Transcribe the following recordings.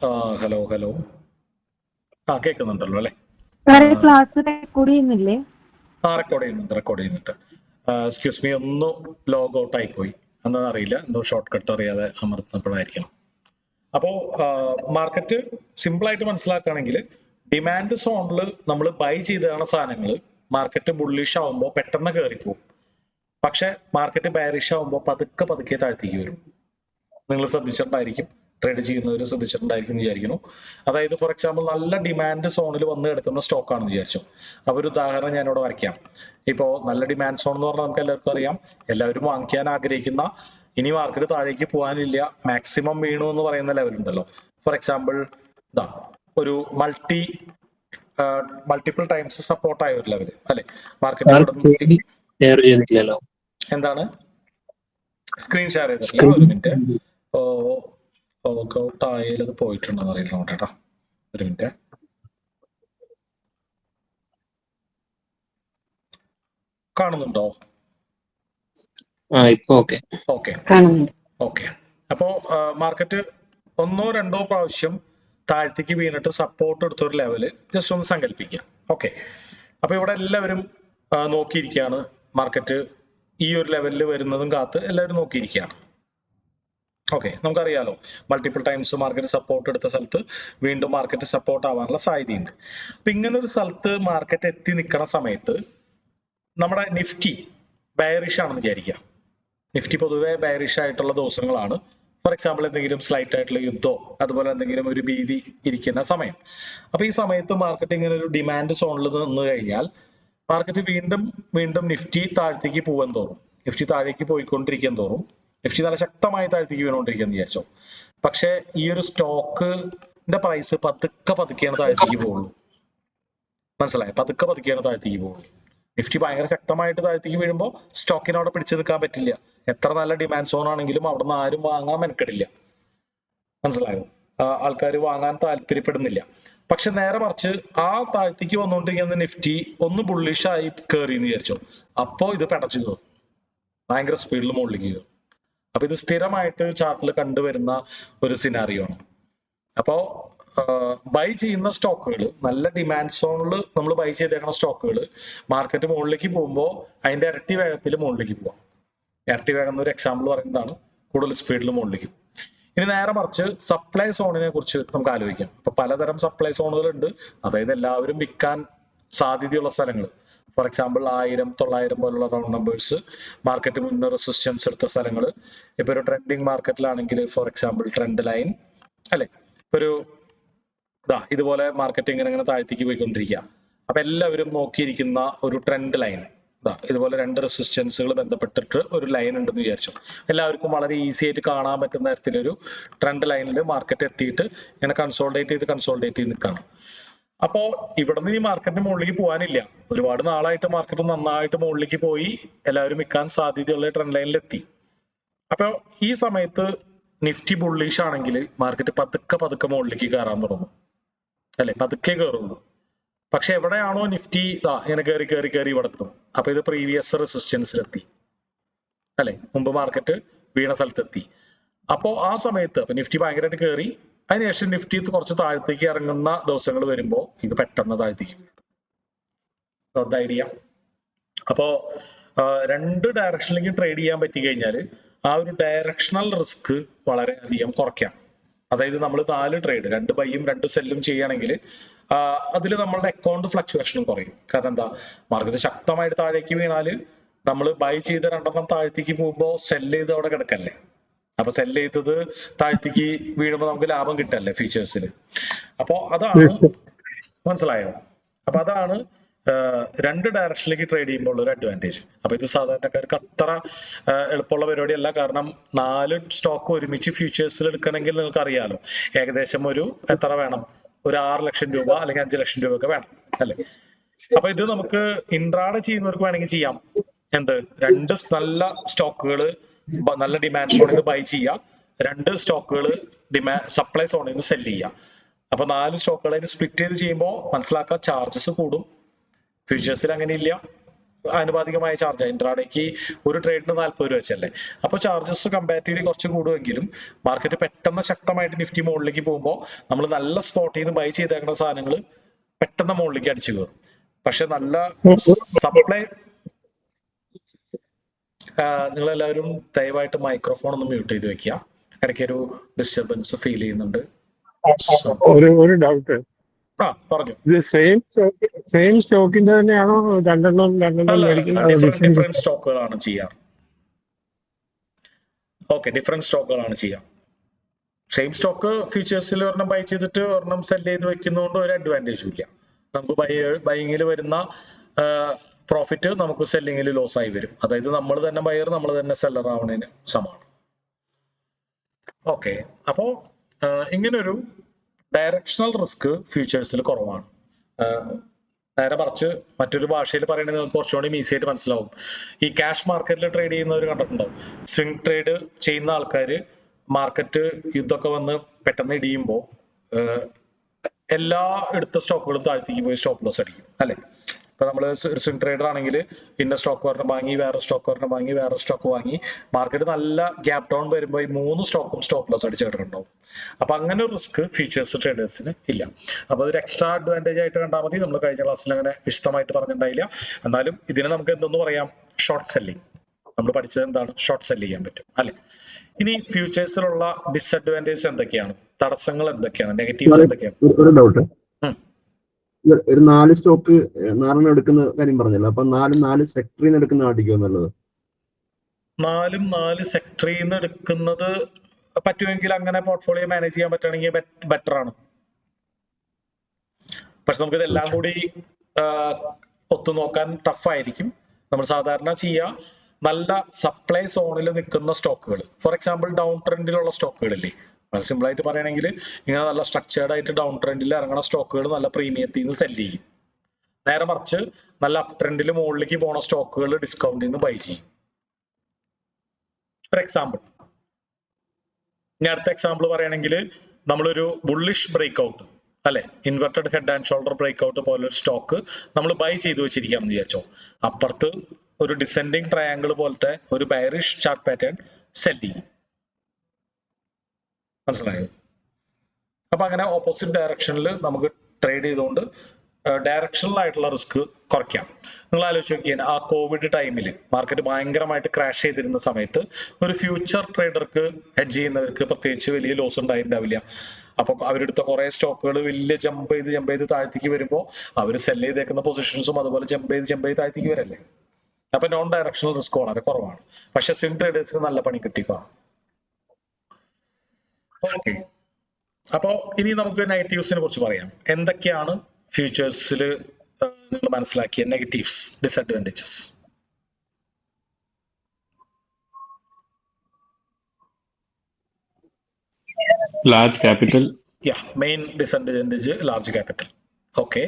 Hello hello. കേൾക്കുന്നുണ്ടല്ലോ അല്ലേ? Class record ചെയ്യുന്നില്ലേ? റെക്കോർഡ് ചെയ്യുന്നുണ്ട്. എക്സ്ക്യൂസ് മീ, ഒന്ന് ലോഗ് ഔട്ട് ആയിപ്പോയി, എന്താണെന്ന് അറിയില്ല, എന്തോ ഷോർട്ട് കട്ട് അറിയാതെ അമർത്തുന്നപ്പോഴായിരിക്കണം. അപ്പോൾ മാർക്കറ്റ് സിമ്പിളായിട്ട് മനസ്സിലാക്കുകയാണെങ്കിൽ ഡിമാൻഡ് സോണിൽ നമ്മൾ ബൈ ചെയ്താണ് സാധനങ്ങൾ മാർക്കറ്റ് ബുള്ളിഷ് ആവുമ്പോൾ പെട്ടെന്ന് കയറിപ്പോവും. പക്ഷെ മാർക്കറ്റ് ബാരിഷ് ആവുമ്പോൾ പതുക്കെ പതുക്കെ താഴ്ത്തേക്ക് വരും. നിങ്ങൾ ശ്രദ്ധിച്ചിട്ടുണ്ടായിരിക്കും, ട്രേഡ് ചെയ്യുന്നവർ ശ്രദ്ധിച്ചിട്ടുണ്ടായിരിക്കും എന്ന് വിചാരിക്കുന്നു. അതായത് ഫോർ എക്സാമ്പിൾ നല്ല ഡിമാൻഡ് സോണിൽ വന്ന് കിടക്കുന്ന സ്റ്റോക്ക് ആണെന്ന് വിചാരിച്ചു. അപ്പൊ ഒരു ഉദാഹരണം ഞാനിവിടെ വരയ്ക്കാം. ഇപ്പോ നല്ല ഡിമാൻഡ് സോൺ എന്ന് പറഞ്ഞാൽ നമുക്ക് എല്ലാവർക്കും അറിയാം, എല്ലാവരും വാങ്ങിക്കാൻ ആഗ്രഹിക്കുന്ന, ഇനി മാർക്കറ്റ് താഴേക്ക് പോകാനില്ല, മാക്സിമം വീണു എന്ന് പറയുന്ന ലെവൽ ഉണ്ടല്ലോ. ഫോർ എക്സാമ്പിൾ ഇതാ ഒരു മൾട്ടിപ്പിൾ ടൈംസ് സപ്പോർട്ട് ആയ ഒരു ലെവൽ അല്ലെ മാർക്കറ്റ്. എന്താണ് സ്ക്രീൻ ഷെയർ ചെയ്തിട്ടില്ല? ഒരു മിനിറ്റ്. ഔട്ട് ആയാലും അത് പോയിട്ടുണ്ടോ അറിയില്ല, നോട്ടേട്ടാ, ഒരു മിനിറ്റ്. കാണുന്നുണ്ടോ? ഓക്കെ. അപ്പോ മാർക്കറ്റ് ഒന്നോ രണ്ടോ പ്രാവശ്യം താഴത്തേക്ക് വീണിട്ട് സപ്പോർട്ട് എടുത്തൊരു ലെവല് ജസ്റ്റ് ഒന്ന് സങ്കല്പിക്കുക. ഓക്കെ, അപ്പൊ ഇവിടെ എല്ലാവരും നോക്കിയിരിക്കുകയാണ്, മാർക്കറ്റ് ഈ ഒരു ലെവലിൽ വരുന്നതും കാത്ത് എല്ലാവരും നോക്കിയിരിക്കുകയാണ്. ഓക്കെ, നമുക്കറിയാലോ മൾട്ടിപ്പിൾ ടൈംസ് മാർക്കറ്റ് സപ്പോർട്ട് എടുത്ത സ്ഥലത്ത് വീണ്ടും മാർക്കറ്റ് സപ്പോർട്ട് ആവാനുള്ള സാധ്യതയുണ്ട്. അപ്പൊ ഇങ്ങനെ ഒരു സ്ഥലത്ത് മാർക്കറ്റ് എത്തി നിൽക്കുന്ന സമയത്ത് നമ്മുടെ നിഫ്റ്റി ബയറിഷ് ആണെന്ന് വിചാരിക്കാം. നിഫ്റ്റി പൊതുവെ ബയറിഷ് ആയിട്ടുള്ള ദിവസങ്ങളാണ്. ഫോർ എക്സാമ്പിൾ എന്തെങ്കിലും സ്ലൈറ്റ് ആയിട്ടുള്ള യുദ്ധമോ അതുപോലെ എന്തെങ്കിലും ഒരു ഭീതി ഇരിക്കുന്ന സമയം. അപ്പൊ ഈ സമയത്ത് മാർക്കറ്റ് ഇങ്ങനെ ഒരു ഡിമാൻഡ് സോണിൽ നിന്ന് കഴിഞ്ഞാൽ മാർക്കറ്റ് വീണ്ടും വീണ്ടും നിഫ്റ്റി താഴത്തേക്ക് പോകാൻ തോറും, നിഫ്റ്റി താഴേക്ക് പോയിക്കൊണ്ടിരിക്കാൻ തോറും നിഫ്റ്റി നല്ല ശക്തമായി താഴത്തേക്ക് വീണുകൊണ്ടിരിക്കുകയെന്ന് വിചാരിച്ചോ. പക്ഷെ ഈ ഒരു സ്റ്റോക്കിന്റെ പ്രൈസ് പതുക്കെ പതുക്കെയാണ് താഴത്തേക്ക് പോകുള്ളൂ. മനസ്സിലായോ? പതുക്കെ പതുക്കെയാണ് താഴത്തേക്ക് പോകുള്ളൂ. നിഫ്റ്റി ഭയങ്കര ശക്തമായിട്ട് താഴത്തേക്ക് വീഴുമ്പോൾ സ്റ്റോക്കിനവിടെ പിടിച്ചു നിൽക്കാൻ പറ്റില്ല. എത്ര നല്ല ഡിമാൻഡ് സോൺ ആണെങ്കിലും അവിടെ നിന്ന് ആരും വാങ്ങാൻ മെനക്കെടില്ല. മനസ്സിലായോ? ആൾക്കാർ വാങ്ങാൻ താല്പര്യപ്പെടുന്നില്ല. പക്ഷെ നേരെ മറിച്ച് ആ താഴത്തേക്ക് വന്നുകൊണ്ടിരിക്കുന്ന നിഫ്റ്റി ഒന്ന് ബുള്ളിഷായി കയറി എന്ന് വിചാരിച്ചോ, അപ്പോ ഇത് പെടച്ചു കയറും, ഭയങ്കര സ്പീഡിൽ മുകളിലേക്ക് കയറും. അപ്പൊ ഇത് സ്ഥിരമായിട്ട് ചാർട്ടിൽ കണ്ടുവരുന്ന ഒരു സിനാറിയോ ആണ്. അപ്പോ ബൈ ചെയ്യുന്ന സ്റ്റോക്കുകൾ, നല്ല ഡിമാൻഡ് സോണിൽ നമ്മൾ ബൈ ചെയ്തേക്കുന്ന സ്റ്റോക്കുകൾ മാർക്കറ്റ് മുകളിലേക്ക് പോകുമ്പോൾ അതിന്റെ ഇരട്ടി വേഗത്തിൽ മുകളിലേക്ക് പോവാം. ഇരട്ടി വേഗം എന്നൊരു എക്സാമ്പിൾ പറയുന്നതാണ്, കൂടുതൽ സ്പീഡിൽ മുകളിലേക്ക്. ഇനി നേരെ മറിച്ച് സപ്ലൈ സോണിനെ കുറിച്ച് നമുക്ക് ആലോചിക്കാം. ഇപ്പൊ പലതരം സപ്ലൈ സോണുകൾ ഉണ്ട്, അതായത് എല്ലാവരും വിൽക്കാൻ സാധ്യതയുള്ള സ്ഥലങ്ങൾ. ഫോർ എക്സാമ്പിൾ 1000, 900 പോലുള്ള റൗണ്ട് നമ്പേഴ്സ് മാർക്കറ്റ് മുന്നേ റെസിസ്റ്റൻസ് എടുത്ത സ്ഥലങ്ങൾ. ഇപ്പൊ ഒരു ട്രെൻഡിങ് മാർക്കറ്റിലാണെങ്കിൽ ഫോർ എക്സാമ്പിൾ ട്രെൻഡ് ലൈൻ അല്ലെ, ഒരു ഇതുപോലെ മാർക്കറ്റ് ഇങ്ങനെ താഴ്ത്തേക്ക് പോയിക്കൊണ്ടിരിക്കുക. അപ്പൊ എല്ലാവരും നോക്കിയിരിക്കുന്ന ഒരു ട്രെൻഡ് ലൈൻ ഇതുപോലെ രണ്ട് റെസിസ്റ്റൻസുകൾ ബന്ധപ്പെട്ടിട്ട് ഒരു ലൈൻ ഉണ്ടെന്ന് വിചാരിച്ചു. എല്ലാവർക്കും വളരെ ഈസി ആയിട്ട് കാണാൻ പറ്റുന്ന തരത്തിലൊരു ട്രെൻഡ് ലൈനിൽ മാർക്കറ്റ് എത്തിയിട്ട് ഇങ്ങനെ കൺസോൾഡേറ്റ് ചെയ്ത് നിൽക്കുകയാണ്. അപ്പോ ഇവിടെ നിന്ന് ഈ മാർക്കറ്റിന് മുകളിലേക്ക് പോകാനില്ല. ഒരുപാട് നാളായിട്ട് മാർക്കറ്റ് നന്നായിട്ട് മുകളിലേക്ക് പോയി എല്ലാവരും വിൽക്കാൻ സാധ്യതയുള്ള ട്രെൻഡ് ലൈനിൽ എത്തി. അപ്പൊ ഈ സമയത്ത് നിഫ്റ്റി ബുള്ളിഷ് ആണെങ്കിൽ മാർക്കറ്റ് പതുക്കെ പതുക്കെ മുകളിലേക്ക് കയറാൻ തുടങ്ങും അല്ലെ, പതുക്കെ കയറുള്ളൂ. പക്ഷെ എവിടെയാണോ നിഫ്റ്റി ഇങ്ങനെ കയറി കയറി കയറി ഇവിടെ എത്തും. അപ്പൊ ഇത് പ്രീവിയസ് റെസിസ്റ്റൻസിലെത്തി അല്ലെ, മുമ്പ് മാർക്കറ്റ് വീണ സ്ഥലത്തെത്തി. അപ്പോ ആ സമയത്ത് അപ്പൊ നിഫ്റ്റി ഭയങ്കരമായിട്ട് കയറി, അതിനുശേഷം നിഫ്റ്റി കുറച്ച് താഴത്തേക്ക് ഇറങ്ങുന്ന ദിവസങ്ങൾ വരുമ്പോൾ ഇത് പെട്ടെന്ന് താഴത്തേക്ക് വീഴും. ഐഡിയ. അപ്പോ രണ്ട് ഡയറക്ഷനിലേക്കും ട്രേഡ് ചെയ്യാൻ പറ്റി കഴിഞ്ഞാൽ ആ ഒരു ഡയറക്ഷണൽ റിസ്ക് വളരെയധികം കുറയ്ക്കാം. അതായത് നമ്മൾ 4 ട്രേഡ്, 2 ബൈയും 2 സെല്ലും ചെയ്യുകയാണെങ്കിൽ അതിൽ നമ്മളുടെ അക്കൗണ്ട് ഫ്ലക്ച്വേഷനും കുറയും. കാരണം എന്താ, മാർക്കറ്റ് ശക്തമായിട്ട് താഴേക്ക് വീണാല് നമ്മൾ ബൈ ചെയ്ത 2 താഴത്തേക്ക് പോകുമ്പോൾ സെല്ല് ചെയ്ത് അവിടെ കിടക്കല്ലേ. അപ്പൊ സെല്ല് ചെയ്തത് താഴത്തേക്ക് വീഴുമ്പോൾ നമുക്ക് ലാഭം കിട്ടല്ലേ ഫ്യൂച്ചേഴ്സിൽ. അപ്പോ അതാണ്, മനസ്സിലായോ? അപ്പൊ അതാണ് രണ്ട് ഡയറക്ഷനിലേക്ക് ട്രേഡ് ചെയ്യുമ്പോൾ ഒരു അഡ്വാൻറ്റേജ്. അപ്പൊ ഇത് സാധാരണക്കാർക്ക് അത്ര എളുപ്പമുള്ള പരിപാടിയല്ല. കാരണം 4 സ്റ്റോക്ക് ഒരുമിച്ച് ഫ്യൂച്ചേഴ്സിൽ എടുക്കണമെങ്കിൽ നിങ്ങൾക്ക് അറിയാലോ, ഏകദേശം ഒരു എത്ര വേണം, ഒരു 6 ലക്ഷം രൂപ അല്ലെങ്കിൽ 5 ലക്ഷം രൂപ ഒക്കെ വേണം അല്ലെ. അപ്പൊ ഇത് നമുക്ക് ഇൻട്രാഡേ ചെയ്യുന്നവർക്ക് വേണമെങ്കിൽ ചെയ്യാം. എന്ത്, 2 നല്ല സ്റ്റോക്കുകൾ നല്ല ഡിമാൻഡ് സോണിൽ നിന്ന് ബൈ ചെയ്യാം, 2 സ്റ്റോക്കുകൾ സപ്ലൈ സോണിൽ നിന്ന് സെല് ചെയ്യാം. അപ്പൊ 4 സ്റ്റോക്കുകളായിട്ട് സ്പ്ലിറ്റ് ചെയ്ത് ചെയ്യുമ്പോൾ മനസ്സിലാക്കുക, ചാർജസ് കൂടും. ഫ്യൂച്ചേഴ്സിൽ അങ്ങനെ ഇല്ല. ആനുപാതികമായ ചാർജ് ഇൻട്രാഡേക്ക് ഒരു ട്രേഡിന് 40 രൂപ വെച്ചല്ലേ. അപ്പൊ ചാർജസ് കമ്പാരിറ്റീവ്ലി കുറച്ച് കൂടുമെങ്കിലും മാർക്കറ്റ് പെട്ടെന്ന് ശക്തമായിട്ട് നിഫ്റ്റി മുകളിലേക്ക് പോകുമ്പോൾ നമ്മൾ നല്ല സ്പോട്ടിൽ നിന്ന് ബൈ ചെയ്തേക്കുന്ന സാധനങ്ങൾ പെട്ടെന്ന് മുകളിലേക്ക് അടിച്ചു കയറും. പക്ഷെ നല്ല സപ്ലൈ നിങ്ങൾ എല്ലാവരും ദയവായിട്ട് മൈക്രോഫോൺ ഒന്ന് മ്യൂട്ട് ചെയ്ത് വെക്കുക. ഇടയ്ക്ക് ഒരു ഡിസ്റ്റർബൻസ് ഫീൽ ചെയ്യുന്നുണ്ട്. ഒരു ഡൗട്ട്, പറഞ്ഞു. ഇത് സെയിം സ്റ്റോക്കിന്റെ തന്നെയാണോ രണ്ടെണ്ണം ഡിഫറെന്റ് സ്റ്റോക്കുകളാണ് ചെയ്യാറ്. ഓക്കെ, ഡിഫറെന്റ് സ്റ്റോക്കുകളാണ് ചെയ്യാം. സെയിം സ്റ്റോക്ക് ഫ്യൂച്ചേഴ്സിൽ ഒരെണ്ണം ബൈ ചെയ്തിട്ട് ഒരെണ്ണം സെൽ ചെയ്ത് വെക്കുന്നതുകൊണ്ട് ഒരു അഡ്വാൻറ്റേജും ഇല്ല. നമുക്ക് ബൈങ്ങിൽ വരുന്ന പ്രോഫിറ്റ് നമുക്ക് സെല്ലിങ്ങിൽ ലോസ് ആയി വരും. അതായത് നമ്മൾ തന്നെ ബയർ നമ്മൾ തന്നെ സെല്ലർ ആവണതിന് സമാണ്. ഓക്കെ, അപ്പോ ഇങ്ങനൊരു ഡയറക്ഷണൽ റിസ്ക് ഫ്യൂച്ചേഴ്സിൽ കുറവാണ്. നേരെ മറിച്ച് മറ്റൊരു ഭാഷയിൽ പറയുന്നത് നിങ്ങൾക്ക് കുറച്ചുകൂടി ഈസി ആയിട്ട് മനസ്സിലാവും. ഈ ക്യാഷ് മാർക്കറ്റിൽ ട്രേഡ് ചെയ്യുന്നവർ കണ്ടിട്ടുണ്ടാവും. സ്വിംഗ് ട്രേഡ് ചെയ്യുന്ന ആൾക്കാർ മാർക്കറ്റ് യുദ്ധമൊക്കെ വന്ന് പെട്ടെന്ന് ഇടിയുമ്പോൾ എല്ലാ എടുത്ത സ്റ്റോക്കുകളും താഴ്ത്തേക്ക് പോയി സ്റ്റോപ്പ് ലോസ് അടിക്കും അല്ലെ. ഇപ്പൊ നമ്മൾ സ്വിംഗ് ട്രേഡർ ആണെങ്കിൽ ഇന്ന സ്റ്റോക്ക് ഒരെണ്ണം വാങ്ങി വേറെ സ്റ്റോക്ക് ഒരെണ്ണം വാങ്ങി വേറെ സ്റ്റോക്ക് വാങ്ങി മാർക്കറ്റ് നല്ല ഗ്യാപ് ഡൗൺ വരുമ്പോൾ ഈ 3 സ്റ്റോക്കും സ്റ്റോപ്പ് ലോസ് അടിച്ച് കിടക്കുന്നുണ്ടാവും. അപ്പൊ അങ്ങനെ ഒരു റിസ്ക് ഫ്യൂച്ചേഴ്സ് ട്രേഡേഴ്സിന് ഇല്ല. അപ്പൊ അതൊരു എക്സ്ട്രാ അഡ്വാൻറ്റേജ് ആയിട്ട് കണ്ടാൽ മതി. നമ്മൾ കഴിഞ്ഞ ക്ലാസ്സിൽ അങ്ങനെ വിശദമായിട്ട് പറഞ്ഞിട്ടുണ്ടായില്ല. എന്നാലും ഇതിനെ നമുക്ക് എന്തെന്ന് പറയാം, ഷോർട്ട് സെല്ലിംഗ്. നമ്മൾ പഠിച്ചത് എന്താണ്, ഷോർട്ട് സെല് ചെയ്യാൻ പറ്റും അല്ലെ. ഇനി ഫ്യൂച്ചേഴ്സിലുള്ള ഡിസ്അഡ്വാൻറ്റേജ് എന്തൊക്കെയാണ്, തടസ്സങ്ങൾ എന്തൊക്കെയാണ്, നെഗറ്റീവ്സ് എന്തൊക്കെയാണ്? ഒരു ഡൗട്ട്, ഒരു 4 സ്റ്റോക്ക് 4 എടുക്കുന്ന കാര്യം പറഞ്ഞല്ലോ. അപ്പൊ 4 സെക്ടറിൽ നിന്ന് എടുക്കുന്ന ആട്ടിക്കോ നല്ലത്? 4 സെക്ടറിൽ നിന്ന് എടുക്കുന്നത് പറ്റുമെങ്കിൽ അങ്ങനെ പോർട്ട്ഫോളിയോ മാനേജ് ചെയ്യാൻ പറ്റുകയാണെങ്കിൽ ബെറ്റർ ആണ്. പക്ഷെ നമുക്ക് ഇതെല്ലാം കൂടി ഒത്തുനോക്കാൻ ടഫായിരിക്കും. നമ്മൾ സാധാരണ ചെയ്യുക നല്ല സപ്ലൈ സോണിൽ നിൽക്കുന്ന സ്റ്റോക്കുകൾ, ഫോർ എക്സാമ്പിൾ ഡൗൺ ട്രെൻഡിലുള്ള സ്റ്റോക്കുകളില്ലേ, വളരെ സിമ്പിൾ ആയിട്ട് പറയുകയാണെങ്കിൽ ഇങ്ങനെ നല്ല സ്ട്രക്ചേർഡ് ആയിട്ട് ഡൗൺ ട്രെൻഡിൽ ഇറങ്ങുന്ന സ്റ്റോക്കുകൾ നല്ല പ്രീമിയത്തിൽ നിന്ന് സെല് ചെയ്യും. നേരെ മറിച്ച് നല്ല അപ് ട്രെൻഡിൽ മുകളിലേക്ക് പോണ സ്റ്റോക്കുകൾ ഡിസ്കൗണ്ടിൽ നിന്ന് ബൈ ചെയ്യും. ഫോർ എക്സാമ്പിൾ, ഞാൻ അടുത്ത എക്സാമ്പിൾ പറയുകയാണെങ്കിൽ നമ്മളൊരു ബുള്ളിഷ് ബ്രേക്ക്ഔട്ട് അല്ലെ, inverted head and shoulder breakout പോലൊരു സ്റ്റോക്ക് നമ്മൾ ബൈ ചെയ്ത് വെച്ചിരിക്കാമെന്ന് വിചാരിച്ചോ. അപ്പുറത്ത് ഒരു ഡിസെൻഡിങ് ട്രയാങ്കിൾ പോലത്തെ ഒരു ബയറിഷ് ചാർട്ട് പാറ്റേൺ സെൽ ചെയ്യും. മനസ്സിലായോ? അപ്പൊ അങ്ങനെ ഓപ്പോസിറ്റ് ഡയറക്ഷനിൽ നമുക്ക് ട്രേഡ് ചെയ്തുകൊണ്ട് ഡയറക്ഷണൽ ആയിട്ടുള്ള റിസ്ക് കുറയ്ക്കാം. നിങ്ങൾ ആലോചിച്ച് നോക്കിയാൽ ആ കോവിഡ് ടൈമിൽ മാർക്കറ്റ് ഭയങ്കരമായിട്ട് ക്രാഷ് ചെയ്തിരുന്ന സമയത്ത് ഒരു ഫ്യൂച്ചർ ട്രേഡർക്ക് ഹെഡ്ജ് ചെയ്യുന്നവർക്ക് പ്രത്യേകിച്ച് വലിയ ലോസ് ഉണ്ടായിട്ടുണ്ടാവില്ല. അപ്പൊ അവരെടുത്ത കുറെ സ്റ്റോക്കുകൾ വലിയ ജമ്പ് ചെയ്ത് താഴ്ത്തേക്ക് വരുമ്പോൾ അവർ സെല് ചെയ്തേക്കുന്ന പൊസിഷൻസും അതുപോലെ ജമ്പ് ചെയ്ത് താഴ്ത്തേക്ക് വരല്ലേ. അപ്പൊ നോൺ ഡയറക്ഷണൽ റിസ്ക് വളരെ കുറവാണ്. പക്ഷെ സ്വിംഗ് ട്രേഡേഴ്സിന് നല്ല പണി കിട്ടിക്കോ. ഓക്കെ, അപ്പോ ഇനി നമുക്ക് നെഗറ്റീവ്സിനെ കുറിച്ച് പറയാം. എന്തൊക്കെയാണ് ഫ്യൂച്ചേഴ്സിൽ നിങ്ങൾ മനസ്സിലാക്കിയ negatives, disadvantages? Large capital. Main disadvantage large capital. Okay,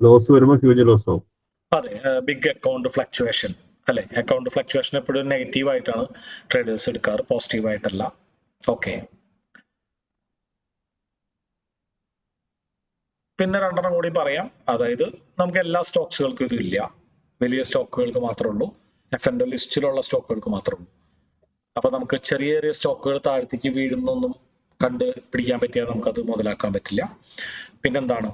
loss വരുമ്പോൾ ഹ്യൂജ് ലോസ് ആവും. അതെ, ബിഗ് അക്കൗണ്ട് ഫ്ലക്ച്വേഷൻ അല്ലെ. അക്കൗണ്ട് ഫ്ലക്ച്വേഷൻ എപ്പോഴും നെഗറ്റീവ് ആയിട്ടാണ് ട്രേഡേഴ്സ് എടുക്കാറ്, പോസിറ്റീവ് ആയിട്ടല്ല. ഓക്കെ, പിന്നെ 2 കൂടി പറയാം. അതായത് നമുക്ക് എല്ലാ സ്റ്റോക്സുകൾക്കും ഇത് ഇല്ല, വലിയ സ്റ്റോക്കുകൾക്ക് മാത്രമേ ഉള്ളൂ, F&O ലിസ്റ്റിലുള്ള സ്റ്റോക്കുകൾക്ക് മാത്രമേ ഉള്ളൂ. അപ്പൊ നമുക്ക് ചെറിയ ചെറിയ സ്റ്റോക്കുകൾ താഴത്തേക്ക് വീഴുന്നൊന്നും കണ്ട് പിടിക്കാൻ പറ്റിയാൽ നമുക്കത് മുതലാക്കാൻ പറ്റില്ല. പിന്നെന്താണ്,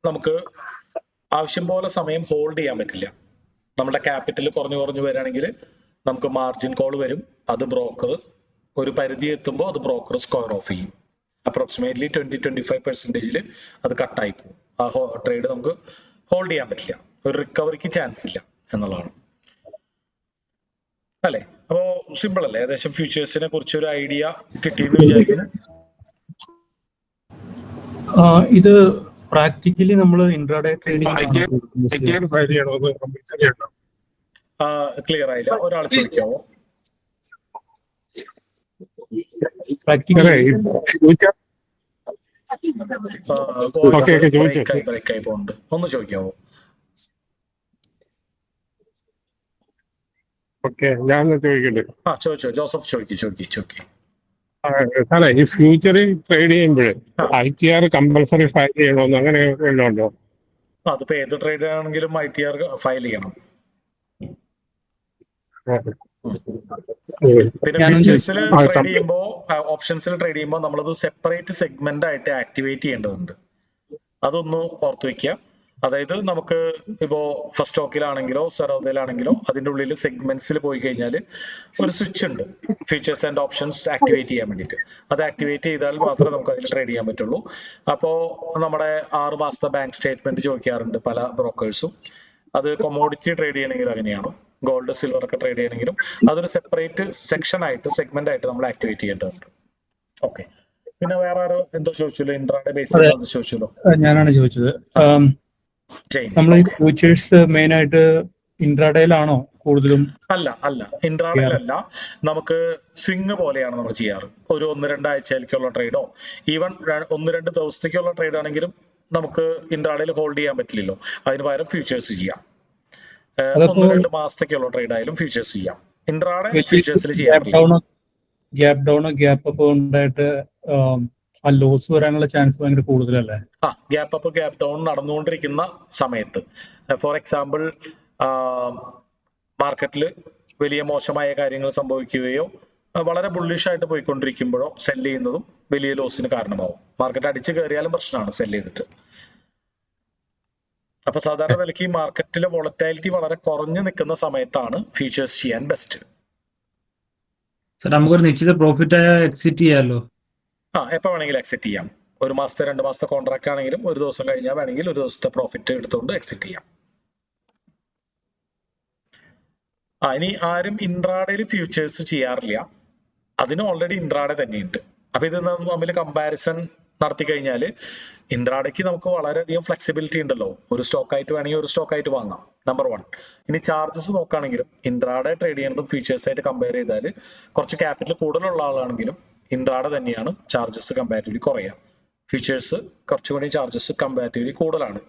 നമുക്ക് ആവശ്യം പോലെ സമയം ഹോൾഡ് ചെയ്യാൻ പറ്റില്ല. നമ്മുടെ ക്യാപിറ്റൽ കുറഞ്ഞു വരികയാണെങ്കിൽ നമുക്ക് മാർജിൻ കോൾ വരും. അത് ബ്രോക്കർ ഒരു പരിധി എത്തുമ്പോൾ അത് ബ്രോക്കർ സ്ക്വയർ ഓഫ് ചെയ്യും. അപ്രോക്സിമേറ്റ്ലി 20-25% അത് കട്ടായി പോകും. ആ ട്രേഡ് നമുക്ക് ഹോൾഡ് ചെയ്യാൻ പറ്റില്ല, ഒരു റിക്കവറിക്ക് ചാൻസ് ഇല്ല എന്നുള്ളതാണ് അല്ലെ. അപ്പോ സിമ്പിൾ അല്ലേ? ഏകദേശം ഫ്യൂച്ചേഴ്സിനെ കുറിച്ച് ഒരു ഐഡിയ കിട്ടിയെന്ന് വിചാരിക്കുന്നു. ഇത് പ്രാക്ടിക്കലി നമ്മൾ ഇൻട്രാഡേ ട്രേഡിംഗ് ക്ലിയർ ആയില്ല, ഒരാൾ ചോദിക്കാവോ? ബ്രേക്ക് ആയി പോകുന്നുണ്ട്, ഒന്ന് ചോദിക്കാവോ? ഓക്കെ, ഞാൻ ചോദിക്കട്ടെ ചോദിച്ചോ ജോസഫ്, ചോദിക്കേ. സാറേ, ഈ ഫ്യൂച്ചറിൽ ട്രേഡ് ചെയ്യുമ്പോൾ ആ. ITR കമ്പൽസറി ഫയൽ ചെയ്യണമെന്ന് അങ്ങനെ വല്ലതും ഉണ്ടോ? അതിപ്പോ ഏത് ട്രേഡ് ആണെങ്കിലും ITR ഫയൽ ചെയ്യണം. പിന്നെ ഞാനൊന്ന് ഫ്യൂച്ചേഴ്സിൽ ആ, ട്രേഡ് ചെയ്യുമ്പോൾ, ഓപ്ഷൻസിൽ ട്രേഡ് ചെയ്യുമ്പോൾ നമ്മളത് സെപ്പറേറ്റ് സെഗ്മെന്റ് ആയിട്ട് ആക്ടിവേറ്റ് ചെയ്യേണ്ടതുണ്ട്. അതൊന്ന് ഓർത്ത് വെക്കുക. അതായത് നമുക്ക് ഇപ്പോ ഫസ്റ്റ് സ്റ്റോക്കിലാണെങ്കിലോ സെറോദയിലാണെങ്കിലോ അതിന്റെ ഉള്ളിൽ സെഗ്മെന്റ്സിൽ പോയി കഴിഞ്ഞാൽ ഒരു സ്വിച്ച് ഉണ്ട്, ഫീച്ചേഴ്സ് ആൻഡ് ഓപ്ഷൻസ് ആക്ടിവേറ്റ് ചെയ്യാൻ വേണ്ടിയിട്ട്. അത് ആക്ടിവേറ്റ് ചെയ്താൽ മാത്രമേ നമുക്ക് അതിൽ ട്രേഡ് ചെയ്യാൻ പറ്റുള്ളൂ. അപ്പോൾ നമ്മുടെ 6 മാസത്തെ ബാങ്ക് സ്റ്റേറ്റ്മെന്റ് ചോദിക്കാറുണ്ട് പല ബ്രോക്കേഴ്സും. അത് കൊമോഡിറ്റി ട്രേഡ് ചെയ്യണമെങ്കിൽ അങ്ങനെയാണ്, ഗോൾഡ് സിൽവർ ഒക്കെ ട്രേഡ് ചെയ്യണമെങ്കിലും അതൊരു സെപ്പറേറ്റ് സെക്ഷൻ ആയിട്ട് സെഗ്മെന്റ് ആയിട്ട് നമ്മൾ ആക്ടിവേറ്റ് ചെയ്യേണ്ടതുണ്ട്. ഓക്കെ. പിന്നെ വേറെ ആരോ എന്തോ ചോദിച്ചല്ലോ, ഇൻട്രാഡേ ബേസ് ചെയ്ത് ചോദിച്ചല്ലോ, ഞാനാണ് ചോദിച്ചത്. ജെയിൻ. നമ്മൾ ഈ ഫ്യൂച്ചേഴ്സ് മെയിൻ ആയിട്ട് ഇൻട്രാഡേയിലാണോ കൂടുതലും? അല്ല, ഇൻട്രാഡേയിലല്ല. നമുക്ക് സ്വിംഗ് പോലെയാണ് നമ്മൾ ചെയ്യാറ്. ഒരു 1-2 ആഴ്ചയിലേക്കുള്ള ട്രേഡോ ഈവൻ 1-2 ദിവസത്തേക്കുള്ള ട്രേഡ് ആണെങ്കിലും നമുക്ക് ഇൻട്രാഡേയിൽ ഹോൾഡ് ചെയ്യാൻ പറ്റില്ലല്ലോ. അതിന് പകരം ഫ്യൂച്ചേഴ്സ് ചെയ്യാം. 1-2 മാസത്തേക്കുള്ള ട്രേഡ് ആയാലും ഫ്യൂച്ചേഴ്സ് ചെയ്യാം. ഇൻട്രാഡേ ഫ്യൂച്ചേഴ്സിൽ ചെയ്യാറില്ല. ഗ്യാപ് ഡൗണോ ഗ്യാപ്പ് അപ്പ് ഉണ്ടായിട്ട് ആ ലോസ് വരാനുള്ള ചാൻസ് ഭയങ്കര കൂടുതലല്ലേ? ഗ്യാപ്പ് അപ്പ് ഗ്യാപ്പ് ഡൗൺ നടന്നുകൊണ്ടിരിക്കുന്ന സമയത്ത്, ഫോർ എക്സാമ്പിൾ മാർക്കറ്റിൽ വലിയ മോശമായ കാര്യങ്ങൾ സംഭവിക്കുകയോ വളരെ ബുള്ളിഷ് ആയിട്ട് പോയിക്കൊണ്ടിരിക്കുമ്പോഴോ സെല് ചെയ്യുന്നതും വലിയ ലോസിന് കാരണമാവും. മാർക്കറ്റ് അടിച്ചു കയറിയാലും പ്രശ്നമാണ് സെല് ചെയ്തിട്ട്. അപ്പൊ സാധാരണ നിലയ്ക്ക് ഈ മാർക്കറ്റിലെ വോളറ്റാലിറ്റി വളരെ കുറഞ്ഞു നിൽക്കുന്ന സമയത്താണ് ഫീച്ചേഴ്സ് ചെയ്യാൻ ബെസ്റ്റ്. നമുക്കൊരു നിശ്ചിത പ്രോഫിറ്റ് ആയ എക്സിറ്റ് ചെയ്യാമല്ലോ. എപ്പോ വേണമെങ്കിലും എക്സിറ്റ് ചെയ്യാം. 1 മാസത്തെ 2 മാസത്തെ കോൺട്രാക്ട് ആണെങ്കിലും 1 ദിവസം കഴിഞ്ഞാൽ വേണമെങ്കിൽ 1 ദിവസത്തെ പ്രോഫിറ്റ് എടുത്തുകൊണ്ട് എക്സിറ്റ് ചെയ്യാം. ഇനി ആരും ഇൻട്രാഡേയിൽ ഫ്യൂച്ചേഴ്സ് ചെയ്യാറില്ല. അതിന് ഓൾറെഡി ഇൻട്രാഡേ തന്നെയുണ്ട്. അപ്പൊ ഇത് തമ്മിൽ കമ്പാരിസൺ നടത്തി കഴിഞ്ഞാൽ ഇൻട്രാഡേക്ക് നമുക്ക് വളരെയധികം ഫ്ലെക്സിബിലിറ്റി ഉണ്ടല്ലോ. ഒരു സ്റ്റോക്ക് ആയിട്ട് വേണമെങ്കിൽ ഒരു സ്റ്റോക്ക് ആയിട്ട് വാങ്ങാം, നമ്പർ 1. ഇനി ചാർജസ് നോക്കുകയാണെങ്കിലും ഇൻട്രാഡേ ട്രേഡ് ചെയ്യുന്നതും ഫ്യൂച്ചേഴ്സ് ആയിട്ട് കമ്പയർ ചെയ്താൽ കുറച്ച് ക്യാപിറ്റൽ കൂടുതലുള്ള ആളാണെങ്കിലും ഇൻട്രാഡേ തന്നെയാണ് ചാർജസ് കമ്പാരിറ്റീവ്ലി കുറയുക. ഫ്യൂച്ചേഴ്സ് കുറച്ചുകൂടി ചാർജസ് കമ്പാരിറ്റീവ്ലി കൂടുതലാണ്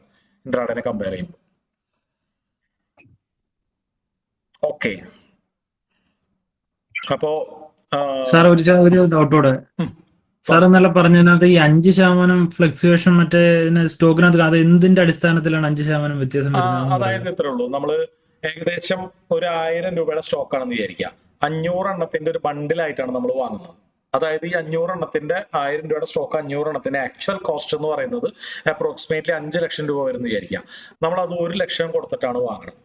ഇൻട്രാഡേനെ കമ്പയർ ചെയ്യുമ്പോൾ. ഓക്കെ. അപ്പോ സാർ ഒരു ഡൗട്ടോടെ, സാർ എന്നല്ല പറഞ്ഞതിനകത്ത് ഈ 5% ഫ്ലക്ച്വേഷൻ മറ്റേ സ്റ്റോക്കിനകത്ത് അത് എന്തിന്റെ അടിസ്ഥാനത്തിലാണ് 5% വ്യത്യാസം വരുന്നത്? അതായത് ഇത്രേ ഉള്ളൂ, നമ്മള് ഏകദേശം ഒരു 1000 രൂപയുടെ സ്റ്റോക്ക് ആണെന്ന് വിചാരിക്കുക. 500 എണ്ണത്തിന്റെ ഒരു ബണ്ടിലായിട്ടാണ് നമ്മൾ വാങ്ങുന്നത്. അതായത് ഈ 500 എണ്ണത്തിന്റെ 1000 രൂപയുടെ സ്റ്റോക്ക് 500 എണ്ണത്തിന്റെ ആക്ച്വൽ കോസ്റ്റ് എന്ന് പറയുന്നത് അപ്രോക്സിമേറ്റ്ലി 5 ലക്ഷം രൂപ വരുന്ന വിചാരിക്കാം. നമ്മൾ അത് 1 ലക്ഷം കൊടുത്തിട്ടാണ് വാങ്ങുന്നത്.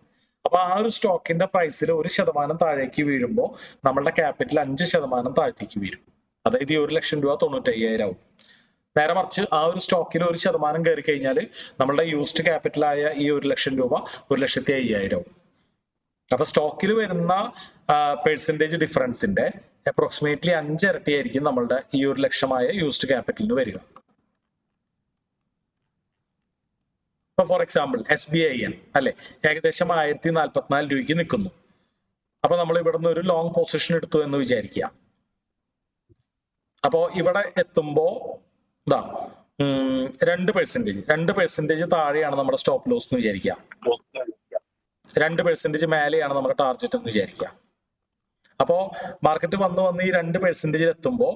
അപ്പൊ ആ ഒരു സ്റ്റോക്കിന്റെ പ്രൈസിൽ 1% താഴേക്ക് വീഴുമ്പോൾ നമ്മളുടെ ക്യാപിറ്റൽ 5% താഴത്തേക്ക് വീഴും. അതായത് ഈ 1 ലക്ഷം രൂപ 95,000 ആവും. നേരെ മറിച്ച് ആ ഒരു സ്റ്റോക്കിൽ 1% കയറി കഴിഞ്ഞാൽ നമ്മളുടെ യൂസ്ഡ് ക്യാപിറ്റലായ ഈ 1 ലക്ഷം രൂപ 1,05,000 ആവും. അപ്പൊ സ്റ്റോക്കിൽ വരുന്ന പെർസെന്റേജ് ഡിഫറൻസിന്റെ അപ്രോക്സിമേറ്റ്ലി 5 ഇരട്ടിയായിരിക്കും നമ്മളുടെ ഈ 1 ലക്ഷമായ യൂസ്ഡ് ക്യാപിറ്റലിന് വരിക. ഇപ്പൊ ഫോർ എക്സാമ്പിൾ SBIN അല്ലെ, ഏകദേശം 1044 രൂപയ്ക്ക് നിൽക്കുന്നു. അപ്പൊ നമ്മൾ ഇവിടുന്ന് ഒരു ലോങ് പൊസിഷൻ എടുത്തു എന്ന് വിചാരിക്കുക. അപ്പോ ഇവിടെ എത്തുമ്പോ 2% താഴെയാണ് നമ്മുടെ സ്റ്റോപ്പ് ലോസ് എന്ന് വിചാരിക്കുക. 2% മേലെയാണ് നമ്മുടെ ടാർഗറ്റ് എന്ന് വിചാരിക്കുക. അപ്പോ മാർക്കറ്റ് വന്ന് ഈ 2% എത്തുമ്പോ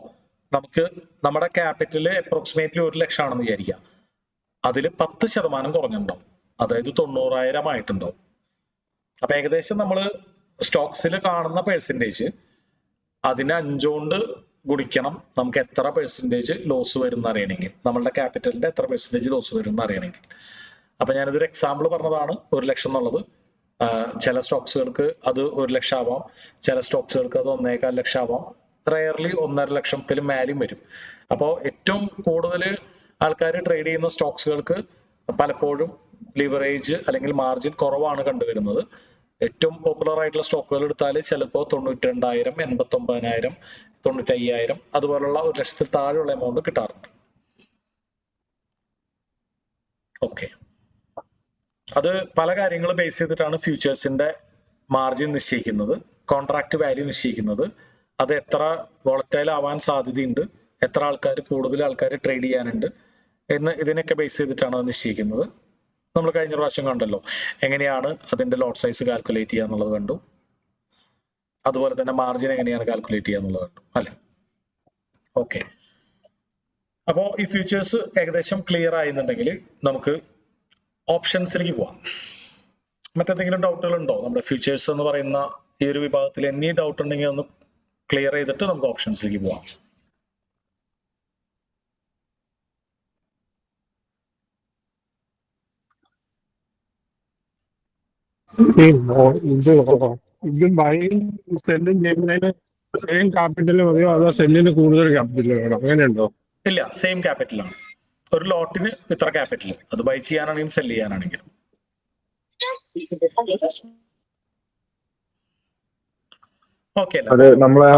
നമുക്ക് നമ്മുടെ ക്യാപിറ്റല് അപ്രോക്സിമേറ്റ്ലി 1 ലക്ഷം ആണെന്ന് വിചാരിക്കുക. അതിൽ 10% കുറഞ്ഞിട്ടുണ്ടാവും, അതായത് 90,000 ആയിട്ടുണ്ടാവും. അപ്പൊ ഏകദേശം നമ്മൾ സ്റ്റോക്സിൽ കാണുന്ന പെർസെന്റേജ് അതിനെ 5 കൊണ്ട് ഗുണിക്കണം നമുക്ക് എത്ര പെർസെന്റേജ് ലോസ് വരും എന്ന് അറിയണമെങ്കിൽ, നമ്മളുടെ ക്യാപിറ്റലിന്റെ എത്ര പെർസെന്റേജ് ലോസ് വരും എന്ന് അറിയണമെങ്കിൽ. അപ്പൊ ഞാനിതൊരു എക്സാമ്പിൾ പറഞ്ഞതാണ് 1 ലക്ഷം എന്നുള്ളത്. ചില സ്റ്റോക്സുകൾക്ക് അത് 1 ലക്ഷം ആവാം, ചില സ്റ്റോക്സുകൾക്ക് അത് 1.25 ലക്ഷം ആവാം, റയർലി 1.5 ലക്ഷത്തിലും മേലും വരും. അപ്പോൾ ഏറ്റവും കൂടുതൽ ആൾക്കാർ ട്രേഡ് ചെയ്യുന്ന സ്റ്റോക്സുകൾക്ക് പലപ്പോഴും ലിവറേജ് അല്ലെങ്കിൽ മാർജിൻ കുറവാണ് കണ്ടുവരുന്നത്. ഏറ്റവും പോപ്പുലർ ആയിട്ടുള്ള സ്റ്റോക്കുകൾ എടുത്താൽ ചിലപ്പോൾ 92,000, 89,000, 95,000 അതുപോലുള്ള 1 ലക്ഷത്തിൽ താഴെയുള്ള എമൗണ്ട് കിട്ടാറുണ്ട്. ഓക്കെ. അത് പല കാര്യങ്ങൾ ബേസ് ചെയ്തിട്ടാണ് ഫ്യൂച്ചേഴ്സിന്റെ മാർജിൻ നിശ്ചയിക്കുന്നത്, കോൺട്രാക്ട് വാല്യൂ നിശ്ചയിക്കുന്നത്. അത് എത്ര വോളറ്റൈൽ ആവാൻ സാധ്യതയുണ്ട്, എത്ര കൂടുതൽ ആൾക്കാർ ട്രേഡ് ചെയ്യാനുണ്ട് എന്ന് ഇതിനൊക്കെ ബേസ് ചെയ്തിട്ടാണ് അത് നിശ്ചയിക്കുന്നത്. നമ്മൾ കഴിഞ്ഞ പ്രാവശ്യം കണ്ടല്ലോ എങ്ങനെയാണ് അതിന്റെ ലോട്ട് സൈസ് കാൽക്കുലേറ്റ് ചെയ്യുക എന്നുള്ളത് കണ്ടു. അതുപോലെ തന്നെ മാർജിൻ എങ്ങനെയാണ് കാൽക്കുലേറ്റ് ചെയ്യുക എന്നുള്ളത് കണ്ടു അല്ലെ. ഓക്കെ, അപ്പോൾ ഈ ഫ്യൂച്ചേഴ്സ് ഏകദേശം ക്ലിയർ ആയിരുന്നുണ്ടെങ്കിൽ നമുക്ക് ഓപ്ഷൻസിലേക്ക് പോവാം. മറ്റെന്തെങ്കിലും ഡൗട്ടുകൾ ഉണ്ടോ? നമ്മുടെ ഫ്യൂച്ചേഴ്സ് എന്ന് പറയുന്ന ഈ ഒരു വിഭാഗത്തിൽ എനി ഡൗട്ട് ഉണ്ടെങ്കിൽ ഒന്ന് ക്ലിയർ ചെയ്തിട്ട് നമുക്ക് ഓപ്ഷൻസിലേക്ക് പോവാം. ഇത് ബൈയും സെല്ലും ചെയ്യുന്നതിന് സെയിം ക്യാപിറ്റൽ മതിയോ അതോ സെല്ലിന് കൂടുതൽ ക്യാപിറ്റൽ വേണം, അങ്ങനെയുണ്ടോ? ഇല്ല, സെയിം ക്യാപിറ്റലാണ്. ഒരു ലോട്ടിന് ഇത്ര ക്യാപിറ്റൽ, അത് ബൈ ചെയ്യാനാണെങ്കിലും സെല് ചെയ്യാനാണെങ്കിലും. ഓക്കെ, അത് നമ്മളെ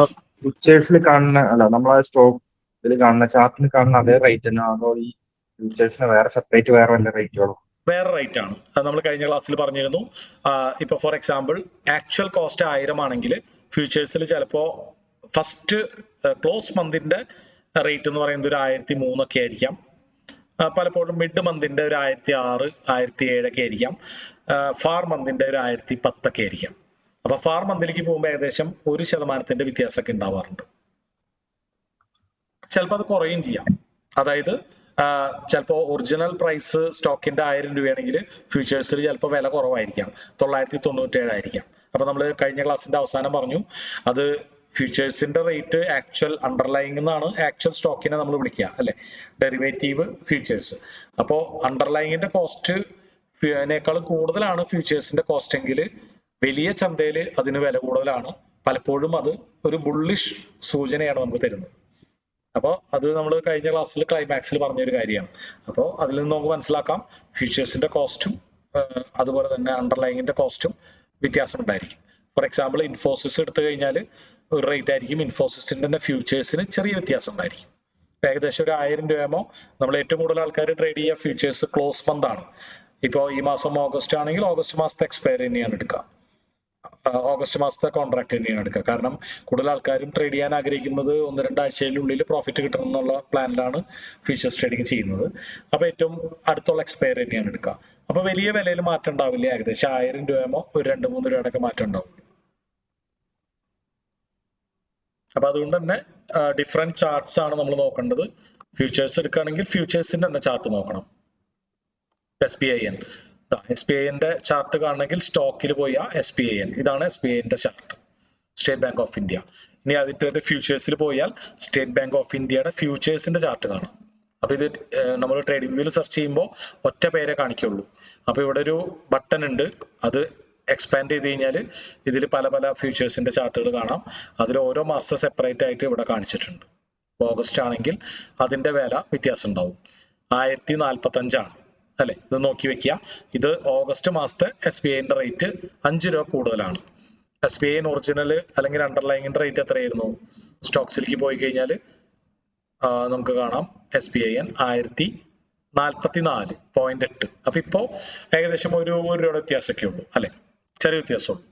ഫ്യൂച്ചേഴ്സിൽ കാണുന്ന അല്ല നമ്മളെ സ്റ്റോക്കിൽ കാണുന്ന ചാർട്ടിൽ കാണുന്ന അതേ റേറ്റ് തന്നെ അതോ ഈ ഫ്യൂച്ചേഴ്സിന് വേറെ സെപ്പറേറ്റ് വേറെ വല്ല റേറ്റുകളോ? വേറെ റേറ്റ് ആണ്. അത് നമ്മൾ കഴിഞ്ഞ ക്ലാസ്സിൽ പറഞ്ഞിരുന്നു. ഇപ്പൊ ഫോർ എക്സാമ്പിൾ ആക്ച്വൽ കോസ്റ്റ് 1000 ആണെങ്കിൽ ഫ്യൂച്ചേഴ്സിൽ ചിലപ്പോ ഫസ്റ്റ് ക്ലോസ് മന്തിന്റെ റേറ്റ് എന്ന് പറയുന്നത് ഒരു 1003 ഒക്കെ ആയിരിക്കാം. പലപ്പോഴും മിഡ് മന്തിന്റെ ഒരു 1006, 1007 ഒക്കെ ആയിരിക്കാം. ഫാർ മന്തിന്റെ ഒരു 1010 ഒക്കെ ആയിരിക്കാം. അപ്പൊ ഫാർ മന്തിലേക്ക് പോകുമ്പോൾ ഏകദേശം 1% വ്യത്യാസമൊക്കെ ഉണ്ടാവാറുണ്ട്. ചിലപ്പോൾ അത് കുറയും ചെയ്യാം. അതായത് ചിലപ്പോൾ ഒറിജിനൽ പ്രൈസ് സ്റ്റോക്കിന്റെ 1000 രൂപയാണെങ്കിൽ ഫ്യൂച്ചേഴ്സിൽ ചിലപ്പോൾ വില കുറവായിരിക്കാം, 997 ആയിരിക്കാം. അപ്പൊ നമ്മൾ കഴിഞ്ഞ ക്ലാസ്സിന്റെ അവസാനം പറഞ്ഞു അത് ഫ്യൂച്ചേഴ്സിന്റെ റേറ്റ് ആക്ച്വൽ അണ്ടർലൈങ് എന്നാണ് ആക്ച്വൽ സ്റ്റോക്കിനെ നമ്മൾ വിളിക്കുക അല്ലെ, ഡെറിവേറ്റീവ് ഫ്യൂച്ചേഴ്സ്. അപ്പോൾ അണ്ടർലൈങ്ങിന്റെ കോസ്റ്റിനേക്കാളും കൂടുതലാണ് ഫ്യൂച്ചേഴ്സിന്റെ കോസ്റ്റ് എങ്കിൽ വലിയ ചന്തയിൽ അതിന് വില കൂടുതലാണ്. പലപ്പോഴും അത് ഒരു ബുള്ളിഷ് സൂചനയാണ് നമുക്ക് തരുന്നത്. അപ്പോൾ അത് നമ്മൾ കഴിഞ്ഞ ക്ലാസ്സിൽ ക്ലൈമാക്സിൽ പറഞ്ഞൊരു കാര്യമാണ്. അപ്പോൾ അതിൽ നിന്ന് നമുക്ക് മനസ്സിലാക്കാം ഫ്യൂച്ചേഴ്സിന്റെ കോസ്റ്റും അതുപോലെ തന്നെ അണ്ടർലൈങ്ങിന്റെ കോസ്റ്റും വ്യത്യാസം ഉണ്ടായിരിക്കും. ഫോർ എക്സാമ്പിൾ ഇൻഫോസിസ് എടുത്തു കഴിഞ്ഞാൽ ഒരു റേറ്റ് ആയിരിക്കും, ഇൻഫോസിസിന്റെ തന്നെ ഫ്യൂച്ചേഴ്സിന് ചെറിയ വ്യത്യാസം ഉണ്ടായിരിക്കും. ഏകദേശം ഒരു 1000 രൂപയാകുമ്പോൾ നമ്മൾ ഏറ്റവും കൂടുതൽ ആൾക്കാർ ട്രേഡ് ചെയ്യുക ഫ്യൂച്ചേഴ്സ് ക്ലോസ് മന്ത് ആണ്. ഇപ്പോൾ ഈ മാസം ഓഗസ്റ്റ് ആണെങ്കിൽ ഓഗസ്റ്റ് മാസത്തെ എക്സ്പയറി തന്നെയാണ് എടുക്കുക, ഓഗസ്റ്റ് മാസത്തെ കോൺട്രാക്ട് തന്നെയാണ് എടുക്കുക. കാരണം കൂടുതൽ ആൾക്കാരും ട്രേഡ് ചെയ്യാൻ ആഗ്രഹിക്കുന്നത് 1-2 ആഴ്ചയിലുള്ളിൽ പ്രോഫിറ്റ് കിട്ടണം എന്നുള്ള പ്ലാനിലാണ് ഫ്യൂച്ചേഴ്സ് ട്രേഡിങ് ചെയ്യുന്നത്. അപ്പൊ ഏറ്റവും അടുത്തുള്ള എക്സ്പയറി തന്നെയാണ് എടുക്കുക. അപ്പൊ വലിയ വിലയിൽ മാറ്റം ഉണ്ടാവില്ല. ഏകദേശം 1000 രൂപയാകുമ്പോൾ ഒരു 2-3 രൂപയുടെ ഒക്കെ മാറ്റം ഉണ്ടാവും. അപ്പൊ അതുകൊണ്ട് തന്നെ ഡിഫറെന്റ് ചാർട്ട്സ് ആണ് നമ്മൾ നോക്കേണ്ടത്. ഫ്യൂച്ചേഴ്സ് എടുക്കുകയാണെങ്കിൽ ഫ്യൂച്ചേഴ്സിന്റെ തന്നെ ചാർട്ട് നോക്കണം. SPIN SPIന്റെ ചാർട്ട് കാണണമെങ്കിൽ സ്റ്റോക്കിൽ പോയ SPIN, ഇതാണ് SPIന്റെ chart, state bank of India. ഇനി അതിന്റെ ഫ്യൂച്ചേഴ്സിൽ പോയാൽ സ്റ്റേറ്റ് ബാങ്ക് ഓഫ് ഇന്ത്യയുടെ ഫ്യൂച്ചേഴ്സിന്റെ ചാർട്ട് കാണാം. അപ്പൊ ഇത് നമ്മൾ ട്രേഡിംഗ് വ്യൂവിൽ സെർച്ച് ചെയ്യുമ്പോൾ ഒറ്റ പേരെ കാണിക്കുള്ളൂ. അപ്പൊ ഇവിടെ ഒരു ബട്ടൺ ഉണ്ട്, അത് എക്സ്പാൻഡ് ചെയ്ത് കഴിഞ്ഞാൽ ഇതിൽ പല പല ഫ്യൂച്ചേഴ്സിന്റെ ചാർട്ടുകൾ കാണാം. അതിൽ ഓരോ മാസം സെപ്പറേറ്റ് ആയിട്ട് ഇവിടെ കാണിച്ചിട്ടുണ്ട്. ഓഗസ്റ്റ് ആണെങ്കിൽ അതിന്റെ വില വ്യത്യാസം ഉണ്ടാവും, 1045 ആണ് അല്ലെ. ഇത് നോക്കി വെക്കുക. ഇത് ഓഗസ്റ്റ് മാസത്തെ SBIന്റെ റേറ്റ് 5 രൂപ കൂടുതലാണ്. SBI ഒറിജിനൽ അല്ലെങ്കിൽ അണ്ടർലൈങ്ങിന്റെ റേറ്റ് എത്രയായിരുന്നു? സ്റ്റോക്സിലേക്ക് പോയി കഴിഞ്ഞാൽ നമുക്ക് കാണാം SBIN 1044.8. അപ്പൊ ഇപ്പോ ഏകദേശം ഒരു രൂപയുടെ വ്യത്യാസമൊക്കെ ഉള്ളൂ അല്ലെ, ചെറിയ വ്യത്യാസമുള്ളൂ.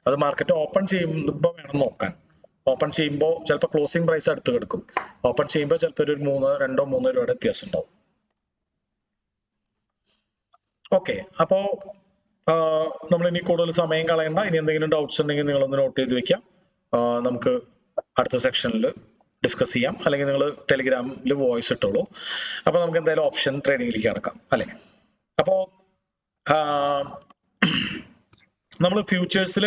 അത് മാർക്കറ്റ് ഓപ്പൺ ചെയ്യുമ്പോൾ വേണം നോക്കാൻ. ഓപ്പൺ ചെയ്യുമ്പോൾ ചിലപ്പോൾ ക്ലോസിംഗ് പ്രൈസ് അടുത്ത് കിടക്കും, ഓപ്പൺ ചെയ്യുമ്പോൾ ചിലപ്പോൾ ഒരു 2-3 രൂപയുടെ വ്യത്യാസം ഉണ്ടാവും. ഓക്കെ, അപ്പോ നമ്മൾ ഇനി കൂടുതൽ സമയം കളയണ്ട. ഇനി എന്തെങ്കിലും ഡൗട്ട്സ് ഉണ്ടെങ്കിൽ നിങ്ങളൊന്ന് നോട്ട് ചെയ്ത് വെക്കാം. നമുക്ക് അടുത്ത സെക്ഷനിൽ ഡിസ്കസ് ചെയ്യാം, അല്ലെങ്കിൽ നിങ്ങൾ ടെലിഗ്രാമിൽ വോയിസ് ഇട്ടോളൂ. അപ്പൊ നമുക്ക് എന്തായാലും ഓപ്ഷൻ ട്രേഡിംഗിലേക്ക് കടക്കാം അല്ലെ. അപ്പോ നമ്മൾ ഫ്യൂച്ചേഴ്സിൽ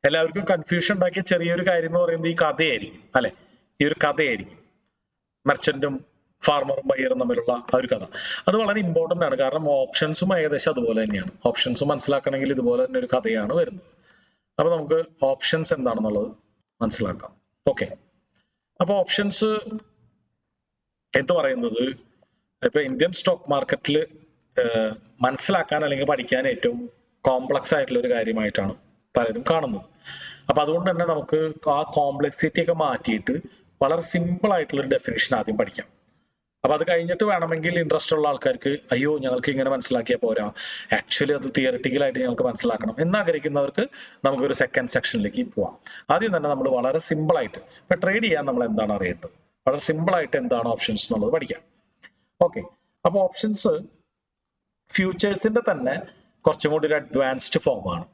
എല്ലാവർക്കും കൺഫ്യൂഷൻ ഉണ്ടാക്കിയ ചെറിയൊരു കാര്യം എന്ന് പറയുന്നത് ഈ കഥയായിരിക്കും അല്ലെ. ഈ ഒരു കഥയായിരിക്കും മെർച്ചന്റും ഫാർമറും ബയറും തമ്മിലുള്ള ആ ഒരു കഥ. അത് വളരെ ഇമ്പോർട്ടന്റ് ആണ്. കാരണം ഓപ്ഷൻസും ഏകദേശം അതുപോലെ തന്നെയാണ്. ഓപ്ഷൻസ് മനസ്സിലാക്കണമെങ്കിൽ ഇതുപോലെ തന്നെ ഒരു കഥയാണ് വരുന്നത്. അപ്പൊ നമുക്ക് ഓപ്ഷൻസ് എന്താണെന്നുള്ളത് മനസ്സിലാക്കാം. ഓക്കെ, അപ്പൊ ഓപ്ഷൻസ് എന്ന് പറയുന്നത് ഇപ്പൊ ഇന്ത്യൻ സ്റ്റോക്ക് മാർക്കറ്റിൽ മനസ്സിലാക്കാൻ അല്ലെങ്കിൽ പഠിക്കാൻ ഏറ്റവും കോംപ്ലക്സ് ആയിട്ടുള്ള ഒരു കാര്യമായിട്ടാണ് പലരും കാണുന്നത്. അപ്പൊ അതുകൊണ്ട് തന്നെ നമുക്ക് ആ കോംപ്ലക്സിറ്റി ഒക്കെ മാറ്റിയിട്ട് വളരെ സിമ്പിൾ ആയിട്ടുള്ള ഒരു ഡെഫിനിഷൻ ആദ്യം പഠിക്കാം. അപ്പൊ അത് കഴിഞ്ഞിട്ട് വേണമെങ്കിൽ ഇൻട്രസ്റ്റ് ഉള്ള ആൾക്കാർക്ക് അയ്യോ ഞങ്ങൾക്ക് ഇങ്ങനെ മനസ്സിലാക്കിയാൽ പോരാ, ആക്ച്വലി അത് തിയറിറ്റിക്കലായിട്ട് ഞങ്ങൾക്ക് മനസ്സിലാക്കണം എന്നാഗ്രഹിക്കുന്നവർക്ക് നമുക്കൊരു സെക്കൻഡ് സെക്ഷനിലേക്ക് പോവാം. ആദ്യം തന്നെ നമ്മൾ വളരെ സിമ്പിൾ ആയിട്ട് ഇപ്പൊ ട്രേഡ് ചെയ്യാൻ നമ്മൾ എന്താണ് അറിയേണ്ടത്, വളരെ സിമ്പിൾ ആയിട്ട് എന്താണ് ഓപ്ഷൻസ് എന്നുള്ളത് പഠിക്കാം. ഓക്കെ, അപ്പൊ ഓപ്ഷൻസ് ഫ്യൂച്ചേഴ്സിന്റെ തന്നെ കുറച്ചും കൂടി ഒരു അഡ്വാൻസ്ഡ് ഫോം ആണ്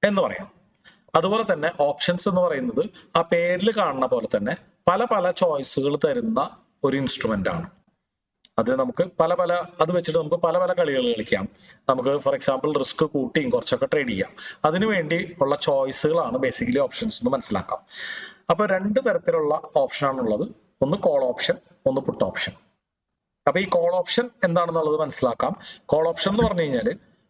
എന്ന് പറയാം. അതുപോലെ തന്നെ ഓപ്ഷൻസ് എന്ന് പറയുന്നത് ആ പേരിൽ കാണുന്ന പോലെ തന്നെ പല പല ചോയ്സുകൾ തരുന്ന ഒരു ഇൻസ്ട്രുമെന്റ് ആണ്. അത് നമുക്ക് അത് വെച്ചിട്ട് നമുക്ക് പല പല കളികൾ കളിക്കാം. നമുക്ക് ഫോർ എക്സാമ്പിൾ റിസ്ക് കൂട്ടിയും കുറച്ചൊക്കെ ട്രേഡ് ചെയ്യാം. അതിനുവേണ്ടി ഉള്ള ചോയ്സുകളാണ് ബേസിക്കലി ഓപ്ഷൻസ് എന്ന് മനസ്സിലാക്കാം. അപ്പൊ രണ്ട് തരത്തിലുള്ള ഓപ്ഷൻ ആണുള്ളത്. ഒന്ന് കോൾ ഓപ്ഷൻ, ഒന്ന് പുട്ട് ഓപ്ഷൻ. അപ്പൊ ഈ കോൾ ഓപ്ഷൻ എന്താണെന്നുള്ളത് മനസ്സിലാക്കാം. കോൾ ഓപ്ഷൻ എന്ന് പറഞ്ഞു കഴിഞ്ഞാൽ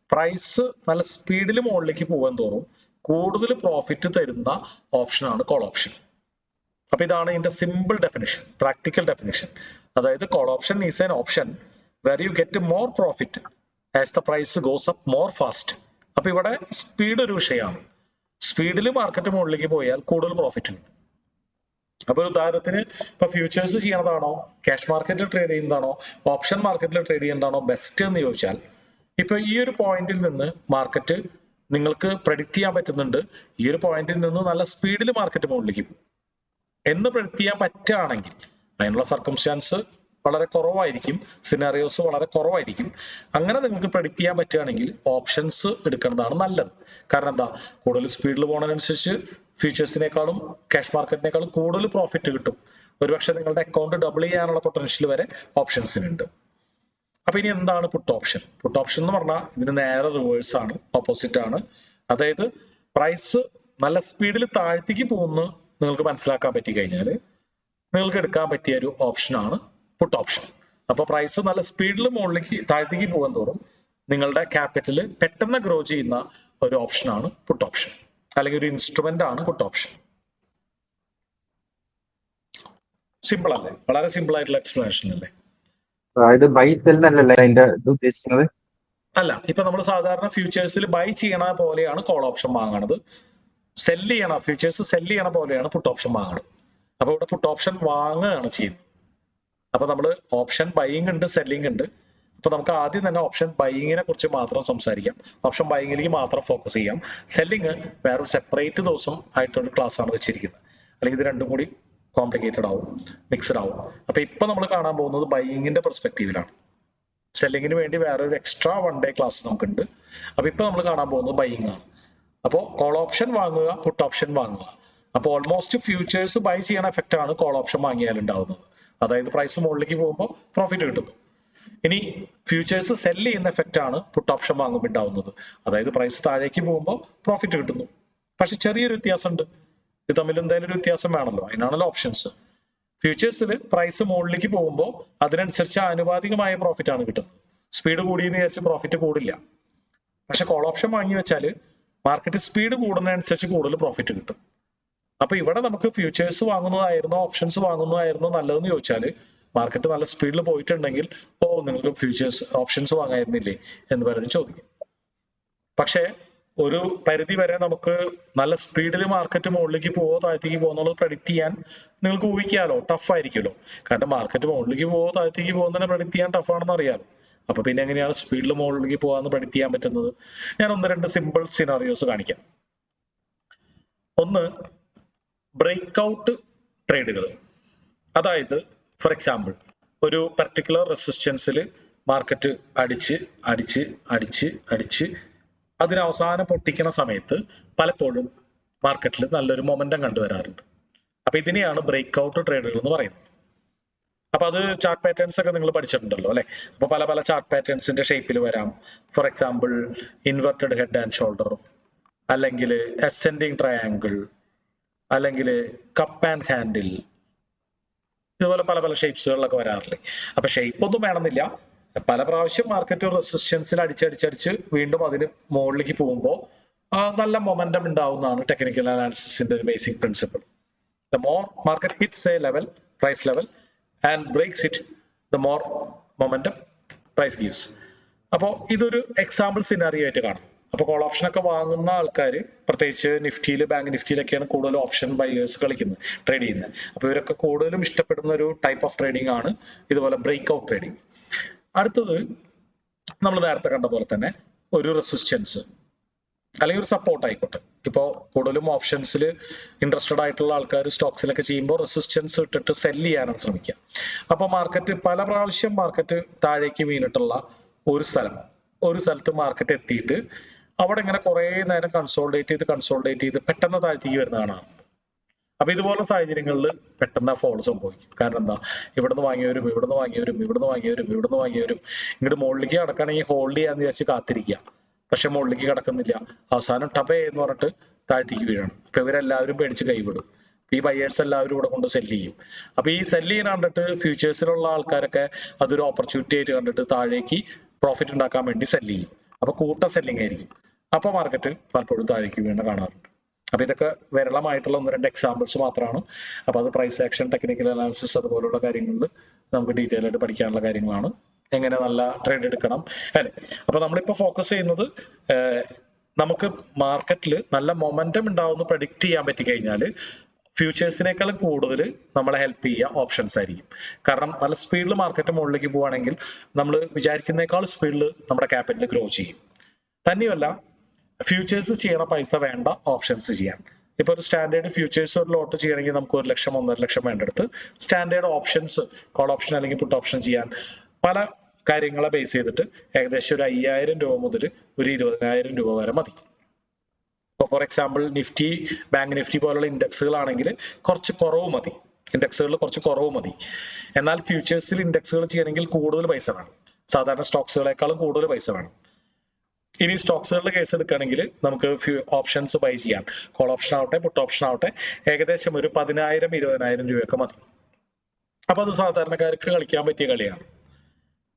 പ്രൈസ് നല്ല സ്പീഡിൽ മുകളിലേക്ക് പോകാൻ തോറും കൂടുതൽ പ്രോഫിറ്റ് തരുന്ന ഓപ്ഷനാണ് കോൾ ഓപ്ഷൻ. അപ്പൊ ഇതാണ് ഇതിന്റെ സിമ്പിൾ ഡെഫിനിഷൻ, പ്രാക്ടിക്കൽ ഡെഫിനിഷൻ. അതായത് call option is an option where you get more profit as the price goes up more fast. അപ്പൊ ഇവിടെ സ്പീഡ് ഒരു വിഷയമാണ്. സ്പീഡിൽ മാർക്കറ്റ് മുകളിലേക്ക് പോയാൽ കൂടുതൽ പ്രോഫിറ്റ് ഉണ്ട്. അപ്പൊ ഒരു ഉദാഹരണത്തിന് ഇപ്പൊ ഫ്യൂച്ചേഴ്സ് ചെയ്യണതാണോ, ക്യാഷ് മാർക്കറ്റിൽ ട്രേഡ് ചെയ്യുന്നതാണോ, ഓപ്ഷൻ മാർക്കറ്റിൽ ട്രേഡ് ചെയ്യുന്നതാണോ ബെസ്റ്റ് എന്ന് ചോദിച്ചാൽ, ഇപ്പൊ ഈ ഒരു പോയിന്റിൽ നിന്ന് മാർക്കറ്റ് നിങ്ങൾക്ക് പ്രെഡിക്റ്റ് ചെയ്യാൻ പറ്റുന്നുണ്ട്, ഈ ഒരു പോയിന്റിൽ നിന്ന് നല്ല സ്പീഡിൽ മാർക്കറ്റ് മുകളിലേക്ക് പോകും എന്ന് പ്രെഡിക്റ്റ് ചെയ്യാൻ പറ്റുകയാണെങ്കിൽ, അതിനുള്ള സർക്കംസ്റ്റാൻസ് വളരെ കുറവായിരിക്കും, സിനാറിയോസ് വളരെ കുറവായിരിക്കും. അങ്ങനെ നിങ്ങൾക്ക് പ്രെഡിക്റ്റ് ചെയ്യാൻ പറ്റുകയാണെങ്കിൽ ഓപ്ഷൻസ് എടുക്കുന്നതാണ് നല്ലത്. കാരണം എന്താ, കൂടുതൽ സ്പീഡിൽ പോകുന്നതിനനുസരിച്ച് ഫ്യൂച്ചേഴ്സിനേക്കാളും ക്യാഷ് മാർക്കറ്റിനേക്കാളും കൂടുതൽ പ്രോഫിറ്റ് കിട്ടും. ഒരുപക്ഷെ നിങ്ങളുടെ അക്കൗണ്ട് ഡബിൾ ചെയ്യാനുള്ള പൊട്ടൻഷ്യൽ വരെ ഓപ്ഷൻസിനുണ്ട്. അപ്പൊ ഇനി എന്താണ് പുട്ട് ഓപ്ഷൻ? പുട്ട് ഓപ്ഷൻ എന്ന് പറഞ്ഞാൽ ഇതിന് നേരെ റിവേഴ്സ് ആണ്, ഓപ്പോസിറ്റ് ആണ്. അതായത് പ്രൈസ് നല്ല സ്പീഡിൽ താഴ്ത്തേക്ക് പോകുന്ന നിങ്ങൾക്ക് മനസ്സിലാക്കാൻ പറ്റി കഴിഞ്ഞാൽ നിങ്ങൾക്ക് എടുക്കാൻ പറ്റിയ ഒരു ഓപ്ഷനാണ് പുട്ട് ഓപ്ഷൻ. അപ്പൊ പ്രൈസ് നല്ല സ്പീഡിൽ മുകളിലേക്ക് താഴ്ത്തേക്ക് പോകാൻ തോറും നിങ്ങളുടെ ക്യാപിറ്റൽ പെട്ടെന്ന് ഗ്രോ ചെയ്യുന്ന ഒരു ഓപ്ഷനാണ് പുട്ട് ഓപ്ഷൻ, അല്ലെങ്കിൽ ഒരു ഇൻസ്ട്രുമെന്റ് ആണ് പുട്ട് ഓപ്ഷൻ. സിമ്പിൾ അല്ലേ? വളരെ സിമ്പിൾ ആയിട്ടുള്ള എക്സ്പ്ലനേഷൻ അല്ലേ? അതായത് ബൈ സെല്ലല്ലേ അതിന്റെ ഇത് ഉദ്ദേശിക്കുന്നത്? അല്ല, ഇപ്പൊ നമ്മൾ സാധാരണ ഫ്യൂച്ചേഴ്സിൽ ബൈ ചെയ്യണ പോലെയാണ് കോൾ ഓപ്ഷൻ വാങ്ങണത്. ഫ്യൂച്ചേഴ്സ് സെല് ചെയ്യണ പോലെയാണ് പുട്ട് ഓപ്ഷൻ വാങ്ങണത്. അപ്പൊ ഇവിടെ പുട്ട് ഓപ്ഷൻ വാങ്ങുകയാണ് ചെയ്യുന്നത്. അപ്പൊ നമ്മൾ ഓപ്ഷൻ ബൈയിങ് ഉണ്ട്, സെല്ലിംഗ് ഉണ്ട്. അപ്പൊ നമുക്ക് ആദ്യം തന്നെ ഓപ്ഷൻ ബൈയിങ്ങിനെ കുറിച്ച് മാത്രം സംസാരിക്കാം. ഓപ്ഷൻ ബൈയിങ്ങിലേക്ക് മാത്രം ഫോക്കസ് ചെയ്യാം. സെല്ലിങ് വേറൊരു സെപ്പറേറ്റ് ദിവസം ആയിട്ടൊരു ക്ലാസ് ആണ് വെച്ചിരിക്കുന്നത്. അല്ലെങ്കിൽ ഇത് രണ്ടും കൂടി കോംപ്ലിക്കേറ്റഡ് ആവും, മിക്സഡ് ആവും. അപ്പൊ ഇപ്പൊ നമ്മൾ കാണാൻ പോകുന്നത് ബൈയിങ്ങിന്റെ പെർസ്പെക്റ്റീവിലാണ്. സെല്ലിങ്ങിന് വേണ്ടി വേറൊരു എക്സ്ട്രാ 1 ഡേ ക്ലാസ് നമുക്കുണ്ട്. അപ്പൊ ഇപ്പൊ നമ്മൾ കാണാൻ പോകുന്നത് ബൈയിങ് ആണ്. അപ്പോൾ കോൾ ഓപ്ഷൻ വാങ്ങുക, പുട്ട് ഓപ്ഷൻ വാങ്ങുക. അപ്പോൾ ഓൾമോസ്റ്റ് ഫ്യൂച്ചേഴ്സ് ബൈ ചെയ്യണ എഫക്റ്റ് ആണ് കോൾ ഓപ്ഷൻ വാങ്ങിയാൽ ഉണ്ടാവുന്നത്. അതായത് പ്രൈസ് മുകളിലേക്ക് പോകുമ്പോൾ പ്രോഫിറ്റ് കിട്ടുന്നു. ഇനി ഫ്യൂച്ചേഴ്സ് സെല് ചെയ്യുന്ന എഫക്റ്റ് ആണ് പുട്ട് ഓപ്ഷൻ വാങ്ങുമ്പോൾ ഉണ്ടാവുന്നത്. അതായത് പ്രൈസ് താഴേക്ക് പോകുമ്പോൾ പ്രോഫിറ്റ് കിട്ടുന്നു. പക്ഷെ ചെറിയൊരു വ്യത്യാസമുണ്ട്. ഇത് തമ്മിൽ എന്തായാലും ഒരു വ്യത്യാസം വേണമല്ലോ, അതിനാണല്ലോ ഓപ്ഷൻസ്. ഫ്യൂച്ചേഴ്സിൽ പ്രൈസ് മുകളിലേക്ക് പോകുമ്പോൾ അതിനനുസരിച്ച് ആനുപാതികമായ പ്രോഫിറ്റ് ആണ് കിട്ടുന്നത്. സ്പീഡ് കൂടിയെന്ന് വിചാരിച്ച് പ്രോഫിറ്റ് കൂടില്ല. പക്ഷെ കോൾ ഓപ്ഷൻ വാങ്ങി വെച്ചാൽ മാർക്കറ്റ് സ്പീഡ് കൂടുന്നതനുസരിച്ച് കൂടുതൽ പ്രോഫിറ്റ് കിട്ടും. അപ്പൊ ഇവിടെ നമുക്ക് ഫ്യൂച്ചേഴ്സ് വാങ്ങുന്നതായിരുന്നോ ഓപ്ഷൻസ് വാങ്ങുന്നതായിരുന്നോ നല്ലതെന്ന് ചോദിച്ചാൽ, മാർക്കറ്റ് നല്ല സ്പീഡിൽ പോയിട്ടുണ്ടെങ്കിൽ നിങ്ങൾക്ക് ഫ്യൂച്ചേഴ്സ് ഓപ്ഷൻസ് വാങ്ങായിരുന്നില്ലേ എന്ന് പലരും ചോദിക്കും. പക്ഷേ ഒരു പരിധി വരെ നമുക്ക് നല്ല സ്പീഡിൽ മാർക്കറ്റ് മുകളിലേക്ക് പോവോ താഴത്തേക്ക് പോകുന്നുള്ളത് പ്രഡിക്റ്റ് ചെയ്യാൻ നിങ്ങൾക്ക് ഊഹിക്കാലോ, ടഫ് ആയിരിക്കുമല്ലോ. കാരണം മാർക്കറ്റ് മുകളിലേക്ക് പോവോ താഴത്തേക്ക് പോകുന്നതിനെ പ്രഡിക്റ്റ് ചെയ്യാൻ ടഫ് ആണെന്ന് അറിയാലോ. അപ്പൊ പിന്നെ എങ്ങനെയാണ് സ്പീഡിൽ മുകളിലേക്ക് പോകാന്ന് പ്രഡിക്റ്റ് ചെയ്യാൻ പറ്റുന്നത്? ഞാൻ 1-2 സിമ്പിൾ സിനാറിയോസ് കാണിക്കാം. ഒന്ന്, ബ്രേക്ക് ഔട്ട് ട്രേഡുകൾ. അതായത് ഫോർ എക്സാമ്പിൾ ഒരു പർട്ടിക്കുലർ റെസിസ്റ്റൻസിൽ മാർക്കറ്റ് അടിച്ച് അതിന് അവസാനം പൊട്ടിക്കുന്ന സമയത്ത് പലപ്പോഴും മാർക്കറ്റിൽ നല്ലൊരു മൊമെന്റം കണ്ടുവരാറുണ്ട്. അപ്പൊ ഇതിനെയാണ് ബ്രേക്ക് ഔട്ട് ട്രേഡുകൾ എന്ന് പറയുന്നത്. അപ്പൊ അത് ചാർട്ട് പാറ്റേൺസ് ഒക്കെ നിങ്ങൾ പഠിച്ചിട്ടുണ്ടല്ലോ അല്ലെ? അപ്പൊ പല പല ചാർട്ട് പാറ്റേൺസിന്റെ ഷേപ്പിൽ വരാം. For example inverted head and shoulder, അല്ലെങ്കിൽ അസെൻഡിങ് ട്രയാങ്കിൾ, അല്ലെങ്കിൽ കപ്പ് ആൻഡ് ഹാൻഡിൽ, ഇതുപോലെ പല പല ഷേപ്സുകളിലൊക്കെ വരാറില്ലേ? അപ്പൊ ഷേപ്പ് ഒന്നും വേണമെന്നില്ല. പല പ്രാവശ്യം മാർക്കറ്റ് റെസിസ്റ്റൻസിൽ അടിച്ചടിച്ച് വീണ്ടും അതിന് മുകളിലേക്ക് പോകുമ്പോൾ നല്ല മൊമെന്റം ഉണ്ടാവുന്നതാണ് ടെക്നിക്കൽ അനാലിസിസിന്റെ ഒരു basic principle. The more market hits a level, price level, and breaks it, the more momentum price gives. അപ്പോൾ ഇതൊരു എക്സാമ്പിൾ സിനാറിയോ ആയിട്ട് കാണാം. അപ്പൊ കോൾ ഓപ്ഷൻ ഒക്കെ വാങ്ങുന്ന ആൾക്കാർ, പ്രത്യേകിച്ച് നിഫ്റ്റിയിൽ, ബാങ്ക് നിഫ്റ്റിയിലൊക്കെയാണ് കൂടുതൽ ഓപ്ഷൻ ബയേഴ്സ് കളിക്കുന്നത്, ട്രേഡ് ചെയ്യുന്നത്. അപ്പൊ ഇവരൊക്കെ കൂടുതലും ഇഷ്ടപ്പെടുന്ന ഒരു ടൈപ്പ് ഓഫ് ട്രേഡിംഗ് ആണ് ഇതുപോലെ ബ്രേക്ക് ഔട്ട് ട്രേഡിംഗ്. അടുത്തത് നമ്മൾ നേരത്തെ കണ്ട പോലെ തന്നെ ഒരു റെസിസ്റ്റൻസ് അല്ലെങ്കിൽ ഒരു സപ്പോർട്ട് ആയിക്കോട്ടെ. ഇപ്പോൾ കൂടുതലും ഓപ്ഷൻസിൽ ഇൻട്രസ്റ്റഡ് ആയിട്ടുള്ള ആൾക്കാർ സ്റ്റോക്സിലൊക്കെ ചെയ്യുമ്പോൾ റെസിസ്റ്റൻസ് ഇട്ടിട്ട് സെല് ചെയ്യാനാണ് ശ്രമിക്കുക. അപ്പോൾ മാർക്കറ്റ് പല പ്രാവശ്യം മാർക്കറ്റ് താഴേക്ക് വീണിട്ടുള്ള ഒരു സ്ഥലത്ത് മാർക്കറ്റ് എത്തിയിട്ട് അവിടെ ഇങ്ങനെ കുറെ നേരം കൺസോൾഡേറ്റ് ചെയ്ത് പെട്ടെന്ന് താഴ്ത്തിക്ക് വരുന്ന കാണാറുണ്ട്. അപ്പൊ ഇതുപോലുള്ള സാഹചര്യങ്ങളിൽ പെട്ടെന്ന് ഫോൾ സംഭവിക്കും. കാരണം എന്താ, ഇവിടുന്ന് വാങ്ങിയവരും ഇങ്ങോട്ട് മുകളിലേക്ക് കടക്കുകയാണെങ്കിൽ ഹോൾഡ് ചെയ്യാന്ന് വിചാരിച്ച് കാത്തിരിക്കുക. പക്ഷെ മുകളിലേക്ക് കിടക്കുന്നില്ല, അവസാനം ടപേ എന്ന് പറഞ്ഞിട്ട് താഴ്ത്തിക്ക് വീഴണം. അപ്പൊ ഇവരെല്ലാവരും പേടിച്ച് കൈവിടും. ഈ ബയേഴ്സ് എല്ലാവരും ഇവിടെ കൊണ്ട് സെല്ല് ചെയ്യും. അപ്പൊ ഈ സെല്ല് ചെയ്യാൻ കണ്ടിട്ട് ഫ്യൂച്ചേഴ്സിലുള്ള ആൾക്കാരൊക്കെ അതൊരു ഓപ്പർച്യൂണിറ്റി ആയിട്ട് കണ്ടിട്ട് താഴേക്ക് പ്രോഫിറ്റ് ഉണ്ടാക്കാൻ വേണ്ടി സെല്ല് ചെയ്യും. അപ്പൊ കൂട്ട സെല്ലിംഗ് ആയിരിക്കും. അപ്പൊ മാർക്കറ്റ് പലപ്പോഴും താഴേക്ക് വീണ് കാണാറുണ്ട്. അപ്പൊ ഇതൊക്കെ വിരളമായിട്ടുള്ള 1-2 എക്സാമ്പിൾസ് മാത്രമാണ്. അപ്പൊ അത് പ്രൈസ് ആക്ഷൻ, ടെക്നിക്കൽ അനാലിസിസ് അതുപോലുള്ള കാര്യങ്ങളിൽ നമുക്ക് ഡീറ്റെയിൽ ആയിട്ട് പഠിക്കാനുള്ള കാര്യങ്ങളാണ്. എങ്ങനെ നല്ല ട്രേഡ് എടുക്കണം അല്ലെ. അപ്പൊ നമ്മളിപ്പോ ഫോക്കസ് ചെയ്യുന്നത് നമുക്ക് മാർക്കറ്റിൽ നല്ല മൊമെന്റം ഉണ്ടാവുമെന്ന് പ്രഡിക്റ്റ് ചെയ്യാൻ പറ്റി കഴിഞ്ഞാൽ ഫ്യൂച്ചേഴ്സിനേക്കാളും കൂടുതൽ നമ്മളെ ഹെൽപ്പ് ചെയ്യുക ഓപ്ഷൻസ് ആയിരിക്കും. കാരണം നല്ല സ്പീഡിൽ മാർക്കറ്റ് മുകളിലേക്ക് പോവുകയാണെങ്കിൽ നമ്മൾ വിചാരിക്കുന്നേക്കാൾ സ്പീഡിൽ നമ്മുടെ ക്യാപിറ്റൽ ഗ്രോ ചെയ്യും. തന്നെയല്ല, ഫ്യൂച്ചേഴ്സ് ചെയ്യണ പൈസ വേണ്ട ഓപ്ഷൻസ് ചെയ്യാൻ. ഇപ്പൊ ഒരു സ്റ്റാൻഡേർഡ് ഫ്യൂച്ചേഴ്സ് ഒരു ലോട്ട് ചെയ്യണമെങ്കിൽ നമുക്ക് 1 ലക്ഷം 1.5 ലക്ഷം വേണ്ടെടുത്ത് സ്റ്റാൻഡേർഡ് ഓപ്ഷൻസ്, കോൾ ഓപ്ഷൻ അല്ലെങ്കിൽ പുട്ട് ഓപ്ഷൻ ചെയ്യാൻ പല കാര്യങ്ങളെ ബേസ് ചെയ്തിട്ട് ഏകദേശം ഒരു 5,000 രൂപ മുതൽ ഒരു 20,000 രൂപ വരെ മതി. ഇപ്പൊ for example Nifty, bank Nifty പോലുള്ള ഇൻഡെക്സുകളാണെങ്കിൽ കുറച്ച് കുറവ് മതി. ഇൻഡെക്സുകളിൽ കുറച്ച് കുറവ് മതി. എന്നാൽ ഫ്യൂച്ചേഴ്സിൽ ഇൻഡെക്സുകൾ ചെയ്യണമെങ്കിൽ കൂടുതൽ പൈസ വേണം. സാധാരണ സ്റ്റോക്സുകളെക്കാളും കൂടുതൽ പൈസ വേണം. ഇനി സ്റ്റോക്സുകളുടെ കേസ് എടുക്കുകയാണെങ്കിൽ നമുക്ക് ഓപ്ഷൻസ് ബൈ ചെയ്യാൻ, കോൾ ഓപ്ഷൻ ആവട്ടെ പുട്ട് ഓപ്ഷൻ ആവട്ടെ, ഏകദേശം ഒരു 10,000-20,000 രൂപയൊക്കെ മതി. അപ്പൊ അത് സാധാരണക്കാർക്ക് കളിക്കാൻ പറ്റിയ കളിയാണ്.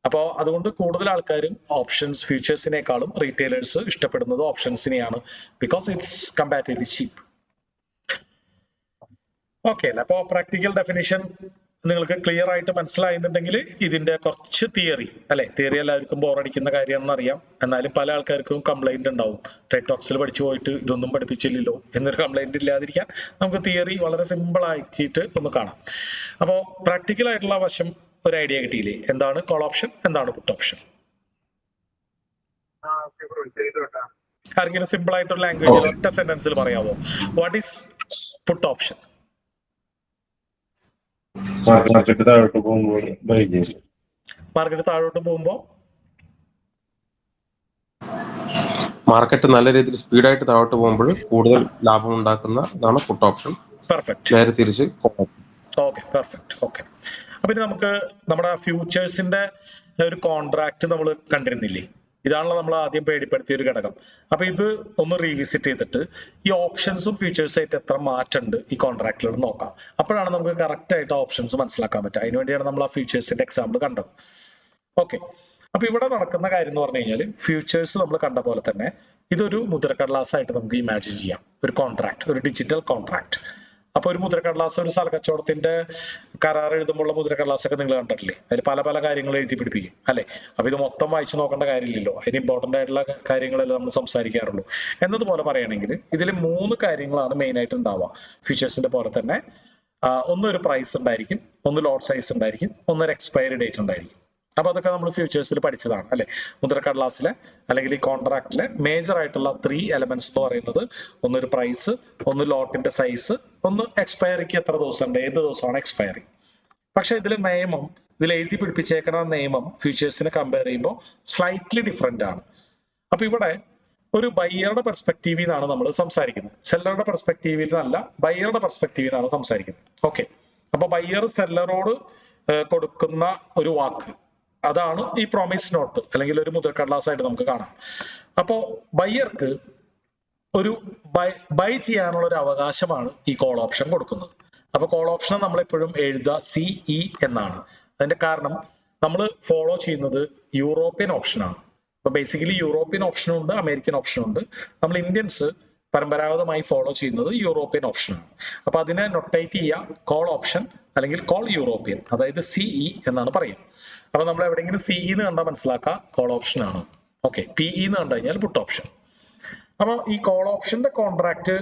അപ്പോൾ അതുകൊണ്ട് കൂടുതൽ ആൾക്കാരും ഓപ്ഷൻസ് ഫ്യൂച്ചേഴ്സിനേക്കാളും റീറ്റെയിലേഴ്സ് ഇഷ്ടപ്പെടുന്നത് ഓപ്ഷൻസിനെയാണ്. Because it's comparatively cheap. Okay അല്ലേ. അപ്പോൾ പ്രാക്ടിക്കൽ ഡെഫിനിഷൻ നിങ്ങൾക്ക് ക്ലിയർ ആയിട്ട് മനസ്സിലായെന്നുണ്ടെങ്കിൽ ഇതിന്റെ കുറച്ച് തിയറി അല്ലെ, തിയറി എല്ലാവർക്കും ബോറടിക്കുന്ന കാര്യമാണെന്ന് അറിയാം. എന്നാലും പല ആൾക്കാർക്കും കംപ്ലൈന്റ് ഉണ്ടാവും, ട്രേഡ് ടോക്സിൽ പഠിച്ചു പോയിട്ട് ഇതൊന്നും പഠിപ്പിച്ചില്ലല്ലോ എന്നൊരു കംപ്ലൈന്റ് ഇല്ലാതിരിക്കാൻ നമുക്ക് തിയറി വളരെ സിമ്പിൾ ആക്കിയിട്ട് ഒന്ന് കാണാം. അപ്പോൾ പ്രാക്ടിക്കൽ ആയിട്ടുള്ള വശം ഒരു ഐഡിയ കിട്ടിയില്ലേ? എന്താണ് കോൾ ഓപ്ഷൻ, എന്താണ് പുട്ട് ഓപ്ഷൻ? ആർക്കെങ്കിലും സിമ്പിൾ ആയിട്ടൊരു ലാംഗ്വേജിൽ ഒറ്റ സെന്റൻസിൽ പറയാമോ? What is put option? Market താഴോട്ട് പോകുമ്പോൾ ബൈ ചെയ്യും. മാർക്കറ്റ് താഴോട്ട് പോകുമ്പോൾ മാർക്കറ്റ് നല്ല രീതിയിൽ സ്പീഡായിട്ട് താഴോട്ട് പോകുമ്പോൾ കൂടുതൽ ലാഭം ഉണ്ടാക്കുന്നതാണ് പുട്ട് ഓപ്ഷൻ. പെർഫെക്റ്റ്. നേരെ തിരിച്ച് ഓക്കെ, പെർഫെക്റ്റ്. ഓക്കെ. അപ്പൊ ഇനി നമുക്ക് നമ്മുടെ ഫ്യൂച്ചേഴ്സിന്റെ ഒരു കോൺട്രാക്ട് നമ്മൾ കണ്ടിരുന്നില്ലേ? ഇതാണല്ലോ നമ്മൾ ആദ്യം പേടിപ്പെടുത്തിയ ഒരു ഘടകം. അപ്പൊ ഇത് ഒന്ന് റീവിസിറ്റ് ചെയ്തിട്ട് ഈ ഓപ്ഷൻസും ഫ്യൂച്ചേഴ്സും ആയിട്ട് എത്ര മാറ്റമുണ്ട് ഈ കോൺട്രാക്റ്റിലോട് നോക്കാം. അപ്പോഴാണ് നമുക്ക് കറക്റ്റ് ആയിട്ട് ഓപ്ഷൻസ് മനസ്സിലാക്കാൻ പറ്റുക. അതിനുവേണ്ടിയാണ് നമ്മൾ ആ ഫ്യൂച്ചേഴ്സിന്റെ എക്സാമ്പിൾ കണ്ടത്. ഓക്കെ. അപ്പൊ ഇവിടെ നടക്കുന്ന കാര്യം എന്ന് പറഞ്ഞു കഴിഞ്ഞാൽ ഫ്യൂച്ചേഴ്സ് നമ്മൾ കണ്ട പോലെ തന്നെ ഇതൊരു മുദ്രക്കടലാസ് ആയിട്ട് നമുക്ക് ഇമാജിൻ ചെയ്യാം. ഒരു കോൺട്രാക്ട്, ഒരു ഡിജിറ്റൽ കോൺട്രാക്ട്. അപ്പൊ ഒരു മുദ്രക്കടലാസ്, ഒരു സ്ഥലക്കച്ചവടത്തിന്റെ കരാർ എഴുതുമ്പോൾ മുദ്രക്കടലാസ് ഒക്കെ നിങ്ങൾ കണ്ടിട്ടില്ലേ? അതിൽ പല പല കാര്യങ്ങൾ എഴുതി പിടിപ്പിക്കും അല്ലെ. അപ്പൊ ഇത് മൊത്തം വായിച്ചു നോക്കേണ്ട കാര്യമില്ലല്ലോ, അതിന് ഇമ്പോർട്ടന്റ് ആയിട്ടുള്ള കാര്യങ്ങളെല്ലാം നമ്മൾ സംസാരിക്കാറുള്ളൂ. എന്നതുപോലെ പറയുകയാണെങ്കിൽ ഇതിൽ 3 കാര്യങ്ങളാണ് മെയിൻ ആയിട്ട് ഉണ്ടാവുക ഫ്യൂച്ചേഴ്സിന്റെ പോലെ തന്നെ. ഒന്നൊരു പ്രൈസ് ഉണ്ടായിരിക്കും, ഒന്ന് ലോട്ട് സൈസ് ഉണ്ടായിരിക്കും, ഒന്നൊരു എക്സ്പയറി ഡേറ്റ് ഉണ്ടായിരിക്കും. അപ്പൊ അതൊക്കെ നമ്മൾ ഫ്യൂച്ചേഴ്സിൽ പഠിച്ചതാണ് അല്ലെ. മുദ്രക്കടലാസിലെ അല്ലെങ്കിൽ ഈ കോൺട്രാക്റ്റിലെ മേജർ ആയിട്ടുള്ള 3 എലമെന്റ്സ് എന്ന് പറയുന്നത് ഒന്നൊരു പ്രൈസ്, ഒന്ന് ലോട്ടിന്റെ സൈസ്, ഒന്ന് എക്സ്പയറിക്ക് എത്ര ദിവസം ഉണ്ട്, ഏത് ദിവസമാണ് എക്സ്പയറി. പക്ഷെ ഇതിൽ നിയമം, ഇതിൽ എഴുതി പിടിപ്പിച്ചേക്കണ നിയമം ഫ്യൂച്ചേഴ്സിനെ കമ്പയർ ചെയ്യുമ്പോൾ സ്ലൈറ്റ്ലി ഡിഫറെന്റ് ആണ്. അപ്പൊ ഇവിടെ ഒരു ബയ്യറുടെ പെർസ്പെക്റ്റീവിൽ നിന്നാണ് നമ്മൾ സംസാരിക്കുന്നത്, സെല്ലറുടെ പെർസ്പെക്റ്റീവിൽ നിന്നല്ല, ബയ്യറുടെ പെർസ്പെക്റ്റീവിൽ നിന്നാണ് സംസാരിക്കുന്നത്. ഓക്കെ. അപ്പൊ ബയ്യർ സെല്ലറോട് കൊടുക്കുന്ന ഒരു വാക്ക്, അതാണ് ഈ പ്രോമിസ് നോട്ട് അല്ലെങ്കിൽ ഒരു മുദ്രക്കടലാസ് ആയിട്ട് നമുക്ക് കാണാം. അപ്പോ ബയ്യർക്ക് ഒരു ബൈ ചെയ്യാനുള്ള ഒരു അവകാശമാണ് ഈ കോൾ ഓപ്ഷൻ കൊടുക്കുന്നത്. അപ്പൊ കോൾ ഓപ്ഷൻ നമ്മൾ എപ്പോഴും എഴുതുക CE എന്നാണ്. അതിന്റെ കാരണം നമ്മൾ ഫോളോ ചെയ്യുന്നത് യൂറോപ്യൻ ഓപ്ഷനാണ്. അപ്പൊ ബേസിക്കലി യൂറോപ്യൻ ഓപ്ഷനും ഉണ്ട്, അമേരിക്കൻ ഓപ്ഷനും ഉണ്ട്. നമ്മൾ ഇന്ത്യൻസ് പരമ്പരാഗതമായി ഫോളോ ചെയ്യുന്നത് യൂറോപ്യൻ ഓപ്ഷനാണ്. അപ്പൊ അതിനെ നൊട്ടേറ്റ് ചെയ്യുക കോൾ ഓപ്ഷൻ അല്ലെങ്കിൽ കോൾ യൂറോപ്യൻ, അതായത് CE എന്നാണ് പറയുക. അപ്പൊ നമ്മൾ എവിടെയെങ്കിലും CE എന്ന് കണ്ടാൽ മനസ്സിലാക്കുക കോൾ ഓപ്ഷൻ ആണ്. ഓക്കെ. PE എന്ന് കണ്ടു കഴിഞ്ഞാൽ പുട്ട് ഓപ്ഷൻ. അപ്പൊ ഈ കോൾ ഓപ്ഷന്റെ കോൺട്രാക്ട്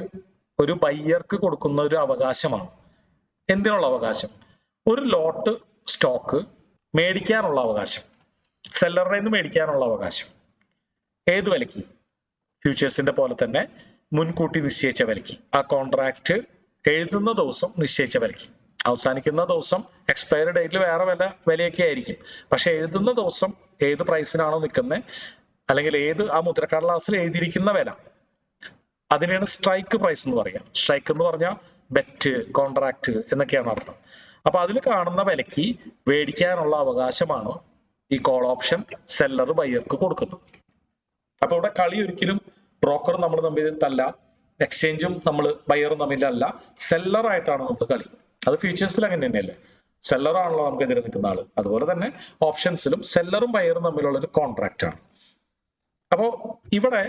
ഒരു ബയ്യർക്ക് കൊടുക്കുന്ന ഒരു അവകാശമാണ്. എന്തിനുള്ള അവകാശം? ഒരു ലോട്ട് സ്റ്റോക്ക് മേടിക്കാനുള്ള അവകാശം, സെല്ലറുടെ നിന്ന് മേടിക്കാനുള്ള അവകാശം. ഏത് വിലയ്ക്ക്? ഫ്യൂച്ചേഴ്സിന്റെ പോലെ തന്നെ മുൻകൂട്ടി നിശ്ചയിച്ച വിലയ്ക്ക്. ആ കോൺട്രാക്ട് എഴുതുന്ന ദിവസം നിശ്ചയിച്ച വിലയ്ക്ക്. അവസാനിക്കുന്ന ദിവസം എക്സ്പയറി ഡേറ്റിൽ വേറെ വിലയൊക്കെ ആയിരിക്കും. പക്ഷെ എഴുതുന്ന ദിവസം ഏത് പ്രൈസിനാണോ നിൽക്കുന്നത് അല്ലെങ്കിൽ ഏത് ആ മുദ്രക്കടലാസിൽ എഴുതിയിരിക്കുന്ന വില, അതിനെയാണ് സ്ട്രൈക്ക് പ്രൈസ് എന്ന് പറയാം. സ്ട്രൈക്ക് എന്ന് പറഞ്ഞാൽ ബെറ്റ്, കോൺട്രാക്ട് എന്നൊക്കെയാണ് അർത്ഥം. അപ്പൊ അതിൽ കാണുന്ന വിലയ്ക്ക് മേടിക്കാനുള്ള അവകാശമാണ് ഈ കോൾ ഓപ്ഷൻ സെല്ലർ ബയ്യർക്ക് കൊടുക്കുന്നത്. അപ്പൊ ഇവിടെ കളി ഒരിക്കലും ബ്രോക്കറും നമ്മൾ തമ്മിലല്ല, എക്സ്ചേഞ്ചും നമ്മൾ ബയ്യറും തമ്മിലല്ല, സെല്ലറായിട്ടാണ് നമ്മൾ കളി. അത് ഫ്യൂച്ചേഴ്സിൽ അങ്ങനെ തന്നെയല്ലേ, സെല്ലറാണല്ലോ നമുക്ക് എതിരെ നിൽക്കുന്ന ആള്. അതുപോലെ തന്നെ ഓപ്ഷൻസിലും സെല്ലറും ബയ്യറും തമ്മിലുള്ള ഒരു കോൺട്രാക്ട് ആണ്. അപ്പോ ഇവിടെ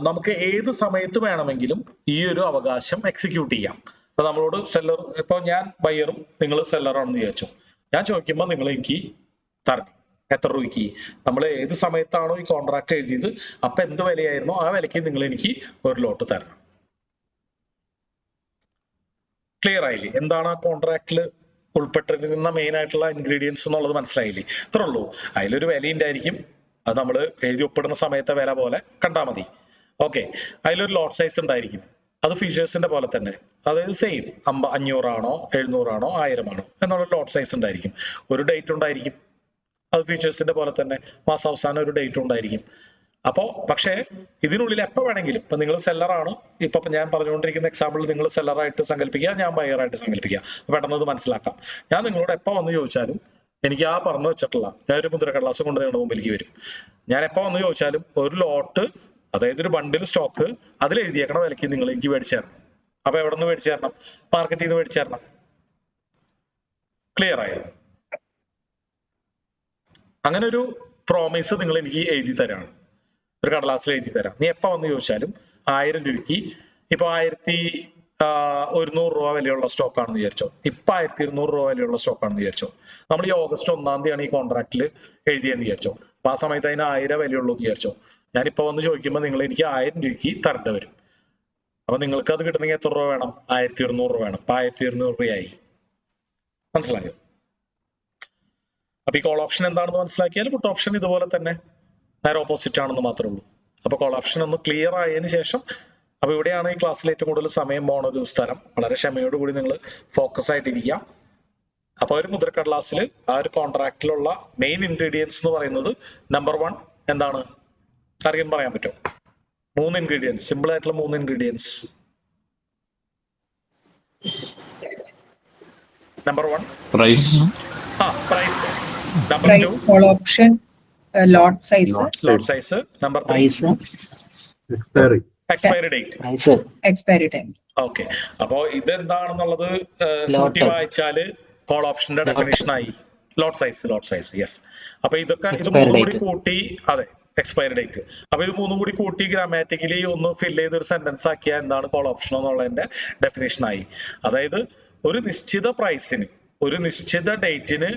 നമുക്ക് ഏത് സമയത്ത് വേണമെങ്കിലും ഈ ഒരു അവകാശം എക്സിക്യൂട്ട് ചെയ്യാം. അപ്പൊ നമ്മളോട് സെല്ലർ, ഇപ്പൊ ഞാൻ ബയ്യറും നിങ്ങൾ സെല്ലറാണെന്ന് വിചാരിച്ചു, ഞാൻ ചോദിക്കുമ്പോൾ നിങ്ങൾ എനിക്ക് തരണം. എത്ര രൂപയ്ക്ക്? നമ്മൾ ഏത് സമയത്താണോ ഈ കോൺട്രാക്ട് എഴുതിയത് അപ്പൊ എന്ത് വിലയായിരുന്നോ ആ വിലയ്ക്ക് നിങ്ങൾ എനിക്ക് ഒരു ലോട്ട് തരണം. ക്ലിയർ ആയില്ലേ? എന്താണ് ആ കോൺട്രാക്റ്റിൽ ഉൾപ്പെട്ടിരിക്കുന്ന മെയിൻ ആയിട്ടുള്ള ഇൻഗ്രീഡിയൻസ് എന്നുള്ളത് മനസ്സിലായില്ലേ? ഇത്രേ ഉള്ളൂ. അതിലൊരു വില ഉണ്ടായിരിക്കും, അത് നമ്മൾ എഴുതി ഒപ്പിടുന്ന സമയത്തെ വില പോലെ കണ്ടാൽ മതി. ഓക്കെ, അതിലൊരു ലോട്ട് സൈസ് ഉണ്ടായിരിക്കും, അത് ഫീച്ചേഴ്സിന്റെ പോലെ തന്നെ, അതായത് സെയിം 500 ആണോ 700 ആണോ 1000 ആണോ എന്നുള്ള ലോട്ട് സൈസ് ഉണ്ടായിരിക്കും. ഒരു ഡേറ്റ് ഉണ്ടായിരിക്കും, അത് ഫീച്ചേഴ്സിന്റെ പോലെ തന്നെ മാസാവസാനം ഒരു ഡേറ്റ് ഉണ്ടായിരിക്കും. അപ്പോ പക്ഷേ ഇതിനുള്ളിൽ എപ്പോൾ വേണമെങ്കിലും, ഇപ്പൊ നിങ്ങൾ സെല്ലറാണ്, ഇപ്പൊ ഞാൻ പറഞ്ഞുകൊണ്ടിരിക്കുന്ന എക്സാമ്പിൾ നിങ്ങൾ സെല്ലറായിട്ട് സങ്കല്പിക്കുക, ഞാൻ ബയറായിട്ട് സങ്കല്പിക്കുക, പെട്ടെന്ന് അത് മനസ്സിലാക്കാം. ഞാൻ നിങ്ങളോട് എപ്പോൾ വന്ന് ചോദിച്ചാലും എനിക്ക് ആ പറഞ്ഞു വെച്ചിട്ടുള്ള ഞാനൊരു മുദ്രക്കടലാസ് കൊണ്ട് നിങ്ങളുടെ മുമ്പിലേക്ക് വരും. ഞാൻ എപ്പോൾ വന്ന് ചോദിച്ചാലും ഒരു ലോട്ട്, അതായത് ഒരു ബണ്ടിൽ സ്റ്റോക്ക്, അതിൽ എഴുതിയേക്കണ വിലയ്ക്ക് നിങ്ങൾ എനിക്ക് മേടിച്ചു തരണം. അപ്പൊ എവിടെ നിന്ന് മേടിച്ചു തരണം? മാർക്കറ്റിൽ നിന്ന് മേടിച്ചു തരണം. ക്ലിയർ ആയോ? അങ്ങനെ ഒരു പ്രോമിസ് നിങ്ങൾ എനിക്ക് എഴുതി തരാണ്, ഒരു കടലാസിൽ എഴുതി തരാം. നീ എപ്പോൾ വന്ന് ചോദിച്ചാലും 1000 രൂപയ്ക്ക്, ഇപ്പൊ 1100 രൂപ വിലയുള്ള സ്റ്റോക്കാണെന്ന് വിചാരിച്ചോ, ഇപ്പൊ 1200 രൂപ വിലയുള്ള സ്റ്റോക്കാണെന്ന് വിചാരിച്ചോ, നമ്മൾ ഈ ഓഗസ്റ്റ് 1-ാം തീയതിയാണ് ഈ കോൺട്രാക്റ്റിൽ എഴുതിയെന്ന് വിചാരിച്ചോ, അപ്പൊ ആ സമയത്ത് അതിന് 1000 വിലയുള്ളൂ എന്ന് വിചാരിച്ചോ. ഞാനിപ്പോ വന്ന് ചോദിക്കുമ്പോൾ നിങ്ങൾ എനിക്ക് 1000 രൂപയ്ക്ക് തരേണ്ടി വരും. അപ്പൊ നിങ്ങൾക്ക് അത് കിട്ടണമെങ്കിൽ എത്ര രൂപ വേണം? 1200 രൂപ വേണം. അപ്പൊ 1200 രൂപയായി. മനസ്സിലായോ? അപ്പൊ ഈ കോൾ ഓപ്ഷൻ എന്താണെന്ന് മനസ്സിലാക്കിയാൽ പുട്ട് ഓപ്ഷൻ ഇതുപോലെ തന്നെ നേരെ ഓപ്പോസിറ്റ് ആണെന്ന് മാത്രമേ ഉള്ളൂ. അപ്പൊ കോൾ ഓപ്ഷൻ ഒന്ന് ക്ലിയർ ആയതിനു ശേഷം, അപ്പൊ ഇവിടെയാണ് ഈ ക്ലാസ്സിൽ ഏറ്റവും കൂടുതൽ സമയം പോണ ഒരു സ്ഥലം. വളരെ ക്ഷമയോടുകൂടി നിങ്ങൾ ഫോക്കസ് ആയിട്ടിരിക്കുക. അപ്പൊ ഒരു മുദ്രക്കടലാസിൽ ആ ഒരു കോൺട്രാക്റ്റിലുള്ള മെയിൻ ഇൻഗ്രീഡിയൻസ് എന്ന് പറയുന്നത് നമ്പർ 1 എന്താണ്? ആർക്കും പറയാൻ പറ്റുമോ? 3 ഇൻഗ്രീഡിയൻസ്, സിമ്പിൾ ആയിട്ടുള്ള 3 ingredients. Number 1 price, price. Number 2 call option, lot size, lot size. Number 3 expiry, expiry date, expiry time. Okay. അപ്പോ ഇതെന്താണെന്നുള്ളത് കൂട്ടി വായിച്ചാല് കോൾ ഓപ്ഷന്റെ ഡെഫിനിഷൻ ആയി. Lot size, yes. അപ്പൊ ഇതൊക്കെ ഇത് 3 കൂടി കൂട്ടി, അതെ, എക്സ്പയറി ഡേറ്റ്. അപ്പൊ ഇത് 3 കൂടി കൂട്ടി ഗ്രാമാറ്റിക്കലി ഒന്ന് ഫില്ല് ചെയ്ത് ഒരു സെന്റൻസ് ആക്കിയാൽ എന്താണ് കോൾ ഓപ്ഷൻ എന്നുള്ളതിന്റെ ഡെഫിനിഷൻ ആയി. അതായത് ഒരു നിശ്ചിത പ്രൈസിന്, ഒരു നിശ്ചിത ഡേറ്റിന്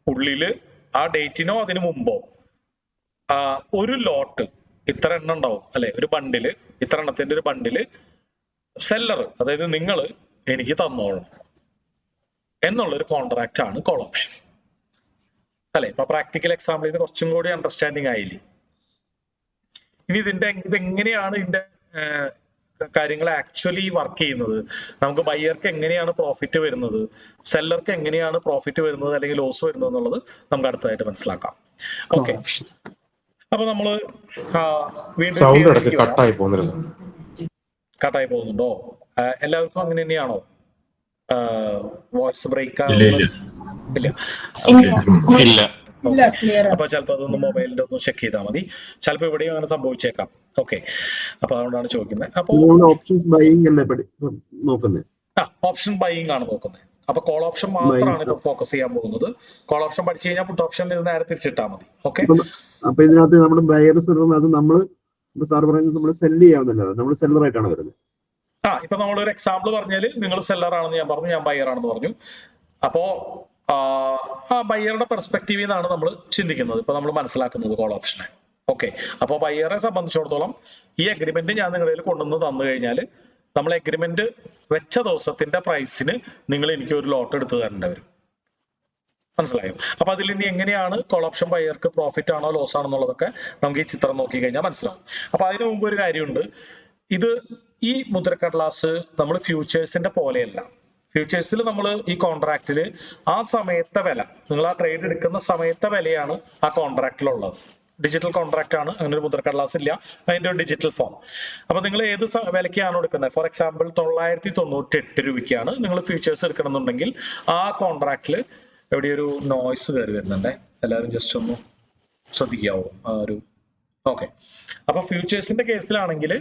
ഉള്ളില്, ആ ഡേറ്റിനോ അതിന് മുമ്പോ ഒരു ലോട്ട് ഇത്ര എണ്ണം ഉണ്ടാവും അല്ലെ, ഒരു ബണ്ടില്, ഇത്ര എണ്ണത്തിന്റെ ഒരു ബണ്ടില് സെല്ലർ, അതായത് നിങ്ങൾ എനിക്ക് തന്നോളണം എന്നുള്ളൊരു കോൺട്രാക്റ്റ് ആണ് കോൾ ഓപ്ഷൻ അല്ലെ. ഇപ്പൊ പ്രാക്ടിക്കൽ എക്സാമ്പിൾ ഇത് കുറച്ചും കൂടി അണ്ടർസ്റ്റാൻഡിങ് ആയില്ലേ? ഇനി ഇതെങ്ങനെയാണ് ഇതിന്റെ കാര്യങ്ങൾ ആക്ച്വലി വർക്ക് ചെയ്യുന്നത്, നമുക്ക് ബയ്യർക്ക് എങ്ങനെയാണ് പ്രോഫിറ്റ് വരുന്നത്, സെല്ലർക്ക് എങ്ങനെയാണ് പ്രോഫിറ്റ് വരുന്നത് അല്ലെങ്കിൽ ലോസ് വരുന്നത് എന്നുള്ളത് നമുക്ക് അടുത്തതായിട്ട് മനസ്സിലാക്കാം. ഓക്കെ, അപ്പൊ നമ്മള് സൗണ്ട് ഇടയ്ക്ക് കട്ടായി പോകുന്നില്ല. കട്ടായി പോകുന്നുണ്ടോ? എല്ലാവർക്കും അങ്ങനെ തന്നെയാണോ? വോയിസ് ബ്രേക്ക് ഇല്ല. അപ്പൊ ചിലപ്പോ അതൊന്ന് മൊബൈലിന്റെ ഒന്ന് ചെക്ക് ചെയ്താൽ മതി. ചിലപ്പോ ഇവിടെയും അങ്ങനെ സംഭവിച്ചേക്കാം. ഓക്കെ, അപ്പൊ അതുകൊണ്ടാണ് ചോദിക്കുന്നത്. അപ്പൊ ഓപ്ഷൻസ് ബൈയിങ് അല്ലേ നോക്കുന്നത്? ഓപ്ഷൻ ബൈയിങ് ആണ് നോക്കുന്നത്. അപ്പൊ കോൾ ഓപ്ഷൻ മാത്രമാണ് ഇപ്പൊ ഫോക്കസ് ചെയ്യാൻ പോകുന്നത്. കോൾ ഓപ്ഷൻ പഠിച്ചു കഴിഞ്ഞാൽ പുട്ട് ഓപ്ഷൻ നേരെ തിരിച്ചിട്ടാൽ മതി. ഓക്കെ, അപ്പൊ ഇതിനകത്ത് നമ്മുടെ ബയർസ് അത് നമ്മള് സാർ പറയുന്നത് നമ്മൾ സെല്ല് ചെയ്യാവുന്നല്ലോ, നമ്മൾ സെല്ലറായിട്ടാണ് വരുന്നത്. ഇപ്പൊ നമ്മളൊരു എക്സാമ്പിൾ പറഞ്ഞാല് നിങ്ങൾ സെല്ലർ ആണെന്ന് ഞാൻ പറഞ്ഞു, ഞാൻ ബയ്യർ ആണെന്ന് പറഞ്ഞു. അപ്പോ ആ ബയ്യറുടെ പെർസ്പെക്റ്റീവിൽ നിന്നാണ് നമ്മൾ ചിന്തിക്കുന്നത്, ഇപ്പൊ നമ്മൾ മനസ്സിലാക്കുന്നത് കോൾ ഓപ്ഷനെ. ഓക്കെ, അപ്പൊ ബയ്യറെ സംബന്ധിച്ചിടത്തോളം ഈ അഗ്രിമെന്റ് ഞാൻ നിങ്ങളുടെ കൊണ്ടുവന്ന് തന്നു കഴിഞ്ഞാൽ, നമ്മൾ അഗ്രിമെന്റ് വെച്ച ദിവസത്തിന്റെ പ്രൈസിന് നിങ്ങൾ എനിക്ക് ഒരു ലോട്ട് എടുത്ത് തരേണ്ടി വരും. മനസ്സിലായോ? അപ്പൊ അതിൽ ഇനി എങ്ങനെയാണ് കോൾ ഓപ്ഷൻ ബയ്യർക്ക് പ്രോഫിറ്റ് ആണോ ലോസ് ആണോ എന്നുള്ളതൊക്കെ നമുക്ക് ഈ ചിത്രം നോക്കി കഴിഞ്ഞാൽ മനസ്സിലാവും. അപ്പൊ അതിനു മുമ്പ് ഒരു കാര്യമുണ്ട്, ഇത് ഈ മുദ്രക്കടലാസ് നമ്മൾ ഫ്യൂച്ചേഴ്സിന്റെ പോലെയല്ല. ഫ്യൂച്ചേഴ്സിൽ നമ്മൾ ഈ കോൺട്രാക്റ്റിൽ ആ സമയത്തെ വില, നിങ്ങൾ ആ ട്രേഡ് എടുക്കുന്ന സമയത്തെ വിലയാണ് ആ കോൺട്രാക്റ്റിലുള്ളത്. ഡിജിറ്റൽ കോൺട്രാക്ട് ആണ്, അങ്ങനെ ഒരു മുദ്രക്കടലാസ് ഇല്ല, അതിന്റെ ഒരു ഡിജിറ്റൽ ഫോം. അപ്പൊ നിങ്ങൾ ഏത് വിലയ്ക്കാണോ എടുക്കുന്നത്, ഫോർ എക്സാമ്പിൾ 998 രൂപയ്ക്കാണ് നിങ്ങൾ ഫ്യൂച്ചേഴ്സ് എടുക്കണമെന്നുണ്ടെങ്കിൽ ആ കോൺട്രാക്റ്റിൽ എവിടെയൊരു നോയ്സ് കയറി വരുന്നുണ്ട്, എല്ലാവരും ജസ്റ്റ് ഒന്ന് ശ്രദ്ധിക്കാവോ ആ ഒരു. ഓക്കെ, അപ്പൊ ഫ്യൂച്ചേഴ്സിന്റെ കേസിലാണെങ്കിൽ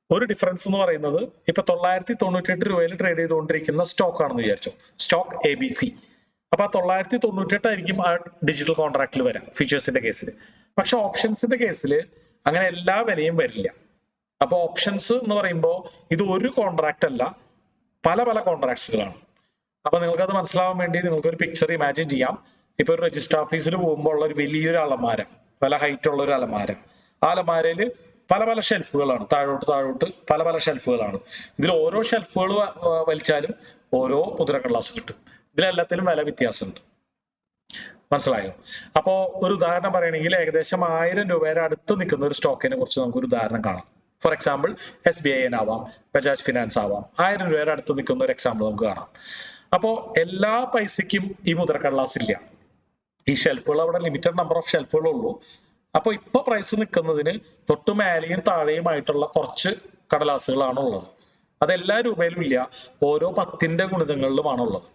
ഒരു ഡിഫറൻസ് എന്ന് പറയുന്നത് ഇപ്പൊ 998 രൂപയിൽ ട്രേഡ് ചെയ്തുകൊണ്ടിരിക്കുന്ന സ്റ്റോക്ക് ആണെന്ന് വിചാരിച്ചു, സ്റ്റോക്ക് ABC. അപ്പൊ ആ 998 ആയിരിക്കും ആ ഡിജിറ്റൽ കോൺട്രാക്റ്റിൽ വരാം ഫ്യൂച്ചേഴ്സിന്റെ കേസിൽ. പക്ഷെ ഓപ്ഷൻസിന്റെ കേസിൽ അങ്ങനെ എല്ലാ വിലയും വരില്ല. അപ്പൊ ഓപ്ഷൻസ് എന്ന് പറയുമ്പോൾ ഇത് ഒരു കോൺട്രാക്ട് അല്ല, പല പല കോൺട്രാക്ട്സുകളാണ്. അപ്പൊ നിങ്ങൾക്ക് അത് മനസ്സിലാവാൻ വേണ്ടി നിങ്ങൾക്ക് ഒരു പിക്ചർ ഇമാജിൻ ചെയ്യാം. ഇപ്പൊ ഒരു രജിസ്റ്റർ ഓഫീസിൽ പോകുമ്പോൾ ഉള്ള ഒരു വലിയൊരു അലമാര, പല ഹൈറ്റ് ഉള്ള ഒരു അലമാര, ആ അലമാരയിൽ പല പല ഷെൽഫുകളാണ്, താഴോട്ട് പല പല ഷെൽഫുകളാണ്. ഇതിൽ ഓരോ ഷെൽഫുകൾ വലിച്ചാലും ഓരോ മുദ്രക്കടലാസ് കിട്ടും. ഇതിലെല്ലാത്തിലും വില വ്യത്യാസമുണ്ട്. മനസ്സിലായോ? അപ്പോ ഒരു ഉദാഹരണം പറയുകയാണെങ്കിൽ ഏകദേശം 1000 രൂപയുടെ അടുത്ത് നിൽക്കുന്ന ഒരു സ്റ്റോക്കിനെ കുറിച്ച് നമുക്കൊരു ഉദാഹരണം കാണാം. ഫോർ എക്സാമ്പിൾ SBI ആവാം, ബജാജ് ഫിനാൻസ് ആവാം. 1000 രൂപയുടെ അടുത്ത് നിൽക്കുന്ന ഒരു എക്സാമ്പിൾ നമുക്ക് കാണാം. അപ്പോ എല്ലാ പൈസയ്ക്കും ഈ മുദ്രക്കടലാസ് ഇല്ല. ഈ ഷെൽഫുകൾ അവിടെ ലിമിറ്റഡ് നമ്പർ ഓഫ് ഷെൽഫുകളേ ഉള്ളൂ. അപ്പൊ ഇപ്പൊ പ്രൈസ് നിൽക്കുന്നതിന് തൊട്ടു മേലെയും താഴെയുമായിട്ടുള്ള കുറച്ച് കടലാസുകളാണ് ഉള്ളത്. അതെല്ലാ രൂപയിലും ഇല്ല, ഓരോ 10ന്റെ ഗുണിതങ്ങളിലുമാണ് ഉള്ളത്.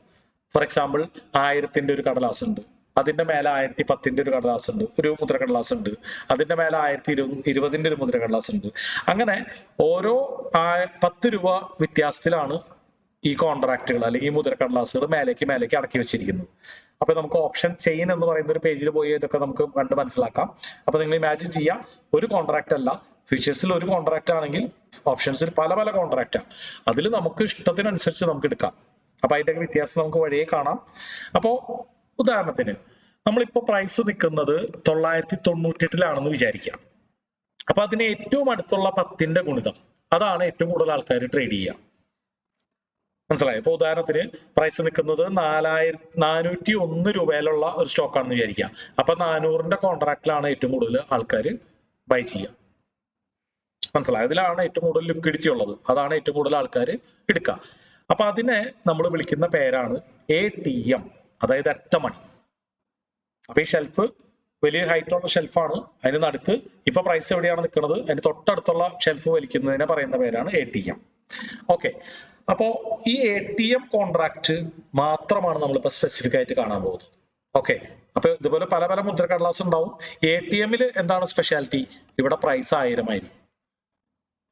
ഫോർ എക്സാമ്പിൾ 1000ന്റെ ഒരു കടലാസ് ഉണ്ട്, അതിന്റെ മേലെ 1010ന്റെ ഒരു കടലാസ് ഉണ്ട്, ഒരു മുദ്രക്കടലാസ് ഉണ്ട്, അതിന്റെ മേലെ 1020ന്റെ ഒരു മുദ്രക്കടലാസ് ഉണ്ട്. അങ്ങനെ ഓരോ 10 രൂപ വ്യത്യാസത്തിലാണ് ഈ കോൺട്രാക്റ്റുകൾ അല്ലെങ്കിൽ മുദ്രക്കടലാസുകൾ മേലേക്ക് അടക്കി വെച്ചിരിക്കുന്നത്. അപ്പൊ നമുക്ക് ഓപ്ഷൻ ചെയിൻ എന്ന് പറയുന്ന ഒരു പേജിൽ പോയി ഇതൊക്കെ നമുക്ക് കണ്ട് മനസ്സിലാക്കാം. അപ്പൊ നിങ്ങൾ ഇമാജിൻ ചെയ്യാം, ഒരു കോൺട്രാക്ട് അല്ല, ഫ്യൂച്ചേഴ്സിൽ ഒരു കോൺട്രാക്ട് ആണെങ്കിൽ ഓപ്ഷൻസിൽ പല പല കോൺട്രാക്റ്റാണ്. അതിൽ നമുക്ക് ഇഷ്ടത്തിനനുസരിച്ച് നമുക്ക് എടുക്കാം. അപ്പൊ അതിന്റെ വ്യത്യാസം നമുക്ക് വഴിയെ കാണാം. അപ്പോ ഉദാഹരണത്തിന് നമ്മളിപ്പോ പ്രൈസ് നിൽക്കുന്നത് 998 വിചാരിക്കാം. അപ്പൊ അതിന് ഏറ്റവും അടുത്തുള്ള 10ന്റെ ഗുണിതം, അതാണ് ഏറ്റവും കൂടുതൽ ആൾക്കാർ ട്രേഡ് ചെയ്യുക. മനസ്സിലായോ? ഇപ്പൊ ഉദാഹരണത്തിന് പ്രൈസ് നിൽക്കുന്നത് 401 രൂപയിലുള്ള ഒരു സ്റ്റോക്കാണെന്ന് വിചാരിക്കാം. അപ്പൊ 400ന്റെ കോൺട്രാക്റ്റിലാണ് ഏറ്റവും കൂടുതൽ ആൾക്കാർ ബൈ ചെയ്യുക. മനസ്സിലായോ? ഇതിലാണ് ഏറ്റവും കൂടുതൽ ലിക്വിഡിറ്റി ഉള്ളത്, അതാണ് ഏറ്റവും കൂടുതൽ ആൾക്കാർ എടുക്കുക. അപ്പൊ അതിനെ നമ്മൾ വിളിക്കുന്ന പേരാണ് ATM, അതായത് അറ്റ് ദ മണി. അപ്പൊ ഈ ഷെൽഫ് വലിയ ഹൈറ്റ് ഉള്ള ഷെൽഫാണ്, അതിന് നടുക്ക് ഇപ്പൊ പ്രൈസ് എവിടെയാണ് നിൽക്കുന്നത് അതിന് തൊട്ടടുത്തുള്ള ഷെൽഫ് വലിക്കുന്നതിനെ പറയുന്ന പേരാണ് ATM. ഓക്കെ, അപ്പോ ഈ ATM കോൺട്രാക്ട് മാത്രമാണ് നമ്മളിപ്പോ സ്പെസിഫിക് ആയിട്ട് കാണാൻ പോകുന്നത്. ഓക്കെ, അപ്പൊ ഇതുപോലെ പല പല മുദ്രക്കടലാസ് ഉണ്ടാവും. ATM-ൽ എന്താണ് സ്പെഷ്യാലിറ്റി? ഇവിടെ പ്രൈസ് 1000 ആയിരിക്കും.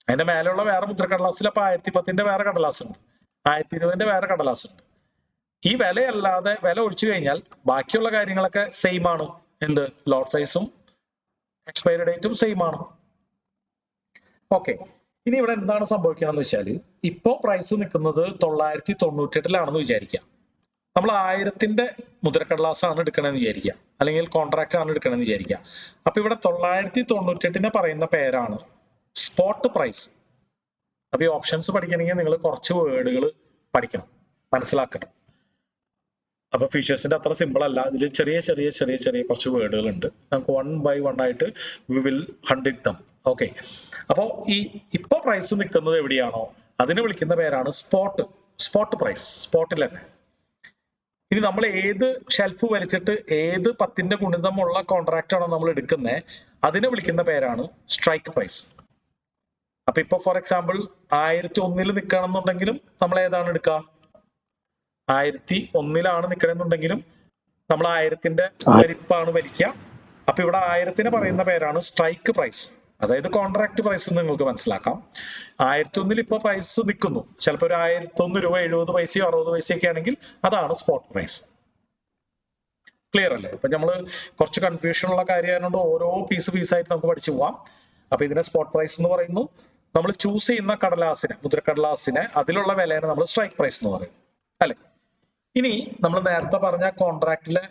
അതിന്റെ മേലെയുള്ള വേറെ മുദ്രക്കടലാസിൽ അപ്പൊ 1010ന്റെ വേറെ കടലാസ് ഉണ്ട്, 1020ന്റെ വേറെ കടലാസ് ഉണ്ട്. ഈ വിലയല്ലാതെ വില ഒഴിച്ചു കഴിഞ്ഞാൽ ബാക്കിയുള്ള കാര്യങ്ങളൊക്കെ സെയിം ആണ്. എന്ത്? ലോട്ട് സൈസും എക്സ്പയറി ഡേറ്റും സെയിം ആണ്. ഓക്കെ, ഇനി ഇവിടെ എന്താണ് സംഭവിക്കണമെന്ന് വെച്ചാൽ ഇപ്പോ പ്രൈസ് നിൽക്കുന്നത് 998 വിചാരിക്കാം. നമ്മൾ 1000ന്റെ മുദ്രക്കടലാസ് ആണ് എടുക്കണമെന്ന് വിചാരിക്കുക, അല്ലെങ്കിൽ കോൺട്രാക്ട് ആണ് എടുക്കണമെന്ന് വിചാരിക്കുക. അപ്പൊ ഇവിടെ 998 പറയുന്ന പേരാണ് സ്പോട്ട് പ്രൈസ്. അപ്പൊ ഈ ഓപ്ഷൻസ് പഠിക്കണമെങ്കിൽ നിങ്ങൾ കുറച്ച് വേർഡുകൾ പഠിക്കണം, മനസ്സിലാക്കണം. അപ്പൊ ഫീച്ചേഴ്സിന്റെ അത്ര സിമ്പിൾ അല്ല, ഇതിൽ ചെറിയ കുറച്ച് വേർഡുകൾ ഉണ്ട്. നമുക്ക് 1 by 1 ആയിട്ട് we will hunt it dum. Okay, അപ്പോ ഈ ഇപ്പൊ പ്രൈസ് നിൽക്കുന്നത് എവിടെയാണോ അതിനെ വിളിക്കുന്ന പേരാണ് സ്പോട്ട് പ്രൈസ്, സ്പോട്ടിൽ തന്നെ. ഇനി നമ്മൾ ഏത് ഷെൽഫ് വലിച്ചിട്ട് ഏത് 10ന്റെ ഗുണിതമുള്ള കോൺട്രാക്ട് ആണോ നമ്മൾ എടുക്കുന്നത് അതിനെ വിളിക്കുന്ന പേരാണ് സ്ട്രൈക്ക് പ്രൈസ്. അപ്പൊ ഇപ്പൊ ഫോർ എക്സാമ്പിൾ 1001 നിൽക്കണമെന്നുണ്ടെങ്കിലും നമ്മൾ ഏതാണ് എടുക്കുക? 1001 നിൽക്കണമെന്നുണ്ടെങ്കിലും നമ്മൾ 1000ന്റെ വലിപ്പാണ് വലിക്കുക. അപ്പൊ ഇവിടെ 1000ന് പറയുന്ന പേരാണ് സ്ട്രൈക്ക് പ്രൈസ്, അതായത് കോൺട്രാക്ട് പ്രൈസ് എന്ന് നിങ്ങൾക്ക് മനസ്സിലാക്കാം. 1001 ഇപ്പൊ പ്രൈസ് നിൽക്കുന്നു, ചിലപ്പോൾ ഒരു 1001 രൂപ 70 പൈസയോ 60 പൈസയൊക്കെ ആണെങ്കിൽ അതാണ് സ്പോട്ട് പ്രൈസ്. ക്ലിയർ അല്ലേ? അപ്പൊ നമ്മള് കുറച്ച് കൺഫ്യൂഷൻ ഉള്ള കാര്യമായതുകൊണ്ട് ഓരോ പീസായിട്ട് നമുക്ക് പഠിച്ചു പോവാം. അപ്പൊ ഇതിനെ സ്പോട്ട് പ്രൈസ് എന്ന് പറയുന്നു. നമ്മൾ ചൂസ് ചെയ്യുന്ന കടലാസിനെ, മുദ്രക്കടലാസിനെ, അതിലുള്ള വിലയാണ് നമ്മൾ സ്ട്രൈക്ക് പ്രൈസ് എന്ന് പറയുന്നത്, അല്ലെ? ഇനി നമ്മൾ നേരത്തെ പറഞ്ഞ കോൺട്രാക്റ്റിലെ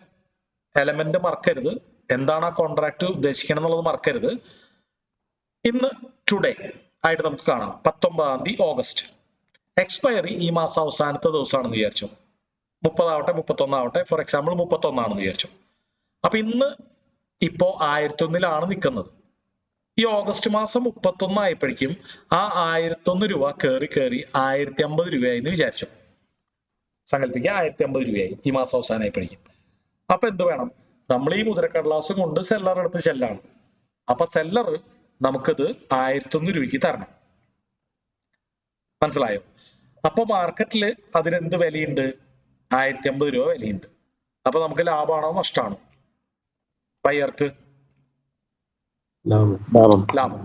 എലമെന്റ് മറക്കരുത്. എന്താണ് ആ കോൺട്രാക്ട് ഉദ്ദേശിക്കണം എന്നുള്ളത് മറക്കരുത്. ഇന്ന് ടുഡേ ആയിട്ട് നമുക്ക് കാണാം 19 ഓഗസ്റ്റ്. എക്സ്പയറി ഈ മാസം അവസാനത്തെ ദിവസമാണെന്ന് വിചാരിച്ചു. 30 ആവട്ടെ 31 ആവട്ടെ, ഫോർ എക്സാമ്പിൾ 31 ആണെന്ന് വിചാരിച്ചു. അപ്പൊ ഇന്ന് ഇപ്പോ 1001 നിൽക്കുന്നത്. ഈ ഓഗസ്റ്റ് മാസം 31 ആയപ്പോഴേക്കും ആ 1001 രൂപ കയറി 1050 രൂപയായി എന്ന് വിചാരിച്ചു. സങ്കല്പിക്കുക, 1050 രൂപയായി ഈ മാസം അവസാനമായപ്പോഴേക്കും. അപ്പൊ എന്ത് വേണം? നമ്മൾ ഈ മുദ്രക്കടലാസ് കൊണ്ട് സെല്ലർ അടുത്ത് ചെല്ലാണ്. അപ്പൊ സെല്ലർ നമുക്കിത് 1100 രൂപയ്ക്ക് തരണം. മനസ്സിലായോ? അപ്പൊ മാർക്കറ്റിൽ അതിനെന്ത് വിലയുണ്ട്? 1050 രൂപ വിലയുണ്ട്. അപ്പൊ നമുക്ക് ലാഭമാണോ നഷ്ടമാണോ? ബയ്യർക്ക് ലാഭം.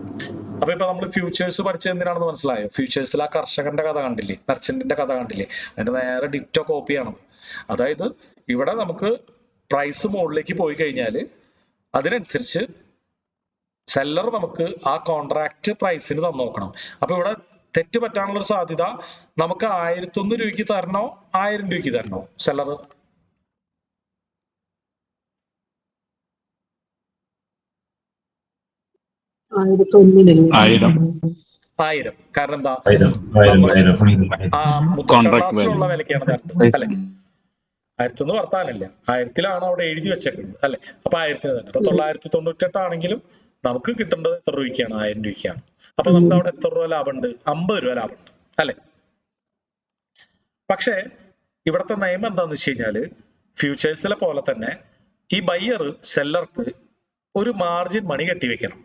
അപ്പൊ ഇപ്പൊ നമ്മൾ ഫ്യൂച്ചേഴ്സ് പഠിച്ചത് എന്തിനാണെന്ന് മനസ്സിലായോ? ഫ്യൂച്ചേഴ്സിൽ ആ കർഷകന്റെ കഥ കണ്ടില്ലേ, മെർച്ചന്റിന്റെ കഥ കണ്ടില്ലേ? അതിന്റെ നേരെ ഡിറ്റോ കോപ്പിയാണ്. അതായത് ഇവിടെ നമുക്ക് പ്രൈസ് മുകളിലേക്ക് പോയി കഴിഞ്ഞാൽ അതിനനുസരിച്ച് സെല്ലർ നമുക്ക് ആ കോൺട്രാക്ട് പ്രൈസിന് തന്നോക്കണം. അപ്പൊ ഇവിടെ തെറ്റ് പറ്റാനുള്ള ഒരു സാധ്യത, നമുക്ക് 1100 രൂപയ്ക്ക് തരണോ 1000 രൂപയ്ക്ക് തരണോ സെല്ലർ? ആയിരം. കാരണം എന്താ? ആ മുദ്രക്കടലാസിലുള്ള വിലക്കാണ് തരേണ്ടത് അല്ലെ? 1000 വർത്താനല്ല, 1000 അവിടെ എഴുതി വെച്ചേക്കുന്നത് അല്ലെ? അപ്പൊ 1000 തന്നെ. അപ്പൊ 998 ആണെങ്കിലും നമുക്ക് കിട്ടേണ്ടത് എത്ര രൂപയ്ക്കാണ്? 1000 രൂപയ്ക്കാണ്. അപ്പൊ നമുക്ക് അവിടെ എത്ര രൂപ ലാഭമുണ്ട്? 50 രൂപ ലാഭമുണ്ട് അല്ലെ? പക്ഷേ ഇവിടുത്തെ നിയമം എന്താന്ന് വെച്ച് കഴിഞ്ഞാല്, ഫ്യൂച്ചേഴ്സിലെ പോലെ തന്നെ ഈ ബയ്യർ സെല്ലർക്ക് ഒരു മാർജിൻ മണി കെട്ടിവെക്കണം.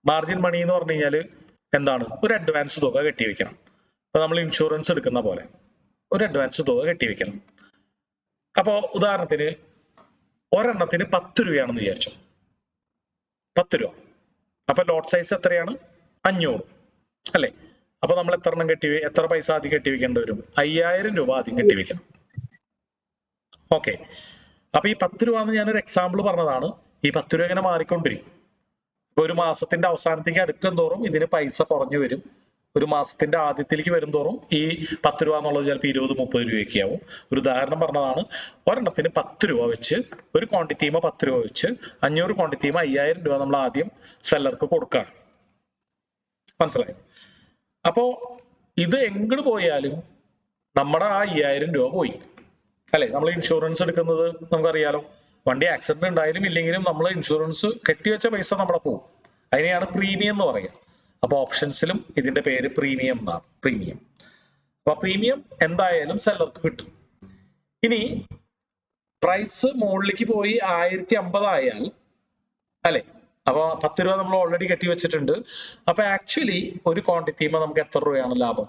മാർജിൻ മണി എന്ന് പറഞ്ഞു കഴിഞ്ഞാല് എന്താണ്? ഒരു അഡ്വാൻസ് തുക കെട്ടിവെക്കണം. ഇപ്പൊ നമ്മൾ ഇൻഷുറൻസ് എടുക്കുന്ന പോലെ ഒരു അഡ്വാൻസ് തുക കെട്ടിവെക്കണം. അപ്പോ ഉദാഹരണത്തിന് ഒരെണ്ണത്തിന് 10 രൂപയാണെന്ന് വിചാരിച്ചു. 10 രൂപ. അപ്പൊ ലോട്ട് സൈസ് എത്രയാണ്? 500 അല്ലെ? അപ്പൊ നമ്മൾ എത്ര പൈസ ആദ്യം കെട്ടിവെക്കേണ്ടി വരും? 5000 രൂപ ആദ്യം കെട്ടിവെക്കണം. ഓക്കെ. അപ്പൊ ഈ 10 രൂപ എന്ന് ഞാനൊരു എക്സാമ്പിൾ പറഞ്ഞതാണ്. ഈ 10 രൂപ ഇങ്ങനെ മാറിക്കൊണ്ടിരിക്കും. ഇപ്പൊ ഒരു മാസത്തിന്റെ അവസാനത്തേക്ക് അടുക്കും തോറും ഇതിന് പൈസ കുറഞ്ഞു വരും. ഒരു മാസത്തിന്റെ ആദ്യത്തിലേക്ക് വരും തോറും ഈ 10 രൂപ എന്നുള്ളത് ചിലപ്പോൾ 20-30 രൂപയൊക്കെ ആവും. ഒരു ഉദാഹരണം പറഞ്ഞതാണ്. ഒരെണ്ണത്തിന് 10 രൂപ വെച്ച്, ഒരു ക്വാണ്ടിറ്റിമ 10 രൂപ വെച്ച് 500 ക്വാണ്ടിറ്റിമ 5000 രൂപ നമ്മൾ ആദ്യം സെല്ലർക്ക് കൊടുക്കുകയാണ്. മനസ്സിലായോ? അപ്പോ ഇത് എങ്ങോട്ട് പോയാലും നമ്മുടെ ആ 5000 രൂപ പോയി അല്ലെ? നമ്മൾ ഇൻഷുറൻസ് എടുക്കുന്നത് നമുക്കറിയാലോ. വണ്ടി ആക്സിഡന്റ് ഉണ്ടായാലും ഇല്ലെങ്കിലും നമ്മൾ ഇൻഷുറൻസ് കെട്ടിവെച്ച പൈസ നമ്മുടെ പോകും. അതിനെയാണ് പ്രീമിയം എന്ന് പറയുക. അപ്പൊ ഓപ്ഷൻസിലും ഇതിന്റെ പേര് പ്രീമിയം എന്നാണ്. പ്രീമിയം. അപ്പൊ പ്രീമിയം എന്തായാലും സെല്ലർക്ക് കിട്ടും. ഇനി പ്രൈസ് മുകളിലേക്ക് പോയി 1050 ആയാൽ അല്ലെ? അപ്പൊ 10 രൂപ നമ്മൾ ഓൾറെഡി കെട്ടി വെച്ചിട്ടുണ്ട്. അപ്പൊ ആക്ച്വലി ഒരു ക്വാണ്ടിറ്റിമ നമുക്ക് എത്ര രൂപയാണ് ലാഭം?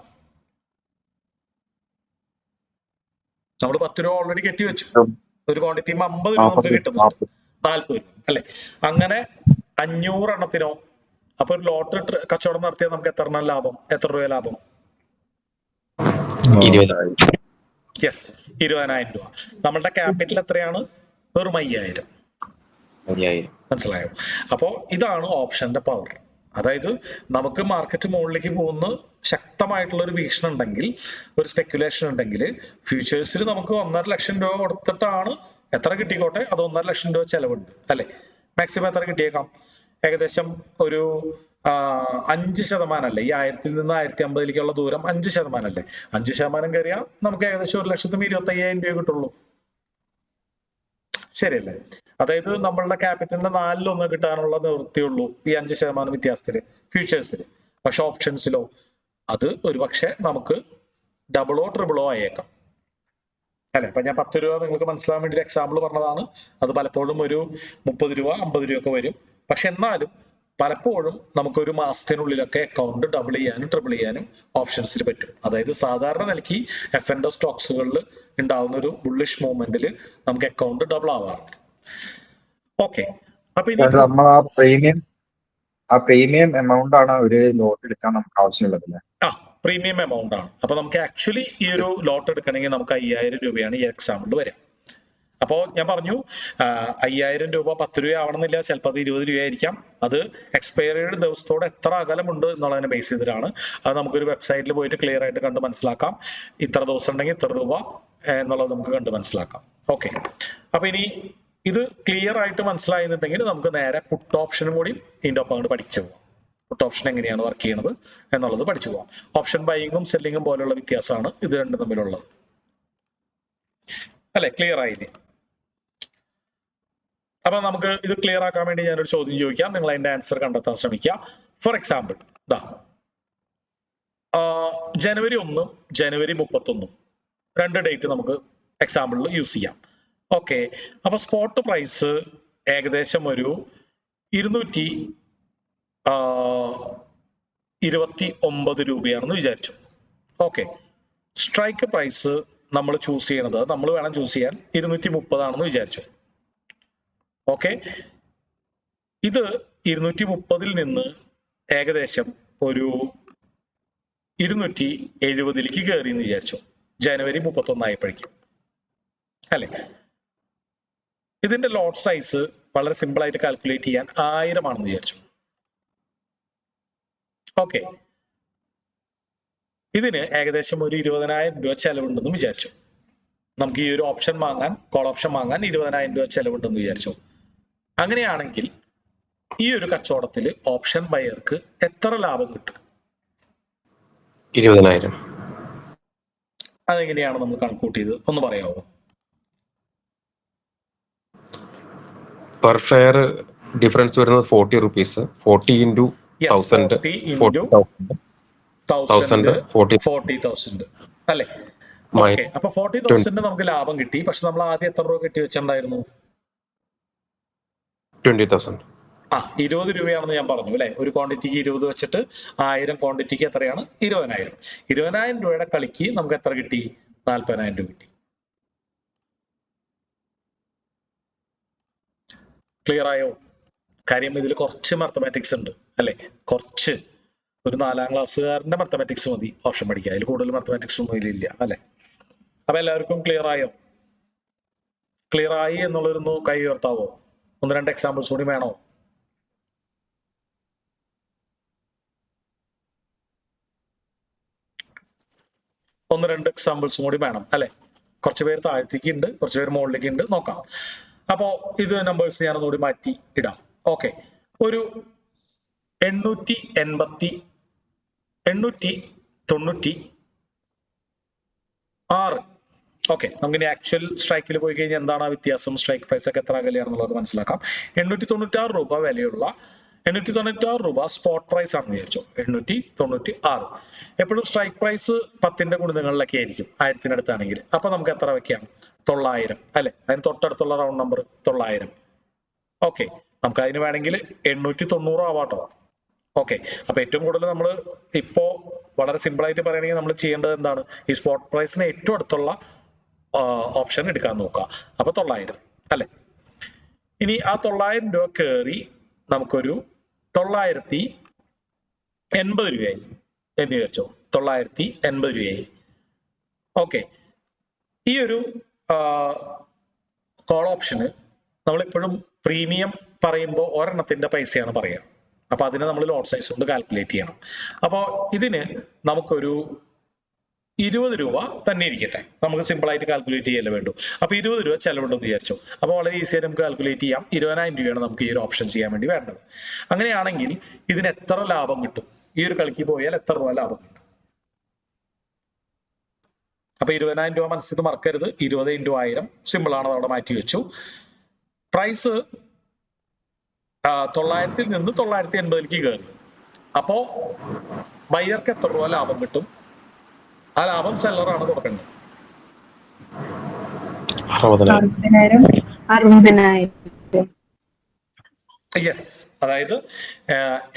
നമ്മൾ 10 രൂപ ഓൾറെഡി കെട്ടി വെച്ചു. ഒരു ക്വാണ്ടിറ്റിമ 50 രൂപ നമുക്ക് കിട്ടുന്നുണ്ട്. 40 രൂപ അല്ലെ? അങ്ങനെ 500 എണ്ണത്തിനോ? അപ്പൊ ഒരു ലോട്ട് കച്ചവടം നടത്തിയാൽ നമുക്ക് എത്ര എണ്ണം ലാഭം? എത്ര രൂപ ലാഭം? 20,000. യെസ്, 20,000 രൂപ. നമ്മളുടെ ക്യാപിറ്റൽ എത്രയാണ്? വെറും 5000. മനസ്സിലായോ? അപ്പോ ഇതാണ് ഓപ്ഷന്റെ പവർ. അതായത് നമുക്ക് മാർക്കറ്റ് മുകളിലേക്ക് പോകുന്ന ശക്തമായിട്ടുള്ള ഒരു വീക്ഷണം ഉണ്ടെങ്കിൽ, ഒരു സ്പെക്കുലേഷൻ ഉണ്ടെങ്കിൽ, ഫ്യൂച്ചേഴ്സിൽ നമുക്ക് 1.5 ലക്ഷം രൂപ കൊടുത്തിട്ടാണ്, എത്ര കിട്ടിക്കോട്ടെ, അത് 1.5 ലക്ഷം രൂപ ചെലവുണ്ട് അല്ലെ? മാക്സിമം എത്ര കിട്ടിയേക്കാം? ഏകദേശം ഒരു 5% അല്ലേ? ഈ 1000 നിന്ന് 1050 ദൂരം 5% അല്ലേ? 5% കയറിയാൽ നമുക്ക് ഏകദേശം 1,25,000 രൂപ കിട്ടുള്ളൂ. ശരിയല്ലേ? അതായത് നമ്മളുടെ ക്യാപിറ്റലിന്റെ 4/1 കിട്ടാനുള്ള നിവൃത്തിയുള്ളൂ ഈ 5% വ്യത്യാസത്തില് ഫ്യൂച്ചേഴ്സിൽ. പക്ഷെ ഓപ്ഷൻസിലോ അത് ഒരു പക്ഷെ നമുക്ക് ഡബിളോ ട്രിപ്പിളോ ആയേക്കാം അല്ലെ? അപ്പൊ ഞാൻ 10 രൂപ നിങ്ങൾക്ക് മനസ്സിലാവാൻ വേണ്ടി എക്സാമ്പിൾ പറഞ്ഞതാണ്. അത് പലപ്പോഴും ഒരു 30 രൂപ 50 രൂപ ഒക്കെ വരും. പക്ഷെ എന്നാലും പലപ്പോഴും നമുക്ക് ഒരു മാസത്തിനുള്ളിലൊക്കെ അക്കൗണ്ട് ഡബിൾ ചെയ്യാനും ട്രിപ്പിൾ ചെയ്യാനും ഓപ്ഷൻസിൽ പറ്റും. അതായത് സാധാരണ നിലയ്ക്ക് F&O സ്റ്റോക്സുകളിൽ ഉണ്ടാവുന്ന ഒരു ബുള്ളിഷ് മൂവ്മെന്റിൽ നമുക്ക് അക്കൗണ്ട് ഡബിൾ ആവാറുണ്ട്. ഓക്കെ. അപ്പൊ ഇനി നമ്മൾ ആ പ്രീമിയം എമൗണ്ട് ആണ് ഒരു ലോട്ട് എടുക്കാൻ നമുക്ക് ആവശ്യമുള്ളത് അല്ലേ? പ്രീമിയം എമൗണ്ട് ആണ്. അപ്പൊ നമുക്ക് ആക്ച്വലി ഈ ഒരു ലോട്ട് എടുക്കണമെങ്കിൽ നമുക്ക് 5000 രൂപയാണ് ഈ എക്സാമ്പിൾ വരിക. അപ്പോ ഞാൻ പറഞ്ഞു 5000 രൂപ 10 രൂപ ആവണമെന്നില്ല, ചിലപ്പോൾ അത് 20 രൂപയായിരിക്കാം. അത് എക്സ്പയറിയുടെ ദിവസത്തോടെ എത്ര അകലമുണ്ട് എന്നുള്ളതിനെ ബേസ് ചെയ്തിട്ടാണ്. അത് നമുക്കൊരു വെബ്സൈറ്റിൽ പോയിട്ട് ക്ലിയർ ആയിട്ട് കണ്ട് മനസ്സിലാക്കാം. ഇത്ര ദിവസം ഉണ്ടെങ്കിൽ ഇത്ര രൂപ എന്നുള്ളത് നമുക്ക് കണ്ട് മനസ്സിലാക്കാം. ഓക്കെ. അപ്പൊ ഇനി ഇത് ക്ലിയർ ആയിട്ട് മനസ്സിലായെന്നുണ്ടെങ്കിൽ നമുക്ക് നേരെ പുട്ട് ഓപ്ഷനും കൂടി ഇതിന്റെ ഒപ്പം അങ്ങോട്ട് പഠിച്ചു പോകാം. പുട്ട് ഓപ്ഷൻ എങ്ങനെയാണ് വർക്ക് ചെയ്യുന്നത് എന്നുള്ളത് പഠിച്ചു പോകാം. ഓപ്ഷൻ ബൈയിങ്ങും സെല്ലിങ്ങും പോലുള്ള വ്യത്യാസമാണ് ഇത് രണ്ടും തമ്മിലുള്ളത് അല്ലെ? ക്ലിയർ ആയില്ലേ? അപ്പൊ നമുക്ക് ഇത് ക്ലിയർ ആക്കാൻ വേണ്ടി ഞാനൊരു ചോദ്യം ചോദിക്കാം. നിങ്ങൾ അതിന്റെ ആൻസർ കണ്ടെത്താൻ ശ്രമിക്കുക. ഫോർ എക്സാമ്പിൾ, ജനുവരി 1 ജനുവരി 31 രണ്ട് ഡേറ്റ് നമുക്ക് എക്സാമ്പിളിൽ യൂസ് ചെയ്യാം. ഓക്കെ. അപ്പൊ സ്പോട്ട് പ്രൈസ് ഏകദേശം ഒരു 200 29 രൂപയാണെന്ന് വിചാരിച്ചു. ഓക്കെ, സ്ട്രൈക്ക് പ്രൈസ് നമ്മൾ ചൂസ് ചെയ്യണത്, നമ്മൾ വേണം ചൂസ് ചെയ്യാൻ, 230 ആണെന്ന് വിചാരിച്ചു. ഓക്കെ, ഇത് 230 നിന്ന് ഏകദേശം ഒരു 270 കയറി എന്ന് വിചാരിച്ചു ജനുവരി 31 ആയപ്പോഴേക്കും, അല്ലെ? ഇതിന്റെ ലോട്ട് സൈസ് വളരെ സിമ്പിൾ ആയിട്ട് കാൽക്കുലേറ്റ് ചെയ്യാൻ 1000 ആണെന്ന് വിചാരിച്ചു. ഓക്കെ, ഇതിന് ഏകദേശം ഒരു 20,000 രൂപ ചെലവുണ്ടെന്ന് വിചാരിച്ചു. നമുക്ക് ഈ ഒരു ഓപ്ഷൻ വാങ്ങാൻ, കോൾ ഓപ്ഷൻ വാങ്ങാൻ 20,000 രൂപ ചെലവുണ്ടെന്ന് വിചാരിച്ചു. അങ്ങനെയാണെങ്കിൽ ഈ ഒരു കച്ചവടത്തിൽ ഓപ്ഷൻ ബയർക്ക് എത്ര ലാഭം കിട്ടും? 20,000. അതെങ്ങനെയാണ് നമ്മൾ കണക്കൂട്ട് ചെയ്ത് ഒന്ന് പറയാമോ? പെർ ഷെയർ ഡിഫറൻസ് വരുന്നത് 40 റുപ്പീസ്. 40 ഇൻറ്റു 1000 40,000 അല്ലെ? ഓക്കെ, അപ്പൊ 40,000 നമുക്ക് ലാഭം കിട്ടി. പക്ഷെ നമ്മൾ ആദ്യം എത്ര രൂപ കെട്ടി വെച്ചിട്ടുണ്ടായിരുന്നു? 20,000. 20 രൂപയാണെന്ന് ഞാൻ പറഞ്ഞു അല്ലെ? ഒരു ക്വാണ്ടിറ്റിക്ക് 20 വെച്ചിട്ട് 1000 ക്വാണ്ടിറ്റിക്ക് എത്രയാണ്? 20,000. 20,000 രൂപയുടെ കളിക്ക് നമുക്ക് എത്ര കിട്ടി? 40,000 രൂപ കിട്ടി. ക്ലിയർ ആയോ? കാര്യം ഇതിൽ കുറച്ച് മാത്തമാറ്റിക്സ് ഉണ്ട് അല്ലെ? കുറച്ച്, ഒരു 4ാം ക്ലാസ്സുകാരന്റെ മാത്തമാറ്റിക്സ് മതി ഓപ്ഷൻ പഠിക്കുക. അതിൽ കൂടുതൽ മാത്തമാറ്റിക്സ് ഒന്നും ഇതിലില്ല അല്ലെ? അപ്പൊ എല്ലാവർക്കും ക്ലിയർ ആയോ? ക്ലിയർ ആയി എന്നുള്ളൊരു കൈ ഉയർത്താവോ? 1-2 എക്സാമ്പിൾസ് കൂടി വേണോ? ഒന്ന് രണ്ട് എക്സാമ്പിൾസും കൂടി വേണം അല്ലെ? കുറച്ച് പേര് താഴത്തേക്ക് ഉണ്ട്, കുറച്ച് പേര് മുകളിലേക്ക് ഉണ്ട്. നോക്കാം. അപ്പോ ഇത് നമ്പേഴ്സ് ഞാനൊന്നുകൂടി മാറ്റി ഇടാം. ഓക്കെ, ഒരു 896. ഓക്കെ, നമുക്കിനി ആക്ച്വൽ സ്ട്രൈക്കിൽ പോയി കഴിഞ്ഞാൽ എന്താണ് ആ വ്യത്യാസം, സ്ട്രൈക്ക് പ്രൈസ് ഒക്കെ എത്ര അകലെയാണെന്നുള്ളത് മനസ്സിലാക്കാം. 896 രൂപ വിലയുള്ള 896 രൂപ സ്പോട്ട് പ്രൈസ് ആണെന്ന് വിചാരിച്ചു. 896. എപ്പോഴും സ്ട്രൈക്ക് പ്രൈസ് 10ന്റെ ഗുണിതങ്ങളിലൊക്കെ ആയിരിക്കും, 1000-നടുത്താണെങ്കിൽ. അപ്പൊ നമുക്ക് എത്ര വെക്കാം? 900 അല്ലെ? അതിന് തൊട്ടടുത്തുള്ള റൗണ്ട് നമ്പർ 900. ഓക്കെ, നമുക്ക് അതിന് വേണമെങ്കിൽ 890 ആവാട്ടോ. ഓക്കെ, അപ്പൊ ഏറ്റവും കൂടുതൽ നമ്മൾ ഇപ്പോ വളരെ സിമ്പിൾ ആയിട്ട് പറയുകയാണെങ്കിൽ നമ്മൾ ചെയ്യേണ്ടത് എന്താണ്? ഈ സ്പോട്ട് പ്രൈസിന് ഏറ്റവും അടുത്തുള്ള ഓപ്ഷൻ എടുക്കാൻ നോക്കുക. അപ്പൊ 900 അല്ലെ? ഇനി ആ 900 രൂപ കയറി നമുക്കൊരു 980 രൂപയായി എന്ന് വിചാരിച്ചോ. 980 രൂപയായി. ഓക്കെ, ഈ ഒരു കോൾ ഓപ്ഷന് നമ്മളെപ്പോഴും പ്രീമിയം പറയുമ്പോൾ ഒരെണ്ണത്തിന്റെ പൈസയാണ് പറയുക. അപ്പൊ അതിനെ നമ്മൾ ലോട്ട് സൈസ് കൊണ്ട് കാൽക്കുലേറ്റ് ചെയ്യണം. അപ്പൊ ഇതിന് നമുക്കൊരു 20 രൂപ തന്നെ ഇരിക്കട്ടെ, നമുക്ക് സിമ്പിൾ ആയിട്ട് കാൽക്കുലേറ്റ് ചെയ്യല്ലേ വേണ്ടു. അപ്പൊ 20 രൂപ ചെലവുണ്ടെന്ന് വിചാരിച്ചു. അപ്പൊ വളരെ ഈസി ആയിട്ട് നമുക്ക് കാൽക്കുലേറ്റ് ചെയ്യാം. 20,000 രൂപയാണ് നമുക്ക് ഈ ഒരു ഓപ്ഷൻ ചെയ്യാൻ വേണ്ടി വേണ്ടത്. അങ്ങനെയാണെങ്കിൽ ഇതിന് എത്ര ലാഭം കിട്ടും? ഈ ഒരു കളിക്ക് പോയാൽ എത്ര രൂപ ലാഭം കിട്ടും? അപ്പൊ 20,000 രൂപ മനസ്സിൽ മറക്കരുത്. 20 × 1000 സിമ്പിൾ ആണ്, അവിടെ മാറ്റി വെച്ചു. പ്രൈസ് 900 നിന്ന് 980 കയറി. അപ്പോ ബയ്യർക്ക് എത്ര രൂപ ലാഭം കിട്ടും? ആ ലാഭം സെല്ലറാണ് കൊടുക്കേണ്ടത്. 60,000. യെസ്, അതായത്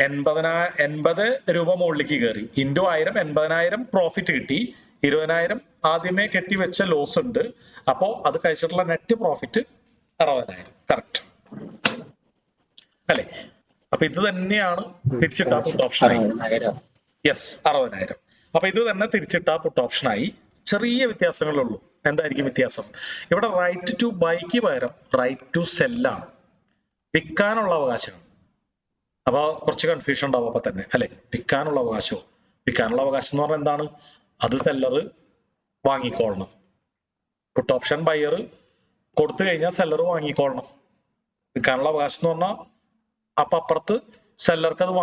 80 രൂപ മുകളിലേക്ക് കയറി ഇൻറ്റു 1000, 80,000 പ്രോഫിറ്റ് കിട്ടി. 20,000 ആദ്യമേ കെട്ടിവെച്ച ലോസ് ഉണ്ട്. അപ്പോ അത് കഴിച്ചിട്ടുള്ള നെറ്റ് പ്രോഫിറ്റ് 60,000. കറക്റ്റ് അല്ലെ? അപ്പൊ ഇത് തന്നെയാണ് തിരിച്ചിട്ടാ പുട്ട് ഓപ്ഷൻ. യെസ്, 60,000. അപ്പൊ ഇത് തന്നെ തിരിച്ചിട്ടാ പുട്ട് ഓപ്ഷൻ ആയി. ചെറിയ വ്യത്യാസങ്ങളുള്ളൂ. എന്തായിരിക്കും വ്യത്യാസം? ഇവിടെ റൈറ്റ് ടു ബൈക്ക് പകരം റൈറ്റ് ടു സെല്ലാണ്, വിൽക്കാനുള്ള അവകാശം. അപ്പൊ കുറച്ച് കൺഫ്യൂഷൻ ഉണ്ടാവും അപ്പൊ തന്നെ അല്ലെ? വിൽക്കാനുള്ള അവകാശവും, വിൽക്കാനുള്ള അവകാശം എന്ന് പറഞ്ഞാൽ എന്താണ്? അത് സെല്ലർ വാങ്ങിക്കൊള്ളണം. പുട്ട് ഓപ്ഷൻ ബയർ കൊടുത്തു കഴിഞ്ഞാൽ സെല്ലർ വാങ്ങിക്കൊള്ളണം. വിൽക്കാനുള്ള അവകാശം എന്ന് പറഞ്ഞാൽ അപ്പൊ അപ്പുറത്ത് സെല്ലർക്ക് അത്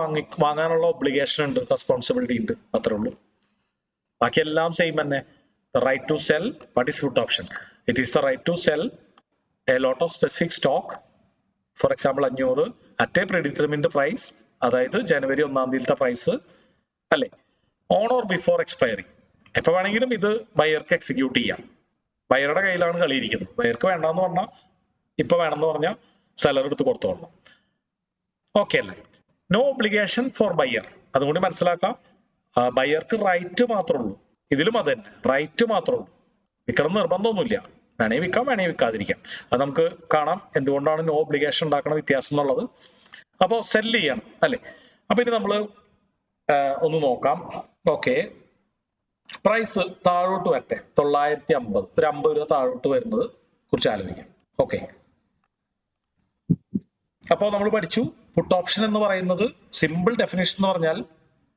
വാങ്ങാനുള്ള ഒബ്ലിഗേഷൻ ഉണ്ട്, റെസ്പോൺസിബിലിറ്റി ഉണ്ട്. അത്രേ ഉള്ളൂ. ബാക്കിയെല്ലാം സെയിം തന്നെ. Right to sell, what is put option? It is the right to sell a lot of specific stock, for example 500 at a predetermined price, അതായത് ജനുവരി 1-ാം തീയതിയിലത്തെ പ്രൈസ് അല്ലെ? On or before expiry. എപ്പോ വേണമെങ്കിലും ഇത് ബയർക്ക് എക്സിക്യൂട്ട് ചെയ്യാം. ബയറുടെ കയ്യിലാണ് കളിയിരിക്കുന്നത്. ബയർക്ക് വേണ്ടെന്ന് പറഞ്ഞാൽ, ഇപ്പൊ വേണമെന്ന് പറഞ്ഞാൽ സെലർ എടുത്ത് കൊടുത്തോളണം. ഓക്കെ അല്ലേ? No obligation for buyer. അതുകൊണ്ട് മനസ്സിലാക്കാം, ബയ്യർക്ക് റൈറ്റ് മാത്രമേ ഉള്ളൂ. ഇതിലും അത് തന്നെ, റൈറ്റ് മാത്രമേ ഉള്ളൂ. വിൽക്കണം നിർബന്ധമൊന്നുമില്ല. വേണേ വിൽക്കാം, വേണേ വിൽക്കാതിരിക്കാം. അത് നമുക്ക് കാണാം എന്തുകൊണ്ടാണ് നോ ഒബ്ലിഗേഷൻ ഉണ്ടാക്കുന്ന വ്യത്യാസം എന്നുള്ളത്. അപ്പോൾ സെല് ചെയ്യണം അല്ലെ. അപ്പൊ ഇനി നമ്മൾ ഒന്ന് നോക്കാം. ഓക്കെ, പ്രൈസ് താഴോട്ട് വരട്ടെ, 950, ഒരു 50 രൂപ താഴോട്ട് വരുന്നത് കുറിച്ച് ആലോചിക്കാം. ഓക്കെ, അപ്പോൾ നമ്മൾ പഠിച്ചു പുട്ട് ഓപ്ഷൻ എന്ന് പറയുന്നത് സിമ്പിൾ ഡെഫിനേഷൻ എന്ന് പറഞ്ഞാൽ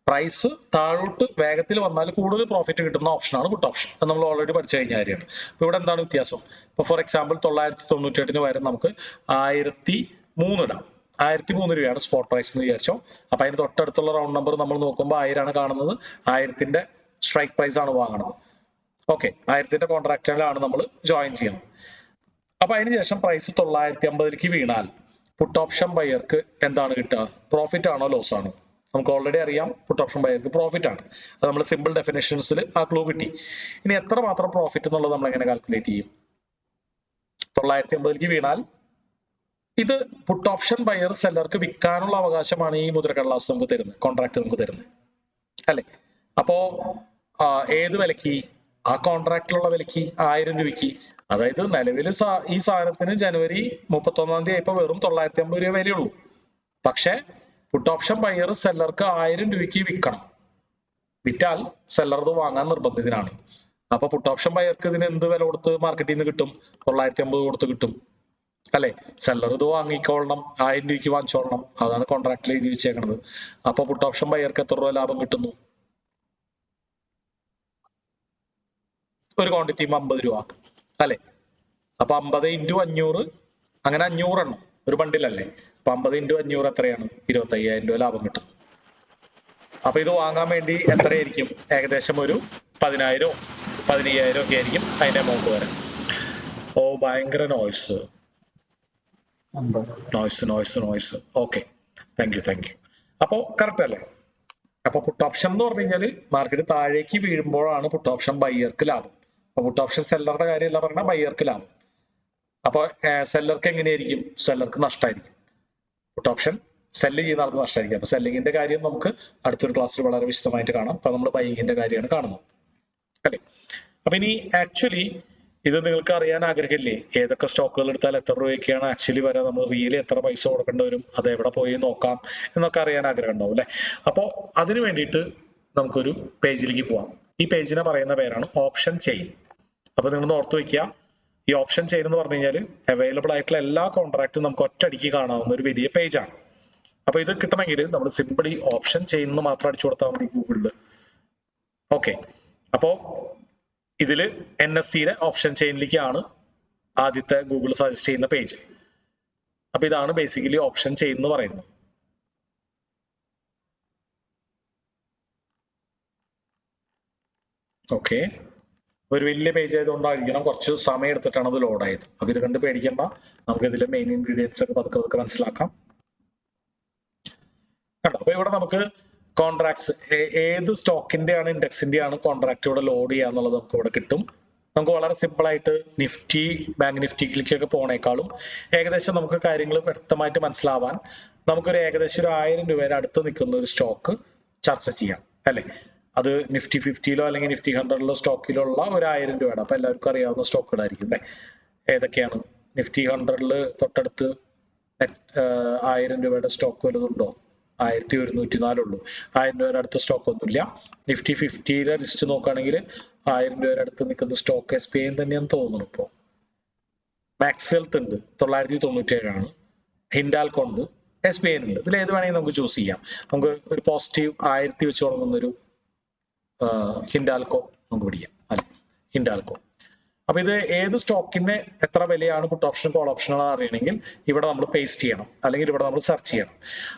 പ്രൈസ് താഴോട്ട് വേഗത്തിൽ വന്നാൽ കൂടുതൽ പ്രോഫിറ്റ് കിട്ടുന്ന ഓപ്ഷനാണ് പുട്ട് ഓപ്ഷൻ. അത് നമ്മൾ ഓൾറെഡി പഠിച്ചു കഴിഞ്ഞ കാര്യമാണ്. അപ്പൊ ഇവിടെ എന്താണ് വ്യത്യാസം? ഇപ്പൊ ഫോർ എക്സാമ്പിൾ 998 പകരം നമുക്ക് 1003 ഇടാം. 1003 രൂപയാണ് സ്പോട്ട് പ്രൈസ് എന്ന് വിചാരിച്ചോ. അപ്പൊ അതിന് തൊട്ടടുത്തുള്ള റൗണ്ട് നമ്പർ നമ്മൾ നോക്കുമ്പോൾ 1000 ആണ് കാണുന്നത്. 1000ന്റെ സ്ട്രൈക്ക് പ്രൈസ് ആണ് വാങ്ങുന്നത്. ഓക്കെ, 1000ന്റെ കോൺട്രാക്റ്റിലാണ് നമ്മൾ ജോയിൻ ചെയ്യണം. അപ്പൊ അതിനുശേഷം പ്രൈസ് 950ലേക്ക് വീണാൽ പുട്ട് ഓപ്ഷൻ ബയർക്ക് എന്താണ് കിട്ടുക? പ്രോഫിറ്റ് ആണോ ലോസ് ആണോ? നമുക്ക് ഓൾറെഡി അറിയാം പുട്ട് ഓപ്ഷൻ ബയർക്ക് പ്രോഫിറ്റ് ആണ്. അത് നമ്മൾ സിമ്പിൾ ഡെഫിനേഷൻസിൽ ആ ക്ലൂ കിട്ടി. ഇനി എത്ര മാത്രം പ്രോഫിറ്റ് എന്നുള്ളത് നമ്മൾ എങ്ങനെ കാൽക്കുലേറ്റ് ചെയ്യും? 950ലേക്ക് വീണാൽ ഇത് പുട്ട് ഓപ്ഷൻ ബയർ സെല്ലർക്ക് വിൽക്കാനുള്ള അവകാശമാണ് ഈ മുദ്രക്കടലാസ് നമുക്ക് തരുന്നത്, കോൺട്രാക്ട് നമുക്ക് തരുന്നത് അല്ലെ. അപ്പോ ഏത് വിലക്ക്? ആ കോൺട്രാക്റ്റിലുള്ള വിലക്ക് 1000 രൂപയ്ക്ക്. അതായത് നിലവിൽ ഈ സാധനത്തിന് ജനുവരി 31 തീയതി ആയപ്പോ വെറും 950 രൂപ വരെയുള്ളൂ. പക്ഷെ പുട്ട് ഓപ്ഷൻ ബയർ സെല്ലർക്ക് 1000 രൂപയ്ക്ക് വിൽക്കണം. വിറ്റാൽ സെല്ലർ ഇത് വാങ്ങാൻ നിർബന്ധിതനാണ്. അപ്പൊ പുട്ട് ഓപ്ഷൻ ബയർക്ക് ഇതിന് എന്ത് വില കൊടുത്ത് മാർക്കറ്റിൽ നിന്ന് കിട്ടും? 950 കൊടുത്ത് കിട്ടും അല്ലെ. സെല്ലർ ഇത് വാങ്ങിക്കോളണം, 1000 രൂപയ്ക്ക് വാങ്ങിച്ചോളണം. അതാണ് കോൺട്രാക്റ്റിൽ എഴുതി വെച്ചേക്കുന്നത്. അപ്പൊ പുട്ട് ഓപ്ഷൻ ബയർക്ക് എത്ര രൂപ ലാഭം കിട്ടുന്നു? ഒരു ക്വാണ്ടിറ്റി 50 രൂപ അല്ലെ. അപ്പൊ 50 × 500, അങ്ങനെ 500 എണ്ണം ഒരു ബണ്ടിലല്ലേ. അപ്പൊ 50 × 500 എത്രയാണ്? 25,000 രൂപ ലാഭം കിട്ടും. അപ്പൊ ഇത് വാങ്ങാൻ വേണ്ടി എത്രയായിരിക്കും? ഏകദേശം ഒരു 10,000 15,000 ഒക്കെ ആയിരിക്കും അതിന്റെ എമൗണ്ട് വരെ. ഓ, ഭയങ്കര നോയ്സ്. Okay, thank you. അപ്പോ കറക്റ്റ് അല്ലേ? അപ്പൊ പുട്ട് ഓപ്ഷൻ എന്ന് പറഞ്ഞു കഴിഞ്ഞാൽ മാർക്കറ്റ് താഴേക്ക് വീഴുമ്പോഴാണ് പുട്ട് ഓപ്ഷൻ ബയ്യർക്ക് ലാഭം. അപ്പൊ പുട്ട് ഓപ്ഷൻ സെല്ലറുടെ കാര്യമല്ല പറഞ്ഞാൽ ബയ്യർക്ക് ലാഭം. അപ്പൊ സെല്ലർക്ക് എങ്ങനെയായിരിക്കും? സെല്ലർക്ക് നഷ്ടമായിരിക്കും. പുട്ട് ഓപ്ഷൻ സെല്ല് ചെയ്യുന്ന ആൾക്ക് നഷ്ടമായിരിക്കും. അപ്പൊ സെല്ലിങ്ങിന്റെ കാര്യം നമുക്ക് അടുത്തൊരു ക്ലാസ്സിൽ വളരെ വിശദമായിട്ട് കാണാം. അപ്പൊ നമ്മൾ ബൈയിങ്ങിന്റെ കാര്യമാണ് കാണുന്നത് അല്ലെ. അപ്പൊ ഇനി ആക്ച്വലി ഇത് നിങ്ങൾക്ക് അറിയാൻ ആഗ്രഹമില്ലേ? ഏതൊക്കെ സ്റ്റോക്കുകൾ എടുത്താൽ എത്ര രൂപയ്ക്കാണ് ആക്ച്വലി വരാൻ, നമ്മൾ റിയലി എത്ര പൈസ കൊടുക്കേണ്ടി വരും, അത് എവിടെ പോയി നോക്കാം എന്നൊക്കെ അറിയാൻ ആഗ്രഹം ഉണ്ടാവും അല്ലെ. അപ്പോൾ അതിനു വേണ്ടിയിട്ട് നമുക്കൊരു പേജിലേക്ക് പോവാം. ഈ പേജിനെ പറയുന്ന പേരാണ് ഓപ്ഷൻ ചെയിൻ. അപ്പൊ നിങ്ങൾ ഓർത്ത് വെക്കുക, ഈ ഓപ്ഷൻ ചെയിൻ എന്ന് പറഞ്ഞു കഴിഞ്ഞാൽ അവൈലബിൾ ആയിട്ടുള്ള എല്ലാ കോൺട്രാക്റ്റും നമുക്ക് ഒറ്റയടിക്ക് കാണാവുന്ന ഒരു വലിയ പേജാണ്. അപ്പൊ ഇത് കിട്ടണമെങ്കിൽ നമ്മൾ സിമ്പിളി ഓപ്ഷൻ ചെയിൻ എന്ന് മാത്രം അടിച്ചു കൊടുത്താൽ മതി ഗൂഗിളിൽ. ഓക്കെ, അപ്പോ ഇതില് NSEയുടെ ഓപ്ഷൻ ചെയിനിലേക്കാണ് ആദ്യത്തെ ഗൂഗിൾ സജസ്റ്റ് ചെയ്യുന്ന പേജ്. അപ്പൊ ഇതാണ് ബേസിക്കലി ഓപ്ഷൻ ചെയിൻ എന്ന് പറയുന്നത്. ഓക്കെ, ഒരു വലിയ പേജ് ആയതുകൊണ്ടായിരിക്കണം കുറച്ച് സമയം എടുത്തിട്ടാണ് അത് ലോഡ് ആയത്. അപ്പൊ ഇത് കണ്ട് പേടിക്കണ്ട, നമുക്ക് ഇതിലെ മെയിൻ ഇൻഗ്രീഡിയൻസ് ഒക്കെ പതുക്കെ മനസ്സിലാക്കാം. കണ്ടോ? അപ്പൊ ഇവിടെ നമുക്ക് കോൺട്രാക്ട്സ് ഏത് സ്റ്റോക്കിന്റെ ആണ് ഇൻഡെക്സിന്റെ ആണ് കോൺട്രാക്ട് ഇവിടെ ലോഡ് ചെയ്യുക എന്നുള്ളത് നമുക്ക് ഇവിടെ കിട്ടും. നമുക്ക് വളരെ സിമ്പിൾ ആയിട്ട് നിഫ്റ്റി, ബാങ്ക് നിഫ്റ്റിയിലേക്കൊക്കെ പോണേക്കാളും ഏകദേശം നമുക്ക് കാര്യങ്ങൾ വ്യക്തമായിട്ട് മനസ്സിലാവാൻ നമുക്കൊരു ഏകദേശം ഒരു 1000 രൂപയുടെ അടുത്ത് നിൽക്കുന്ന ഒരു സ്റ്റോക്ക് ചർച്ച ചെയ്യാം അല്ലെ. അത് നിഫ്റ്റി 50-ലോ അല്ലെങ്കിൽ നിഫ്റ്റി 100-ലോ സ്റ്റോക്കിലുള്ള ഒരു 1000 രൂപയുടെ. അപ്പൊ എല്ലാവർക്കും അറിയാവുന്ന സ്റ്റോക്കുകളായിരിക്കും അല്ലെ. ഏതൊക്കെയാണ്? നിഫ്റ്റി 100-ല് തൊട്ടടുത്ത് 1000 രൂപയുടെ സ്റ്റോക്ക് വല്ലതുണ്ടോ? 1104 ഉള്ളൂ. 1000 രൂപയുടെ അടുത്ത സ്റ്റോക്ക് ഒന്നുമില്ല. നിഫ്റ്റി 50-ലെ ലിസ്റ്റ് നോക്കുകയാണെങ്കിൽ 1000 രൂപയുടെ അടുത്ത് നിൽക്കുന്ന സ്റ്റോക്ക് SBI തന്നെയാന്ന് തോന്നുന്നു. ഇപ്പോൾ മാക്സ് ഹെൽത്ത് ഉണ്ട്, 997 ആണ്. ഹിൻഡാൽകോ ഉണ്ട്, SBI ഉണ്ട്. ഇതിൽ ഏത് വേണമെങ്കിൽ നമുക്ക് ചൂസ് ചെയ്യാം. നമുക്ക് ഒരു പോസിറ്റീവ് 1000 വെച്ച് തുടങ്ങുന്നൊരു ഹിൻഡാൽകോ നമുക്ക് പിടിക്കാം അല്ലെ. ഹിൻഡാൽകോ. അപ്പൊ ഇത് ഏത് സ്റ്റോക്കിന് എത്ര വിലയാണ് പുട്ട് ഓപ്ഷൻ കോൾ ഓപ്ഷനാണ് അറിയണമെങ്കിൽ ഇവിടെ നമ്മൾ പേസ്റ്റ് ചെയ്യണം, അല്ലെങ്കിൽ ഇവിടെ നമ്മൾ സെർച്ച് ചെയ്യണം.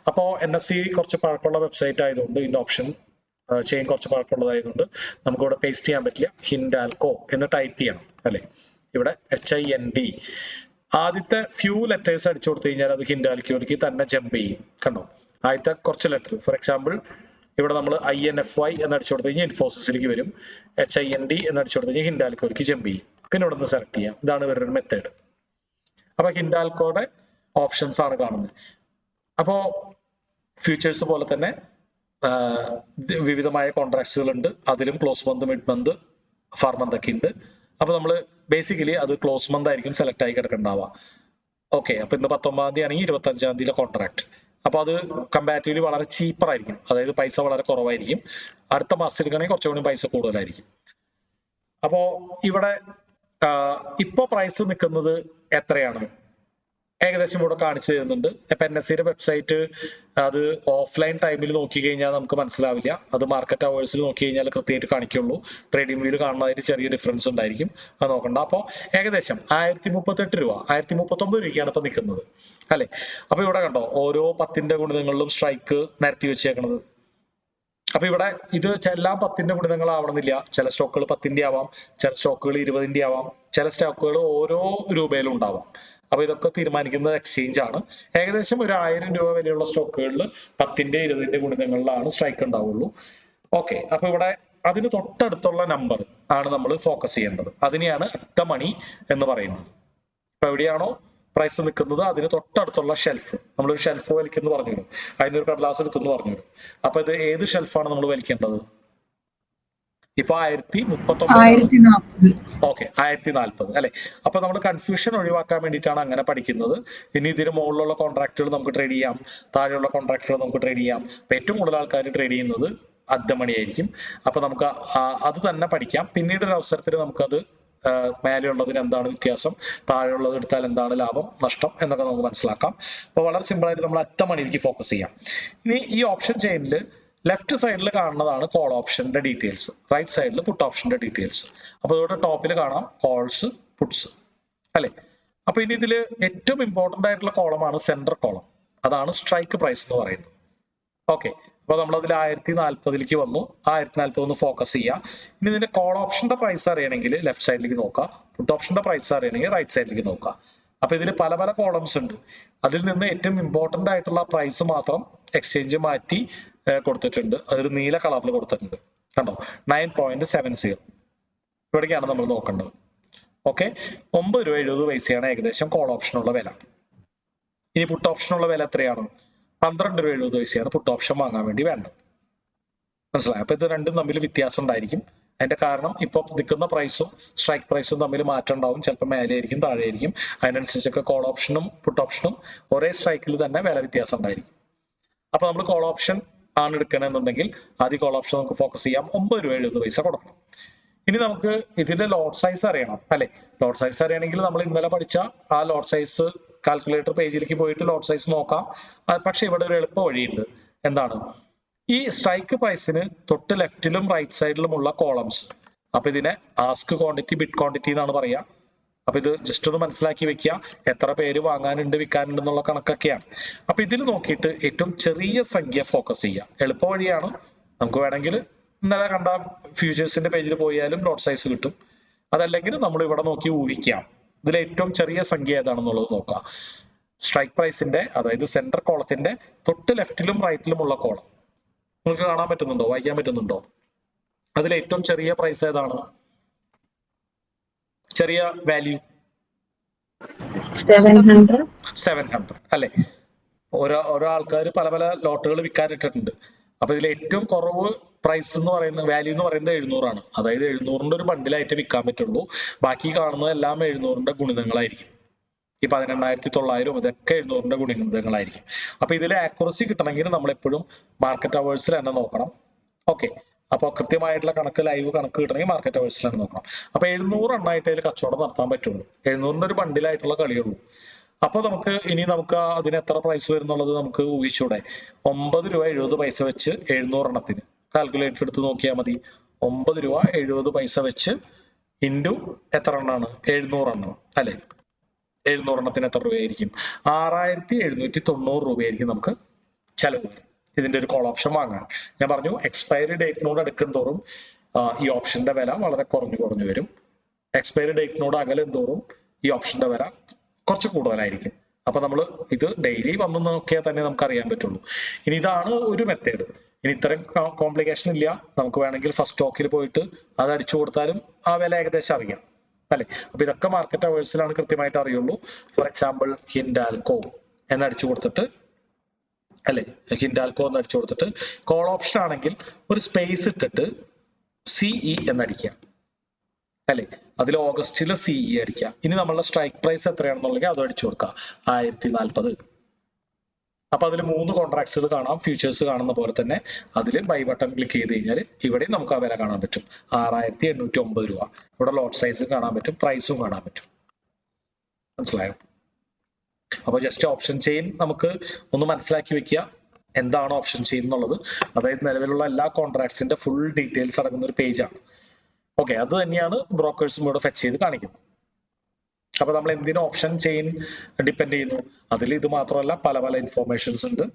അപ്പോൾ NSE കുറച്ച് പഴക്കമുള്ള വെബ്സൈറ്റ് ആയതുകൊണ്ട് ഇതിന്റെ ഓപ്ഷൻ ചെയിൻ കുറച്ച് പഴക്കമുള്ളതായതുകൊണ്ട് നമുക്ക് ഇവിടെ പേസ്റ്റ് ചെയ്യാൻ പറ്റില്ല. ഹിൻഡാൽകോ എന്ന് ടൈപ്പ് ചെയ്യണം അല്ലെ. ഇവിടെ HIND ആദ്യത്തെ ഫ്യൂ ലെറ്റേഴ്സ് അടിച്ചു കൊടുത്തു കഴിഞ്ഞാൽ അത് ഹിൻഡാൽക്കോയിലേക്ക് തന്നെ ജമ്പ് ചെയ്യും. കണ്ടോ? ആദ്യത്തെ കുറച്ച് ലെറ്റർ, ഫോർ എക്സാമ്പിൾ ഇവിടെ നമ്മൾ INFY എന്ന് അടിച്ചു കൊടുത്തു കഴിഞ്ഞാൽ ഇൻഫോസിസിലേക്ക് വരും. HIND എന്ന് അടിച്ചു കൊടുത്തു കഴിഞ്ഞാൽ ഹിൻഡാൽക്കോയിലേക്ക് ജമ്പ് ചെയ്യും. പിന്നെ ഇവിടെ നിന്ന് സെലക്ട് ചെയ്യാം. ഇതാണ് ഇവരുടെ മെത്തേഡ്. അപ്പൊ ഹിൻഡാൽക്കോയുടെ ഓപ്ഷൻസ് ആണ് കാണുന്നത്. അപ്പോ ഫ്യൂച്ചേഴ്സ് പോലെ തന്നെ വിവിധമായ കോൺട്രാക്ട്സുകൾ ഉണ്ട്. അതിലും close month, mid month, far month ഒക്കെ ഉണ്ട്. അപ്പൊ നമ്മൾ ബേസിക്കലി അത് ക്ലോസ് മന്ത് ആയിരിക്കും സെലക്ട് ആയി കിടക്കണ്ടാവുക. ഓക്കെ, അപ്പൊ ഇന്ന് 19 തീയതി ആണെങ്കിൽ 25 തീയതിയിലെ കോൺട്രാക്ട്. അപ്പൊ അത് കമ്പാരിറ്റീവ്ലി വളരെ ചീപ്പർ ആയിരിക്കും, അതായത് പൈസ വളരെ കുറവായിരിക്കും. അടുത്ത മാസത്തിൽ എടുക്കുകയാണെങ്കിൽ കുറച്ചുകൂടി പൈസ കൂടുതലായിരിക്കും. അപ്പോ ഇവിടെ ഇപ്പോ പ്രൈസ് നിൽക്കുന്നത് എത്രയാണ് ഏകദേശം ഇവിടെ കാണിച്ചു തരുന്നുണ്ട്. ഇപ്പൊ NSEയുടെ വെബ്സൈറ്റ് അത് ഓഫ്ലൈൻ ടൈമിൽ നോക്കി കഴിഞ്ഞാൽ നമുക്ക് മനസ്സിലാവില്ല, അത് മാർക്കറ്റ് അവേഴ്സിൽ നോക്കി കഴിഞ്ഞാൽ കൃത്യമായിട്ട് കാണിക്കുള്ളൂ. ട്രേഡിംഗ് വ്യൂവിൽ കാണുന്നതായിട്ട് ചെറിയ ഡിഫറൻസ് ഉണ്ടായിരിക്കും, അത് നോക്കണ്ട. അപ്പോൾ ഏകദേശം 1038 രൂപ, 1039 രൂപയ്ക്കാണ് ഇപ്പൊ നിൽക്കുന്നത് അല്ലെ. അപ്പൊ ഇവിടെ കണ്ടോ ഓരോ 10ന്റെ ഗുണിതങ്ങളിലും സ്ട്രൈക്ക് നിരത്തി വെച്ചേക്കണത്. അപ്പൊ ഇവിടെ ഇത് എല്ലാം 10ന്റെ ഗുണിതങ്ങളാവണമെന്നില്ല. ചില സ്റ്റോക്കുകൾ 10ന്റെ ആവാം, ചില സ്റ്റോക്കുകൾ 20ന്റെ ആവാം, ചില സ്റ്റോക്കുകൾ ഓരോ രൂപയിലും ഉണ്ടാവാം. അപ്പൊ ഇതൊക്കെ തീരുമാനിക്കുന്നത് എക്സ്ചേഞ്ച് ആണ്. ഏകദേശം ഒരു 1000 രൂപ വിലയുള്ള സ്റ്റോക്കുകളിൽ 10ന്റെ 20ന്റെ ഗുണിതങ്ങളിലാണ് സ്ട്രൈക്ക് ഉണ്ടാവുള്ളൂ. ഓക്കെ, അപ്പൊ ഇവിടെ അതിന് തൊട്ടടുത്തുള്ള നമ്പർ ആണ് നമ്മൾ ഫോക്കസ് ചെയ്യേണ്ടത്. അതിനെയാണ് അറ്റ് ദ മണി എന്ന് പറയുന്നത്. ഇപ്പൊ എവിടെയാണോ പ്രൈസ് നിൽക്കുന്നത് അതിന് തൊട്ടടുത്തുള്ള ഷെൽഫ്, നമ്മളൊരു ഷെൽഫ് വലിക്കുന്നു പറഞ്ഞു വരും, അതിനൊരു കടലാസ് എടുക്കുന്നു പറഞ്ഞു വരും. അപ്പൊ ഇത് ഏത് ഷെൽഫാണ് നമ്മൾ വലിക്കേണ്ടത്? ഇപ്പൊ 1039, ഓക്കെ 1040 അല്ലെ. അപ്പൊ നമ്മൾ കൺഫ്യൂഷൻ ഒഴിവാക്കാൻ വേണ്ടിയിട്ടാണ് അങ്ങനെ പഠിക്കുന്നത്. ഇനി ഇതിന് മുകളിലുള്ള കോൺട്രാക്റ്റുകൾ നമുക്ക് ട്രേഡ് ചെയ്യാം, താഴെയുള്ള കോൺട്രാക്റ്റുകൾ നമുക്ക് ട്രേഡ് ചെയ്യാം. അപ്പൊ ഏറ്റവും കൂടുതൽ ആൾക്കാർ ട്രേഡ് ചെയ്യുന്നത് അറ്റ് ദ മണി ആയിരിക്കും. അപ്പൊ നമുക്ക് അത് തന്നെ പഠിക്കാം. പിന്നീട് ഒരു അവസരത്തിൽ നമുക്കത് മേലെയുള്ളതിന് എന്താണ് വ്യത്യാസം, താഴെയുള്ളത് എടുത്താൽ എന്താണ് ലാഭം നഷ്ടം എന്നൊക്കെ നമുക്ക് മനസ്സിലാക്കാം. അപ്പൊ വളരെ സിമ്പിൾ ആയിട്ട് നമ്മൾ അറ്റ് ദ മണിയിലേക്ക് ഫോക്കസ് ചെയ്യാം. ഇനി ഈ ഓപ്ഷൻ ചെയിനിൽ ലെഫ്റ്റ് സൈഡിൽ കാണുന്നതാണ് കോൾ ഓപ്ഷന്റെ ഡീറ്റെയിൽസ്, റൈറ്റ് സൈഡിൽ പുട്ട് ഓപ്ഷന്റെ ഡീറ്റെയിൽസ്. അപ്പൊ ഇവിടെ ടോപ്പിൽ കാണാം കോൾസ്, പുട്സ് അല്ലെ. അപ്പൊ ഇനി ഇതിൽ ഏറ്റവും ഇമ്പോർട്ടന്റ് ആയിട്ടുള്ള കോളമാണ് സെൻട്രൽ കോളം, അതാണ് സ്ട്രൈക്ക് പ്രൈസ് എന്ന് പറയുന്നത്. ഓക്കെ, അപ്പൊ നമ്മൾ അതിൽ 1040ലേക്ക് വന്നു. 1040 ഒന്ന് ഫോക്കസ് ചെയ്യാം. ഇനി ഇതിന്റെ കോൾ ഓപ്ഷന്റെ പ്രൈസ് അറിയണമെങ്കിൽ ലെഫ്റ്റ് സൈഡിലേക്ക് നോക്കാം, പുട്ട് ഓപ്ഷന്റെ പ്രൈസ് അറിയണമെങ്കിൽ റൈറ്റ് സൈഡിലേക്ക് നോക്കാം. അപ്പൊ ഇതിൽ പല പല കോളംസ് ഉണ്ട്. അതിൽ നിന്ന് ഏറ്റവും ഇമ്പോർട്ടന്റ് ആയിട്ടുള്ള പ്രൈസ് മാത്രം എക്സ്ചേഞ്ച് മാറ്റി കൊടുത്തിട്ടുണ്ട്. അതൊരു നീല കളറിൽ കൊടുത്തിട്ടുണ്ട് കണ്ടോ, 9.70. ഇവിടേക്കാണ് നമ്മൾ നോക്കേണ്ടത്. ഓക്കെ, 9.70 രൂപ ഏകദേശം കോൾ ഓപ്ഷനുള്ള വില. ഇനി പുട്ട് ഓപ്ഷനുള്ള വില എത്രയാണ്? 12.70 രൂപ പുട്ട് ഓപ്ഷൻ വാങ്ങാൻ വേണ്ടി വേണ്ടത്. മനസ്സിലായി? അപ്പൊ ഇത് രണ്ടും തമ്മിൽ വ്യത്യാസം ഉണ്ടായിരിക്കും. അതിന്റെ കാരണം ഇപ്പൊ നിൽക്കുന്ന പ്രൈസും സ്ട്രൈക്ക് പ്രൈസും തമ്മിൽ മാറ്റം ഉണ്ടാവും. ചിലപ്പോൾ മേലെ ആയിരിക്കും, താഴെ ആയിരിക്കും. അതിനനുസരിച്ചൊക്കെ കോൾ ഓപ്ഷനും പുട്ട് ഓപ്ഷനും ഒരേ സ്ട്രൈക്കിൽ തന്നെ വില വ്യത്യാസം ഉണ്ടായിരിക്കും. അപ്പൊ നമ്മൾ കോൾ ഓപ്ഷൻ ആണ് എടുക്കണമെന്നുണ്ടെങ്കിൽ ആദ്യം കോൾ ഓപ്ഷൻ നമുക്ക് ഫോക്കസ് ചെയ്യാം. 9.70 രൂപ കൊടുക്കണം. ഇനി നമുക്ക് ഇതിന്റെ ലോട്ട് സൈസ് അറിയണം അല്ലെ. ലോട്ട് സൈസ് അറിയണമെങ്കിൽ നമ്മൾ ഇന്നലെ പഠിച്ച ആ ലോട്ട് സൈസ് കാൽക്കുലേറ്റർ പേജിലേക്ക് പോയിട്ട് ലോട്ട് സൈസ് നോക്കാം. പക്ഷെ ഇവിടെ ഒരു എളുപ്പ വഴിയുണ്ട്. എന്താണ്? ഈ സ്ട്രൈക്ക് പ്രൈസിന് തൊട്ട് ലെഫ്റ്റിലും റൈറ്റ് സൈഡിലുമുള്ള കോളംസ്, അപ്പൊ ഇതിനെ ആസ്ക് ക്വാണ്ടിറ്റി, ബിഡ് ക്വാണ്ടിറ്റി എന്നാണ് പറയാ. അപ്പൊ ഇത് ജസ്റ്റ് ഒന്ന് മനസ്സിലാക്കി വെക്കുക. എത്ര പേര് വാങ്ങാനുണ്ട് വിൽക്കാനുണ്ട് എന്നുള്ള കണക്കൊക്കെയാണ്. അപ്പൊ ഇതിൽ നോക്കിയിട്ട് ഏറ്റവും ചെറിയ സംഖ്യ ഫോക്കസ് ചെയ്യുക. എളുപ്പ വഴിയാണ്. നമുക്ക് വേണമെങ്കിൽ ഇന്നലെ കണ്ട ഫ്യൂച്ചേഴ്സിന്റെ പേജിൽ പോയാലും ലോട്ട് സൈസ് കിട്ടും. അതല്ലെങ്കിൽ നമ്മൾ ഇവിടെ നോക്കി ഊഹിക്കാം. ഇതിൽ ഏറ്റവും ചെറിയ സംഖ്യ ഏതാണെന്നുള്ളത് നോക്കാം. സ്ട്രൈക്ക് പ്രൈസിന്റെ, അതായത് സെന്റർ കോളത്തിന്റെ തൊട്ട് ലെഫ്റ്റിലും റൈറ്റിലുമുള്ള കോളം നിങ്ങൾക്ക് കാണാൻ പറ്റുന്നുണ്ടോ, വായിക്കാൻ പറ്റുന്നുണ്ടോ? അതിൽ ഏറ്റവും ചെറിയ പ്രൈസ് ഏതാണ്? ചെറിയ വാല്യൂ 700 അല്ലെ. ഓരോ ആൾക്കാർ പല പല ലോട്ടുകൾ വിൽക്കാനിട്ടിട്ടുണ്ട്. അപ്പൊ ഇതിൽ ഏറ്റവും കുറവ് പ്രൈസ് എന്ന് പറയുന്നത്, വാല്യൂ എന്ന് പറയുന്നത് 700 ആണ്. അതായത് 700ന്റെ ഒരു ബണ്ടിലായിട്ട് വിൽക്കാൻ പറ്റുള്ളൂ. ബാക്കി കാണുന്നത് എല്ലാം 700ന്റെ ഗുണിതങ്ങളായിരിക്കും. ഈ 18,900 ഇതൊക്കെ 700ന്റെ ഗുണിതങ്ങളായിരിക്കും. അപ്പൊ ഇതിലെ ആക്യുറസി കിട്ടണമെങ്കിൽ നമ്മൾ എപ്പോഴും മാർക്കറ്റ് അവേഴ്സിൽ തന്നെ നോക്കണം. ഓക്കെ, അപ്പോൾ കൃത്യമായിട്ടുള്ള കണക്ക്, ലൈവ് കണക്ക് കിട്ടണമെങ്കിൽ മാർക്കറ്റ് അവേഴ്സിൽ തന്നെ നോക്കണം. അപ്പൊ 700 എണ്ണമായിട്ട് അതിൽ കച്ചവടം നടത്താൻ പറ്റുള്ളൂ. 700ന്റെ ഒരു ബണ്ടിലായിട്ടുള്ള കളിയുള്ളൂ. അപ്പൊ നമുക്ക് അതിന് എത്ര പ്രൈസ് വരുന്നുള്ളത് നമുക്ക് ഊഹിച്ചൂടെ? 9.70 രൂപ വെച്ച് 700 എണ്ണത്തിന് കാൽക്കുലേറ്റർ എടുത്ത് നോക്കിയാൽ മതി. 9.70 രൂപ വെച്ച് ഇൻറ്റു എത്ര എണ്ണാണ്? 700 എണ്ണം അല്ലെ. 700 എണ്ണത്തിന് എത്ര രൂപയായിരിക്കും? 6,790 രൂപയായിരിക്കും നമുക്ക് ചെലവ് വരും ഇതിന്റെ ഒരു കോൾ ഓപ്ഷൻ വാങ്ങാൻ. ഞാൻ പറഞ്ഞു എക്സ്പയറി ഡേറ്റിനോട് അടുക്കും തോറും ഈ ഓപ്ഷന്റെ വില വളരെ കുറഞ്ഞു വരും. എക്സ്പയറി ഡേറ്റിനോട് അകലും തോറും ഈ ഓപ്ഷന്റെ വില കുറച്ച് കൂടുതലായിരിക്കും. അപ്പൊ നമ്മൾ ഇത് ഡെയിലി വന്ന് നോക്കിയാൽ തന്നെ നമുക്ക് അറിയാൻ പറ്റുള്ളൂ. ഇനി ഇതാണ് ഒരു മെത്തേഡ്. ഇനി ഇത്രയും കോംപ്ലിക്കേഷൻ ഇല്ല. നമുക്ക് വേണമെങ്കിൽ ഫസ്റ്റ് സ്റ്റോക്കിൽ പോയിട്ട് അത് അടിച്ചു കൊടുത്താലും ആ വില ഏകദേശം അറിയാം അല്ലെ. അപ്പൊ ഇതൊക്കെ മാർക്കറ്റ് അവേഴ്സിലാണ് കൃത്യമായിട്ട് അറിയുള്ളൂ. ഫോർ എക്സാമ്പിൾ ഹിൻഡാൽകോ എന്ന് അടിച്ചു കൊടുത്തിട്ട് അല്ലെ, ഹിൻഡാൽകോ എന്ന് അടിച്ചു കൊടുത്തിട്ട് കോൾ ഓപ്ഷൻ ആണെങ്കിൽ ഒരു സ്പേസ് ഇട്ടിട്ട് സിഇ എന്നടിക്കുക അല്ലെ, അതിൽ ഓഗസ്റ്റിൽ സിഇ അടിക്കുക. ഇനി നമ്മളുടെ സ്ട്രൈക്ക് പ്രൈസ് എത്രയാണെന്നുണ്ടെങ്കിൽ അത് അടിച്ചു കൊടുക്കുക 1040. അപ്പൊ അതിൽ 3 കോൺട്രാക്ട്സുകൾ കാണാം, ഫ്യൂച്ചേഴ്സ് കാണുന്ന പോലെ തന്നെ അതിൽ ബൈ ബട്ടൺ ക്ലിക്ക് ചെയ്ത് കഴിഞ്ഞാൽ ഇവിടെ നമുക്ക് ആ വില കാണാൻ പറ്റും 6809 രൂപ. ഇവിടെ ലോട്ട് സൈസും കാണാൻ പറ്റും, പ്രൈസും കാണാൻ പറ്റും. മനസ്സിലായോ? അപ്പൊ ജസ്റ്റ് ഓപ്ഷൻ ചെയിൻ നമുക്ക് ഒന്ന് മനസ്സിലാക്കി വെക്കുക, എന്താണ് ഓപ്ഷൻ ചെയിൻ എന്നുള്ളത്. അതായത് നിലവിലുള്ള എല്ലാ കോൺട്രാക്ട്സിന്റെ ഫുൾ ഡീറ്റെയിൽസ് അടങ്ങുന്ന ഒരു പേജാണ്. ഓക്കെ, അത് തന്നെയാണ് ബ്രോക്കേഴ്സും ഇവിടെ ഫെച്ച് ചെയ്ത് കാണിക്കുന്നത്. അപ്പൊ നമ്മൾ എന്തിനും ഓപ്ഷൻ ചെയിൻ ഡിപ്പെൻഡ് ചെയ്യുന്നു, അതിൽ ഇത് മാത്രമല്ല പല പല ഇൻഫോർമേഷൻസ് ഉണ്ട്.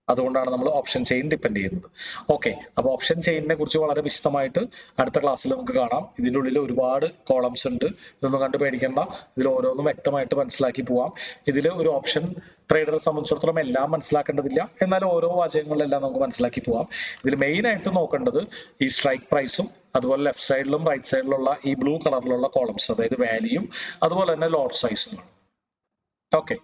അതുകൊണ്ടാണ് നമ്മൾ ഓപ്ഷൻ ചെയിൻ ഡിപ്പെൻഡ് ചെയ്യുന്നത്. ഓക്കെ, അപ്പൊ ഓപ്ഷൻ ചെയിനിനെ കുറിച്ച് വളരെ വിശദമായിട്ട് അടുത്ത ക്ലാസ്സിൽ നമുക്ക് കാണാം. ഇതിൻ്റെ ഉള്ളിൽ ഒരുപാട് കോളംസ് ഉണ്ട്, ഇതൊന്നും കണ്ടു പേടിക്കേണ്ട, ഇതിൽ ഓരോന്നും വ്യക്തമായിട്ട് മനസ്സിലാക്കി പോവാം. ഇതിൽ ഒരു ഓപ്ഷൻ ട്രേഡറെ സംബന്ധിച്ചിടത്തോളം എല്ലാം മനസ്സിലാക്കേണ്ടതില്ല, എന്നാൽ ഓരോ വാചകങ്ങളിലെല്ലാം നമുക്ക് മനസ്സിലാക്കി പോവാം. ഇതിൽ മെയിൻ ആയിട്ട് നോക്കേണ്ടത് ഈ സ്ട്രൈക്ക് പ്രൈസും അതുപോലെ ലെഫ്റ്റ് സൈഡിലും റൈറ്റ് സൈഡിലുള്ള ഈ ബ്ലൂ കളറിലുള്ള കോളംസ്, അതായത് വാല്യൂയും അതുപോലെ തന്നെ ലോട്ട് സൈസും. ഓക്കെ,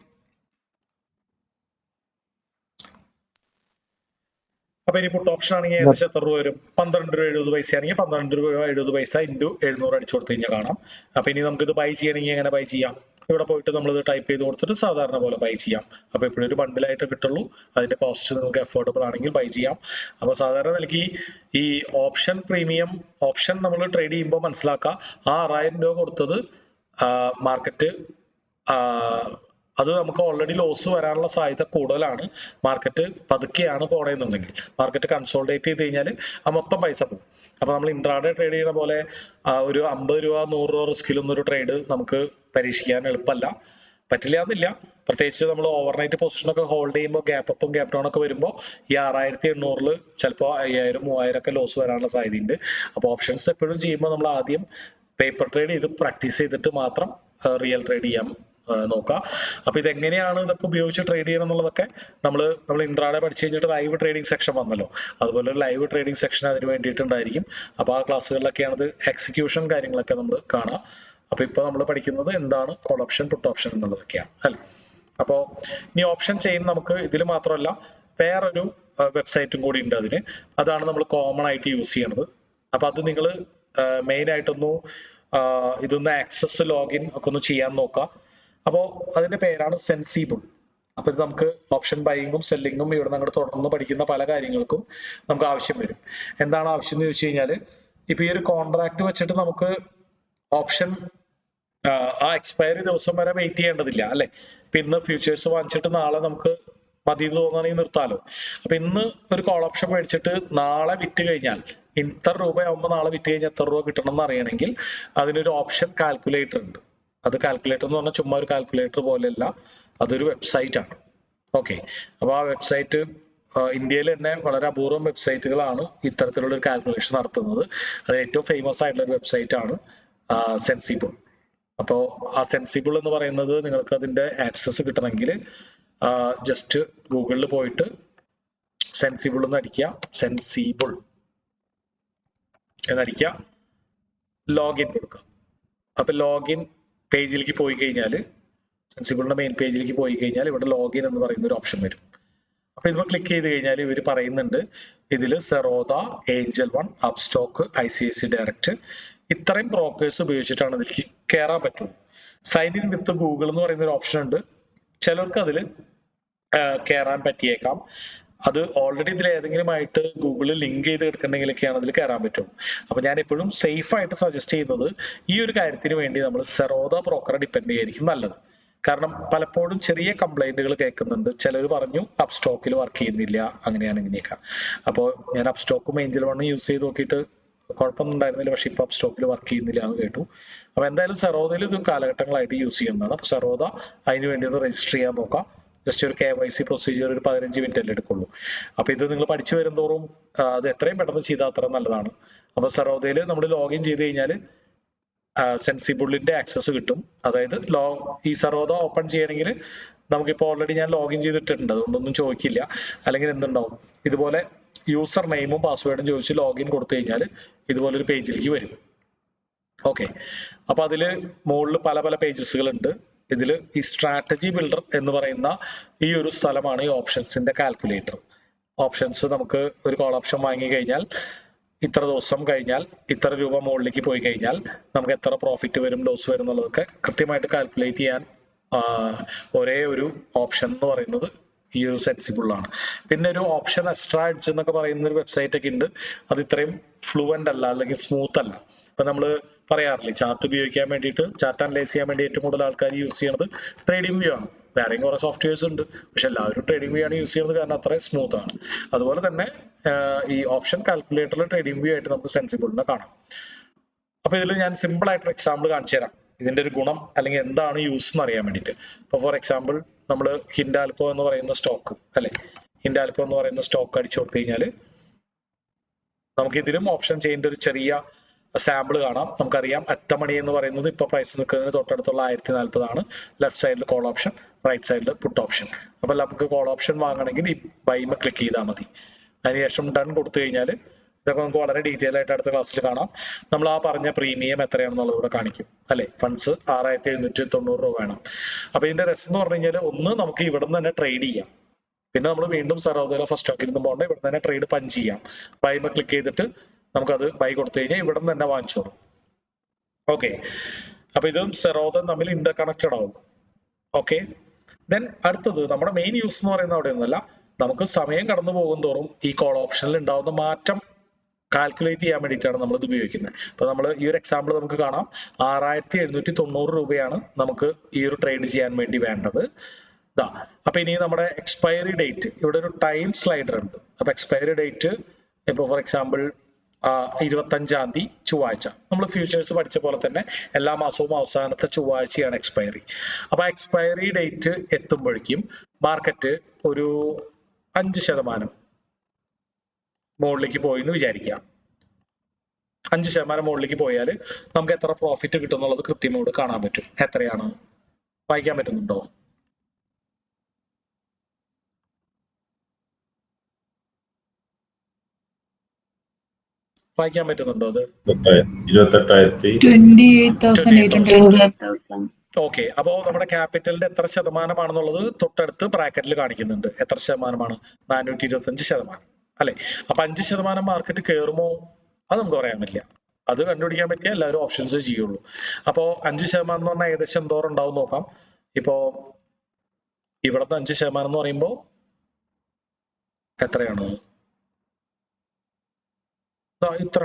അപ്പൊ ഇനി പുട്ട് ഓപ്ഷൻ ആണെങ്കിൽ ഏകദേശം എത്ര രൂപ വരും? 12 രൂപ 70 പൈസ ആണെങ്കിൽ 12 രൂപ 70 പൈസ ഇൻറ്റു 700 അടിച്ചു കൊടുത്തു കഴിഞ്ഞാൽ കാണാം. അപ്പൊ ഇനി നമുക്ക് ഇത് ബൈ ചെയ്യണമെങ്കിൽ എങ്ങനെ ബൈ ചെയ്യാം? ഇവിടെ പോയിട്ട് നമ്മൾ ഇത് ടൈപ്പ് ചെയ്ത് കൊടുത്തിട്ട് സാധാരണ പോലെ ബൈ ചെയ്യാം. അപ്പൊ എപ്പോഴും ഒരു ബണ്ടിലായിട്ട് കിട്ടുള്ളൂ, അതിന്റെ കോസ്റ്റ് നിങ്ങൾക്ക് അഫോർഡബിൾ ആണെങ്കിൽ ബൈ ചെയ്യാം. അപ്പൊ സാധാരണ നിലയ്ക്ക് ഈ ഓപ്ഷൻ പ്രീമിയം ഓപ്ഷൻ നമ്മൾ ട്രേഡ് ചെയ്യുമ്പോൾ മനസ്സിലാക്കുക, ആ 6000 രൂപ കൊടുത്തത് മാർക്കറ്റ് അത് നമുക്ക് ഓൾറെഡി ലോസ് വരാനുള്ള സാധ്യത കൂടുതലാണ്. മാർക്കറ്റ് പതുക്കെയാണ് പോണെന്നുണ്ടെങ്കിൽ, മാർക്കറ്റ് കൺസോൾട്ടേറ്റ് ചെയ്ത് കഴിഞ്ഞാൽ ആ മൊത്തം പൈസ പോകും. അപ്പൊ നമ്മൾ ഇൻട്രാഡേ ട്രേഡ് ചെയ്യുന്ന പോലെ ഒരു 50 രൂപ 100 രൂപ റിസ്കിലൊന്നും ഒരു ട്രേഡ് നമുക്ക് പരീക്ഷിക്കാൻ എളുപ്പമല്ല, പറ്റില്ല എന്നില്ല. പ്രത്യേകിച്ച് നമ്മൾ ഓവർനൈറ്റ് പൊസിഷനൊക്കെ ഹോൾഡ് ചെയ്യുമ്പോൾ ഗ്യാപ്പ് അപ്പും ഗ്യാപ്പ് ഡൗൺ ഒക്കെ വരുമ്പോൾ ഈ 6800 ചിലപ്പോൾ 5000 3000 ഒക്കെ ലോസ് വരാനുള്ള സാധ്യതയുണ്ട്. അപ്പോൾ ഓപ്ഷൻസ് എപ്പോഴും ചെയ്യുമ്പോൾ നമ്മൾ ആദ്യം പേപ്പർ ട്രേഡ് ചെയ്ത് പ്രാക്ടീസ് ചെയ്തിട്ട് മാത്രം റിയൽ ട്രേഡ് ചെയ്യാൻ നോക്കാം. അപ്പൊ ഇതെങ്ങനെയാണ് ഇതൊക്കെ ഉപയോഗിച്ച് ട്രേഡ് ചെയ്യണം എന്നുള്ളതൊക്കെ നമ്മൾ ഇൻട്രാഡേ പഠിച്ചു കഴിഞ്ഞിട്ട് ലൈവ് ട്രേഡിംഗ് സെക്ഷൻ വന്നല്ലോ, അതുപോലെ ഒരു ലൈവ് ട്രേഡിംഗ് സെക്ഷൻ അതിന് വേണ്ടിയിട്ടുണ്ടായിരിക്കും. അപ്പൊ ആ ക്ലാസ്സുകളിലൊക്കെയാണ് ഇത് എക്സിക്യൂഷൻ കാര്യങ്ങളൊക്കെ നമ്മൾ കാണാം. അപ്പൊ ഇപ്പൊ നമ്മൾ പഠിക്കുന്നത് എന്താണ് കോൾ ഓപ്ഷൻ പുട്ട് ഓപ്ഷൻ എന്നുള്ളതൊക്കെയാണ് അല്ലെ. അപ്പോ ഇനി ഓപ്ഷൻ ചെയിൻ നമുക്ക് ഇതിൽ മാത്രമല്ല വേറൊരു വെബ്സൈറ്റും കൂടി ഉണ്ട് അതിന്, അതാണ് നമ്മൾ കോമൺ ആയിട്ട് യൂസ് ചെയ്യണത്. അപ്പൊ അത് നിങ്ങൾ മെയിൻ ഇതൊന്ന് ആക്സസ് ലോഗിൻ ഒക്കെ ഒന്ന് ചെയ്യാൻ നോക്കാം. അപ്പോൾ അതിന്റെ പേരാണ് സെൻസിബിൾ. അപ്പൊ ഇത് നമുക്ക് ഓപ്ഷൻ ബൈയിങ്ങും സെല്ലിങ്ങും ഇവിടെ നമ്മൾ തുടർന്ന് പഠിക്കുന്ന പല കാര്യങ്ങൾക്കും നമുക്ക് ആവശ്യം വരും. എന്താണ് ആവശ്യം എന്ന് ചോദിച്ചു കഴിഞ്ഞാൽ, ഇപ്പൊ ഈ ഒരു കോൺട്രാക്ട് വെച്ചിട്ട് നമുക്ക് ഓപ്ഷൻ ആ എക്സ്പയറി ദിവസം വരെ വെയിറ്റ് ചെയ്യേണ്ടതില്ല അല്ലെ. ഇപ്പൊ ഇന്ന് ഫ്യൂച്ചേഴ്സ് വാങ്ങിച്ചിട്ട് നാളെ നമുക്ക് മതി എന്ന് തോന്നുകയാണെങ്കിൽ നിർത്താലോ. അപ്പൊ ഇന്ന് ഒരു കോൾ ഓപ്ഷൻ മേടിച്ചിട്ട് നാളെ വിറ്റ് കഴിഞ്ഞാൽ ഇത്ര രൂപയാകുമ്പോൾ നാളെ വിറ്റ് കഴിഞ്ഞാൽ എത്ര രൂപ കിട്ടണം എന്ന് അറിയണമെങ്കിൽ അതിനൊരു ഓപ്ഷൻ കാൽക്കുലേറ്റർ ഉണ്ട്. അത് കാൽക്കുലേറ്റർ എന്ന് പറഞ്ഞാൽ ചുമ്മാ ഒരു കാൽക്കുലേറ്റർ പോലെയല്ല, അതൊരു വെബ്സൈറ്റ് ആണ്. ഓക്കെ, അപ്പൊ ആ വെബ്സൈറ്റ് ഇന്ത്യയിൽ തന്നെ വളരെ അപൂർവം വെബ്സൈറ്റുകളാണ് ഇത്തരത്തിലുള്ള ഒരു കാൽക്കുലേഷൻ നടത്തുന്നത്. അത് ഏറ്റവും ഫേമസ് ആയിട്ടുള്ള ഒരു വെബ്സൈറ്റ് ആണ് സെൻസിബിൾ. അപ്പോൾ ആ സെൻസിബിൾ എന്ന് പറയുന്നത് നിങ്ങൾക്ക് അതിന്റെ ആക്സസ് കിട്ടണമെങ്കിൽ ജസ്റ്റ് ഗൂഗിളിൽ പോയിട്ട് സെൻസിബിൾ എന്ന് അടിക്കുക, സെൻസിബിൾ എന്നടിക്കുക, ലോഗിൻ കൊടുക്കുക. അപ്പൊ ലോഗിൻ പേജിലേക്ക് പോയി കഴിഞ്ഞാൽ, സെൻസിബിളിന്റെ മെയിൻ പേജിലേക്ക് പോയി കഴിഞ്ഞാൽ ഇവിടെ ലോഗിൻ എന്ന് പറയുന്ന ഒരു ഓപ്ഷൻ വരും. അപ്പൊ ഇത് ക്ലിക്ക് ചെയ്ത് കഴിഞ്ഞാൽ ഇവർ പറയുന്നുണ്ട് ഇതിൽ Zerodha, Angel one, Upstox, ICICI direct ഇത്രയും ബ്രോക്കേഴ്സ് ഉപയോഗിച്ചിട്ടാണ് ഇതിലേക്ക് കയറാൻ പറ്റും. സൈൻ ഇൻ വിത്ത് ഗൂഗിൾ എന്ന് പറയുന്ന ഒരു ഓപ്ഷൻ ഉണ്ട്. ചിലർക്ക് അതിൽ കയറാൻ പറ്റിയേക്കാം. അത് ഓൾറെഡി ഇതിൽ ഏതെങ്കിലും ആയിട്ട് ഗൂഗിളിൽ ലിങ്ക് ചെയ്ത് എടുക്കണമെങ്കിലൊക്കെയാണ് അതിൽ കയറാൻ പറ്റും. അപ്പൊ ഞാൻ എപ്പോഴും സേഫ് ആയിട്ട് സജസ്റ്റ് ചെയ്യുന്നത് ഈ ഒരു കാര്യത്തിന് വേണ്ടി നമ്മൾ സെറോദ ബ്രോക്കറെ ഡിപ്പെൻഡ് ചെയ്യായിരിക്കും നല്ലത്. കാരണം പലപ്പോഴും ചെറിയ കംപ്ലൈന്റുകൾ കേൾക്കുന്നുണ്ട്. ചിലർ പറഞ്ഞു അപ്സ്റ്റോക്കിൽ വർക്ക് ചെയ്യുന്നില്ല, അങ്ങനെയാണ് ഇങ്ങനെയൊക്കെ. അപ്പോൾ ഞാൻ അപ്സ്റ്റോക്കും ഏഞ്ചൽ വണ്ണും യൂസ് ചെയ്ത് നോക്കിയിട്ട് കുഴപ്പമൊന്നും ഉണ്ടായിരുന്നില്ല, പക്ഷെ ഇപ്പൊ അപ്സ്റ്റോക്കിൽ വർക്ക് ചെയ്യുന്നില്ല എന്ന് കേട്ടു. അപ്പൊ എന്തായാലും സെറോദയിൽ ഇത് കാലഘട്ടങ്ങളായിട്ട് യൂസ് ചെയ്യുന്നതാണ്. അപ്പൊ സെറോദ അതിന് വേണ്ടി ഒന്ന് രജിസ്റ്റർ ചെയ്യാൻ നോക്കാം. ജസ്റ്റ് ഒരു KYC പ്രൊസീജിയർ ഒരു 15 മിനിറ്റ് അല്ലേ എടുക്കുള്ളൂ. അപ്പൊ ഇത് നിങ്ങൾ പഠിച്ചു വരുന്തോറും അത് എത്രയും പെട്ടെന്ന് ചെയ്താൽ അത്ര നല്ലതാണ്. അപ്പൊ സെറോദയിൽ നമ്മൾ ലോഗിൻ ചെയ്ത് കഴിഞ്ഞാൽ സെൻസിബിളിന്റെ ആക്സസ് കിട്ടും. അതായത് ഈ സെറോദ ഓപ്പൺ ചെയ്യണമെങ്കിൽ നമുക്കിപ്പോൾ ഓൾറെഡി ഞാൻ ലോഗിൻ ചെയ്തിട്ടുണ്ട്, അതുകൊണ്ടൊന്നും ചോദിക്കില്ല. അല്ലെങ്കിൽ എന്തുണ്ടാവും, ഇതുപോലെ യൂസർ നെയിമും പാസ്വേഡും ചോദിച്ച് ലോഗിൻ കൊടുത്തു കഴിഞ്ഞാൽ ഇതുപോലെ ഒരു പേജിലേക്ക് വരും. ഓക്കെ, അപ്പൊ അതില് മുകളിൽ പല പല പേജസുകൾ ഉണ്ട്. ഇതിൽ ഈ സ്ട്രാറ്റജി ബിൽഡർ എന്ന് പറയുന്ന ഈ ഒരു സ്ഥലമാണ് ഈ ഓപ്ഷൻസിന്റെ കാൽക്കുലേറ്റർ. ഓപ്ഷൻസ് നമുക്ക് ഒരു കോൾ ഓപ്ഷൻ വാങ്ങി കഴിഞ്ഞാൽ ഇത്ര ദിവസം കഴിഞ്ഞാൽ ഇത്ര രൂപ മുകളിലേക്ക് പോയി കഴിഞ്ഞാൽ നമുക്ക് എത്ര പ്രോഫിറ്റ് വരും ലോസ് വരും എന്നുള്ളതൊക്കെ കൃത്യമായിട്ട് കാൽക്കുലേറ്റ് ചെയ്യാൻ ഒരേ ഒരു ഓപ്ഷൻ എന്ന് പറയുന്നത് ഈ ഒരു സെൻസിബിളാണ്. പിന്നെ ഒരു ഓപ്ഷൻ എക്സ്ട്രാ എഡ്ജ് എന്നൊക്കെ പറയുന്ന ഒരു വെബ്സൈറ്റ് ഒക്കെ ഉണ്ട്. അത് ഇത്രയും ഫ്ലുവന്റ് അല്ല, അല്ലെങ്കിൽ സ്മൂത്ത് അല്ല. ഇപ്പൊ നമ്മൾ പറയാറില്ലേ, ചാർട്ട് ഉപയോഗിക്കാൻ വേണ്ടിയിട്ട്, ചാർട്ട് അനലൈസ് ചെയ്യാൻ വേണ്ടി ഏറ്റവും കൂടുതൽ ആൾക്കാർ യൂസ് ചെയ്യുന്നത് ട്രേഡിംഗ് വ്യൂ ആണ്. വേറെയും കുറെ സോഫ്റ്റ്വെയർസ് ഉണ്ട്, പക്ഷെ എല്ലാവരും ട്രേഡിംഗ് വ്യൂ ആണ് യൂസ് ചെയ്യുന്നത്, കാരണം അത്രയും സ്മൂത്ത് ആണ്. അതുപോലെ തന്നെ ഈ ഓപ്ഷൻ കാൽക്കുലേറ്ററിൽ ട്രേഡിംഗ് വ്യൂ ആയിട്ട് നമുക്ക് സെൻസിബിളിനെ കാണാം. അപ്പൊ ഇതിൽ ഞാൻ സിമ്പിൾ ആയിട്ടൊരു എക്സാമ്പിൾ കാണിച്ചു തരാം, ഇതിന്റെ ഒരു ഗുണം അല്ലെങ്കിൽ എന്താണ് യൂസ് എന്ന് അറിയാൻ വേണ്ടിയിട്ട്. ഇപ്പൊ ഫോർ എക്സാമ്പിൾ നമ്മൾ ഹിൻഡാൽകോ എന്ന് പറയുന്ന സ്റ്റോക്ക് അല്ലെ, ഹിൻഡാൽകോ എന്ന് പറയുന്ന സ്റ്റോക്ക് അടിച്ചു കൊടുത്തു കഴിഞ്ഞാൽ നമുക്ക് ഇതിലും ഓപ്ഷൻ ചെയ്യേണ്ട ഒരു ചെറിയ സാമ്പിൾ കാണാം. നമുക്കറിയാം അറ്റമണി എന്ന് പറയുന്നത് ഇപ്പൊ പ്രൈസ് നിൽക്കുന്നതിന് തൊട്ടടുത്തുള്ള 1040 ആണ്. ലെഫ്റ്റ് സൈഡിൽ കോൾ ഓപ്ഷൻ, റൈറ്റ് സൈഡിൽ പുട്ട് ഓപ്ഷൻ. അപ്പൊ നമുക്ക് കോൾ ഓപ്ഷൻ വാങ്ങണമെങ്കിൽ ഈ ബൈമ ക്ലിക്ക് ചെയ്താൽ മതി. അതിനുശേഷം ഡൺ കൊടുത്തു കഴിഞ്ഞാൽ ഇതൊക്കെ നമുക്ക് വളരെ ഡീറ്റെയിൽ ആയിട്ട് അടുത്ത ക്ലാസ്സിൽ കാണാം. നമ്മൾ ആ പറഞ്ഞ പ്രീമിയം എത്രയാണെന്നുള്ളത് ഇവിടെ കാണിക്കും അല്ലെ. ഫണ്ട്സ് 6790 രൂപ വേണം. അപ്പൊ ഇതിന്റെ രസം എന്ന് പറഞ്ഞു കഴിഞ്ഞാൽ, ഒന്ന് നമുക്ക് ഇവിടെ നിന്ന് തന്നെ ട്രേഡ് ചെയ്യാം. പിന്നെ നമ്മൾ വീണ്ടും സറോദല ഫസ്റ്റ് സ്റ്റോക്കിൽ നിന്ന് പോകേണ്ട, ഇവിടെ തന്നെ ട്രേഡ് പഞ്ച് ചെയ്യാം. ബൈമ ക്ലിക്ക് ചെയ്തിട്ട് നമുക്കത് ബൈ കൊടുത്തു കഴിഞ്ഞാൽ ഇവിടെ നിന്ന് തന്നെ വാങ്ങിച്ചോളും. ഓക്കെ, അപ്പൊ ഇതും സെറോദൻ തമ്മിൽ ഇന്റർ കണക്റ്റഡ് ആവും. ഓക്കെ, ദെൻ അടുത്തത് നമ്മുടെ മെയിൻ യൂസ് എന്ന് പറയുന്നത് അവിടെയൊന്നുമല്ല, നമുക്ക് സമയം കടന്നു പോകും തോറും ഈ കോൾ ഓപ്ഷനിൽ ഉണ്ടാവുന്ന മാറ്റം കാൽക്കുലേറ്റ് ചെയ്യാൻ വേണ്ടിയിട്ടാണ് നമ്മൾ ഇത് ഉപയോഗിക്കുന്നത്. അപ്പൊ നമ്മൾ ഈ ഒരു എക്സാമ്പിൾ നമുക്ക് കാണാം. 6790 രൂപയാണ് നമുക്ക് ഈ ഒരു ട്രേഡ് ചെയ്യാൻ വേണ്ടി വേണ്ടത്. ഇതാ, അപ്പൊ ഇനി നമ്മുടെ എക്സ്പയറി ഡേറ്റ്, ഇവിടെ ഒരു ടൈം സ്ലൈഡർ ഉണ്ട്. അപ്പൊ എക്സ്പയറി ഡേറ്റ് ഇപ്പൊ ഫോർ എക്സാമ്പിൾ 25-ാം തീയതി ചൊവ്വാഴ്ച. നമ്മൾ ഫ്യൂച്ചേഴ്സ് പഠിച്ച പോലെ തന്നെ എല്ലാ മാസവും അവസാനത്തെ ചൊവ്വാഴ്ചയാണ് എക്സ്പയറി. അപ്പൊ എക്സ്പയറി ഡേറ്റ് എത്തുമ്പോഴേക്കും മാർക്കറ്റ് ഒരു 5% മുകളിലേക്ക് പോയി എന്ന് വിചാരിക്കുക. 5% മുകളിലേക്ക് പോയാൽ നമുക്ക് എത്ര പ്രോഫിറ്റ് കിട്ടും എന്നുള്ളത് കൃത്യമായിട്ട് കാണാൻ പറ്റും. എത്രയാണ് വായിക്കാൻ പറ്റുന്നുണ്ടോ? വായിക്കാൻ പറ്റുന്നുണ്ടോ അത്? 28,800. ഓക്കെ, അപ്പോ നമ്മുടെ ക്യാപിറ്റലിന്റെ എത്ര ശതമാനമാണെന്നുള്ളത് തൊട്ടടുത്ത് ബ്രാക്കറ്റിൽ കാണിക്കുന്നുണ്ട്. എത്ര ശതമാനമാണ്? 425% അല്ലെ. അപ്പൊ 5% മാർക്കറ്റ് കയറുമോ? അത് നമുക്ക് പറയാൻ പറ്റില്ല. അത് കണ്ടുപിടിക്കാൻ പറ്റിയ എല്ലാവരും ഓപ്ഷൻസ് ചെയ്യുള്ളൂ. അപ്പോ 5% എന്ന് പറഞ്ഞാൽ ഏകദേശം എന്തോരം ഉണ്ടാവും നോക്കാം. ഇപ്പോ ഇവിടുത്തെ 5% എന്ന് പറയുമ്പോ എത്രയാണ്? ഇത്ര,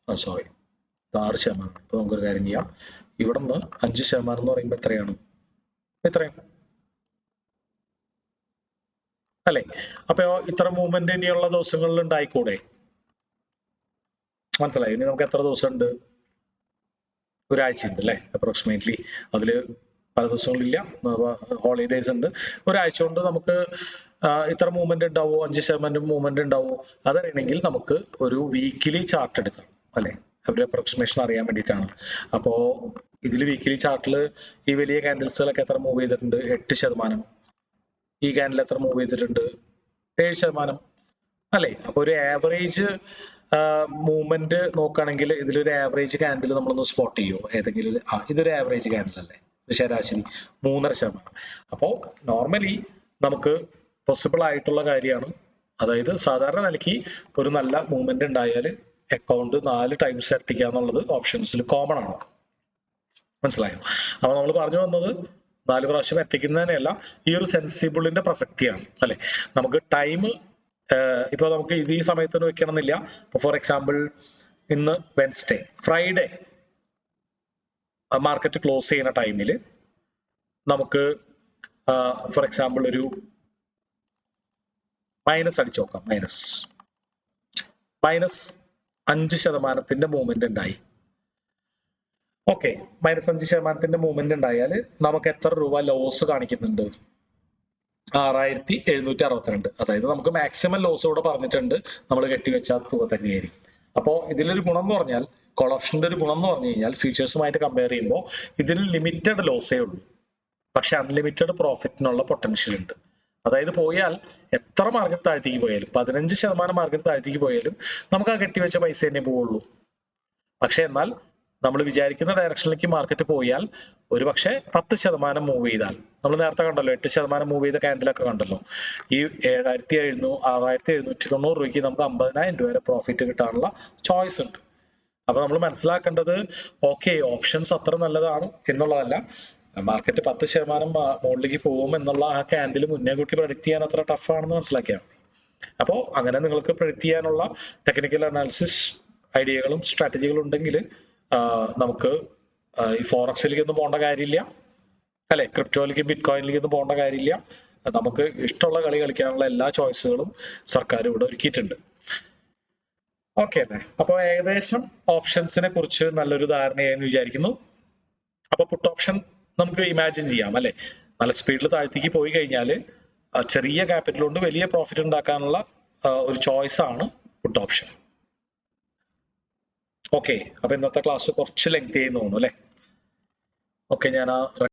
സോറി, 6%. ഇപ്പൊ നമുക്കൊരു കാര്യം ചെയ്യാം. ഇവിടെ നിന്ന് 5% എന്ന് പറയുമ്പോ എത്രയാണ്? ഇത്രയും അല്ലെ. അപ്പൊ ഇത്ര മൂവ്മെന്റ് ഇനിയുള്ള ദിവസങ്ങളിൽ ഉണ്ടായിക്കൂടെ? മനസ്സിലായി? ഇനി നമുക്ക് എത്ര ദിവസം ഉണ്ട്? ഒരാഴ്ച ഉണ്ട് അല്ലെ, അപ്രോക്സിമേറ്റ്ലി. അതില് പല ദിവസങ്ങളില്ല, ഹോളിഡേയ്സ് ഉണ്ട്. ഒരാഴ്ച കൊണ്ട് നമുക്ക് ഇത്ര മൂവ്മെന്റ് ഉണ്ടാവോ? 5% മൂവ്മെന്റ് ഉണ്ടാവോ? അതറിയണമെങ്കിൽ നമുക്ക് ഒരു വീക്കിലി ചാർട്ട് എടുക്കാം അല്ലെ, ഒരു അപ്രോക്സിമേഷൻ അറിയാൻ വേണ്ടിയിട്ടാണ്. അപ്പോ ഇതിൽ വീക്കിലി ചാർട്ടിൽ ഈ വലിയ ക്യാൻഡിൽസുകളൊക്കെ എത്ര മൂവ് ചെയ്തിട്ടുണ്ട്? 8%. ഈ ക്യാൻഡിൽ എത്ര മൂവ് ചെയ്തിട്ടുണ്ട്? 7% അല്ലെ. അപ്പൊ ഒരു ആവറേജ് മൂവ്മെന്റ് നോക്കുകയാണെങ്കിൽ ഇതിലൊരു ആവറേജ് ക്യാൻഡിൽ നമ്മളൊന്ന് സ്പോട്ട് ചെയ്യുമോ? ഏതെങ്കിലും ഇതൊരു ആവറേജ് ക്യാൻഡിൽ അല്ലേ, ശരാശരി 3.5%. അപ്പോ നോർമലി നമുക്ക് പോസിബിൾ ആയിട്ടുള്ള കാര്യമാണ്. അതായത് സാധാരണ നിലയ്ക്ക് ഒരു നല്ല മൂവ്മെന്റ് ഉണ്ടായാൽ അക്കൗണ്ട് 4 ടൈംസ് ഇരട്ടിക്കുക എന്നുള്ളത് ഓപ്ഷൻസിൽ കോമൺ ആണ്. മനസ്സിലായോ? അപ്പൊ നമ്മൾ പറഞ്ഞു വന്നത് 4 പ്രാവശ്യം ഇരട്ടിക്കുന്നതിനല്ല, ഈ ഒരു സെൻസിബിളിന്റെ പ്രസക്തിയാണ് അല്ലെ. നമുക്ക് ടൈം ഇപ്പൊ നമുക്ക് ഇത് ഈ സമയത്തൊന്നും വെക്കണമെന്നില്ല. ഇപ്പൊ ഫോർ എക്സാമ്പിൾ ഇന്ന് വെൻസ്ഡേ, ഫ്രൈഡേ മാർക്കറ്റ് ക്ലോസ് ചെയ്യുന്ന ടൈമിൽ നമുക്ക് ഫോർ എക്സാമ്പിൾ ഒരു മൈനസ് അടിച്ചു നോക്കാം. -5% മൂവ്മെന്റ് ഉണ്ടായി. ഓക്കെ, -5% മൂവ്മെന്റ് ഉണ്ടായാൽ നമുക്ക് എത്ര രൂപ ലോസ് കാണിക്കുന്നുണ്ട്? 6762. അതായത് നമുക്ക് മാക്സിമം ലോസ് ഇവിടെ പറഞ്ഞിട്ടുണ്ട്, നമ്മൾ കെട്ടിവെച്ച തുക തന്നെയായിരിക്കും. അപ്പോൾ ഇതിലൊരു ഗുണം എന്ന് പറഞ്ഞാൽ, കോൾ ഓപ്ഷന്റെ ഒരു ഗുണം എന്ന് പറഞ്ഞു കഴിഞ്ഞാൽ, ഫ്യൂച്ചേഴ്സുമായിട്ട് കമ്പയർ ചെയ്യുമ്പോൾ ഇതിന് ലിമിറ്റഡ് ലോസേ ഉള്ളൂ, പക്ഷെ അൺലിമിറ്റഡ് പ്രോഫിറ്റിനുള്ള പൊട്ടൻഷ്യൽ ഉണ്ട്. അതായത് പോയാൽ എത്ര മാർക്കറ്റ് താഴ്ത്തേക്ക് പോയാലും, 15% മാർക്കറ്റ് താഴ്ത്തേക്ക് പോയാലും നമുക്ക് ആ കെട്ടിവെച്ച പൈസ തന്നെ പോവുള്ളൂ. പക്ഷെ എന്നാൽ നമ്മൾ വിചാരിക്കുന്ന ഡയറക്ഷനിലേക്ക് മാർക്കറ്റ് പോയാൽ ഒരുപക്ഷെ 10% മൂവ് ചെയ്താൽ, നമ്മൾ നേരത്തെ കണ്ടല്ലോ 8% മൂവ് ചെയ്ത ക്യാൻഡിലൊക്കെ കണ്ടല്ലോ, ഈ 6,790 രൂപയ്ക്ക് നമുക്ക് 50,000 രൂപ വരെ പ്രോഫിറ്റ് കിട്ടാനുള്ള ചോയ്സ് ഉണ്ട്. അപ്പൊ നമ്മൾ മനസ്സിലാക്കേണ്ടത് ഓക്കെ ഓപ്ഷൻസ് അത്ര നല്ലതാണ് എന്നുള്ളതല്ല, മാർക്കറ്റ് 10% മുകളിലേക്ക് പോകും എന്നുള്ള ആ ക്യാൻഡിൽ മുന്നേ കൂട്ടി പ്രഡിക്റ്റ് ചെയ്യാൻ അത്ര ടഫാണെന്ന് മനസ്സിലാക്കിയാൽ മതി. അപ്പോൾ അങ്ങനെ നിങ്ങൾക്ക് പ്രഡിക്റ്റ് ചെയ്യാനുള്ള ടെക്നിക്കൽ അനാലിസിസ് ഐഡിയകളും സ്ട്രാറ്റജികളും ഉണ്ടെങ്കിൽ നമുക്ക് ഈ ഫോറക്സിലേക്ക് ഒന്നും പോകേണ്ട കാര്യമില്ല, അല്ലെ ക്രിപ്റ്റോയിലേക്ക് ബിറ്റ് കോയിനിലേക്ക് ഒന്നും പോകേണ്ട കാര്യമില്ല. നമുക്ക് ഇഷ്ടമുള്ള കളി കളിക്കാനുള്ള എല്ലാ ചോയ്സുകളും സർക്കാർ ഇവിടെ ഒരുക്കിയിട്ടുണ്ട്. ഓക്കെ അല്ലേ? അപ്പോൾ ഏകദേശം ഓപ്ഷൻസിനെ കുറിച്ച് നല്ലൊരു ധാരണയായെന്ന് വിചാരിക്കുന്നു. അപ്പൊ പുട്ട് ഓപ്ഷൻ നമുക്ക് ഇമാജിൻ ചെയ്യാം അല്ലെ, നല്ല സ്പീഡിൽ താഴ്ത്തേക്ക് പോയി കഴിഞ്ഞാൽ ചെറിയ ക്യാപിറ്റൽ കൊണ്ട് വലിയ പ്രോഫിറ്റ് ഉണ്ടാക്കാനുള്ള ഒരു ചോയ്സ് ആണ് പുട്ട് ഓപ്ഷൻ. ഓക്കെ, അപ്പൊ ഇന്നത്തെ ക്ലാസ് കുറച്ച് ലെങ്ത് ചെയ്യുന്നു തോന്നുന്നു അല്ലെ? ഓക്കെ, ഞാൻ ആ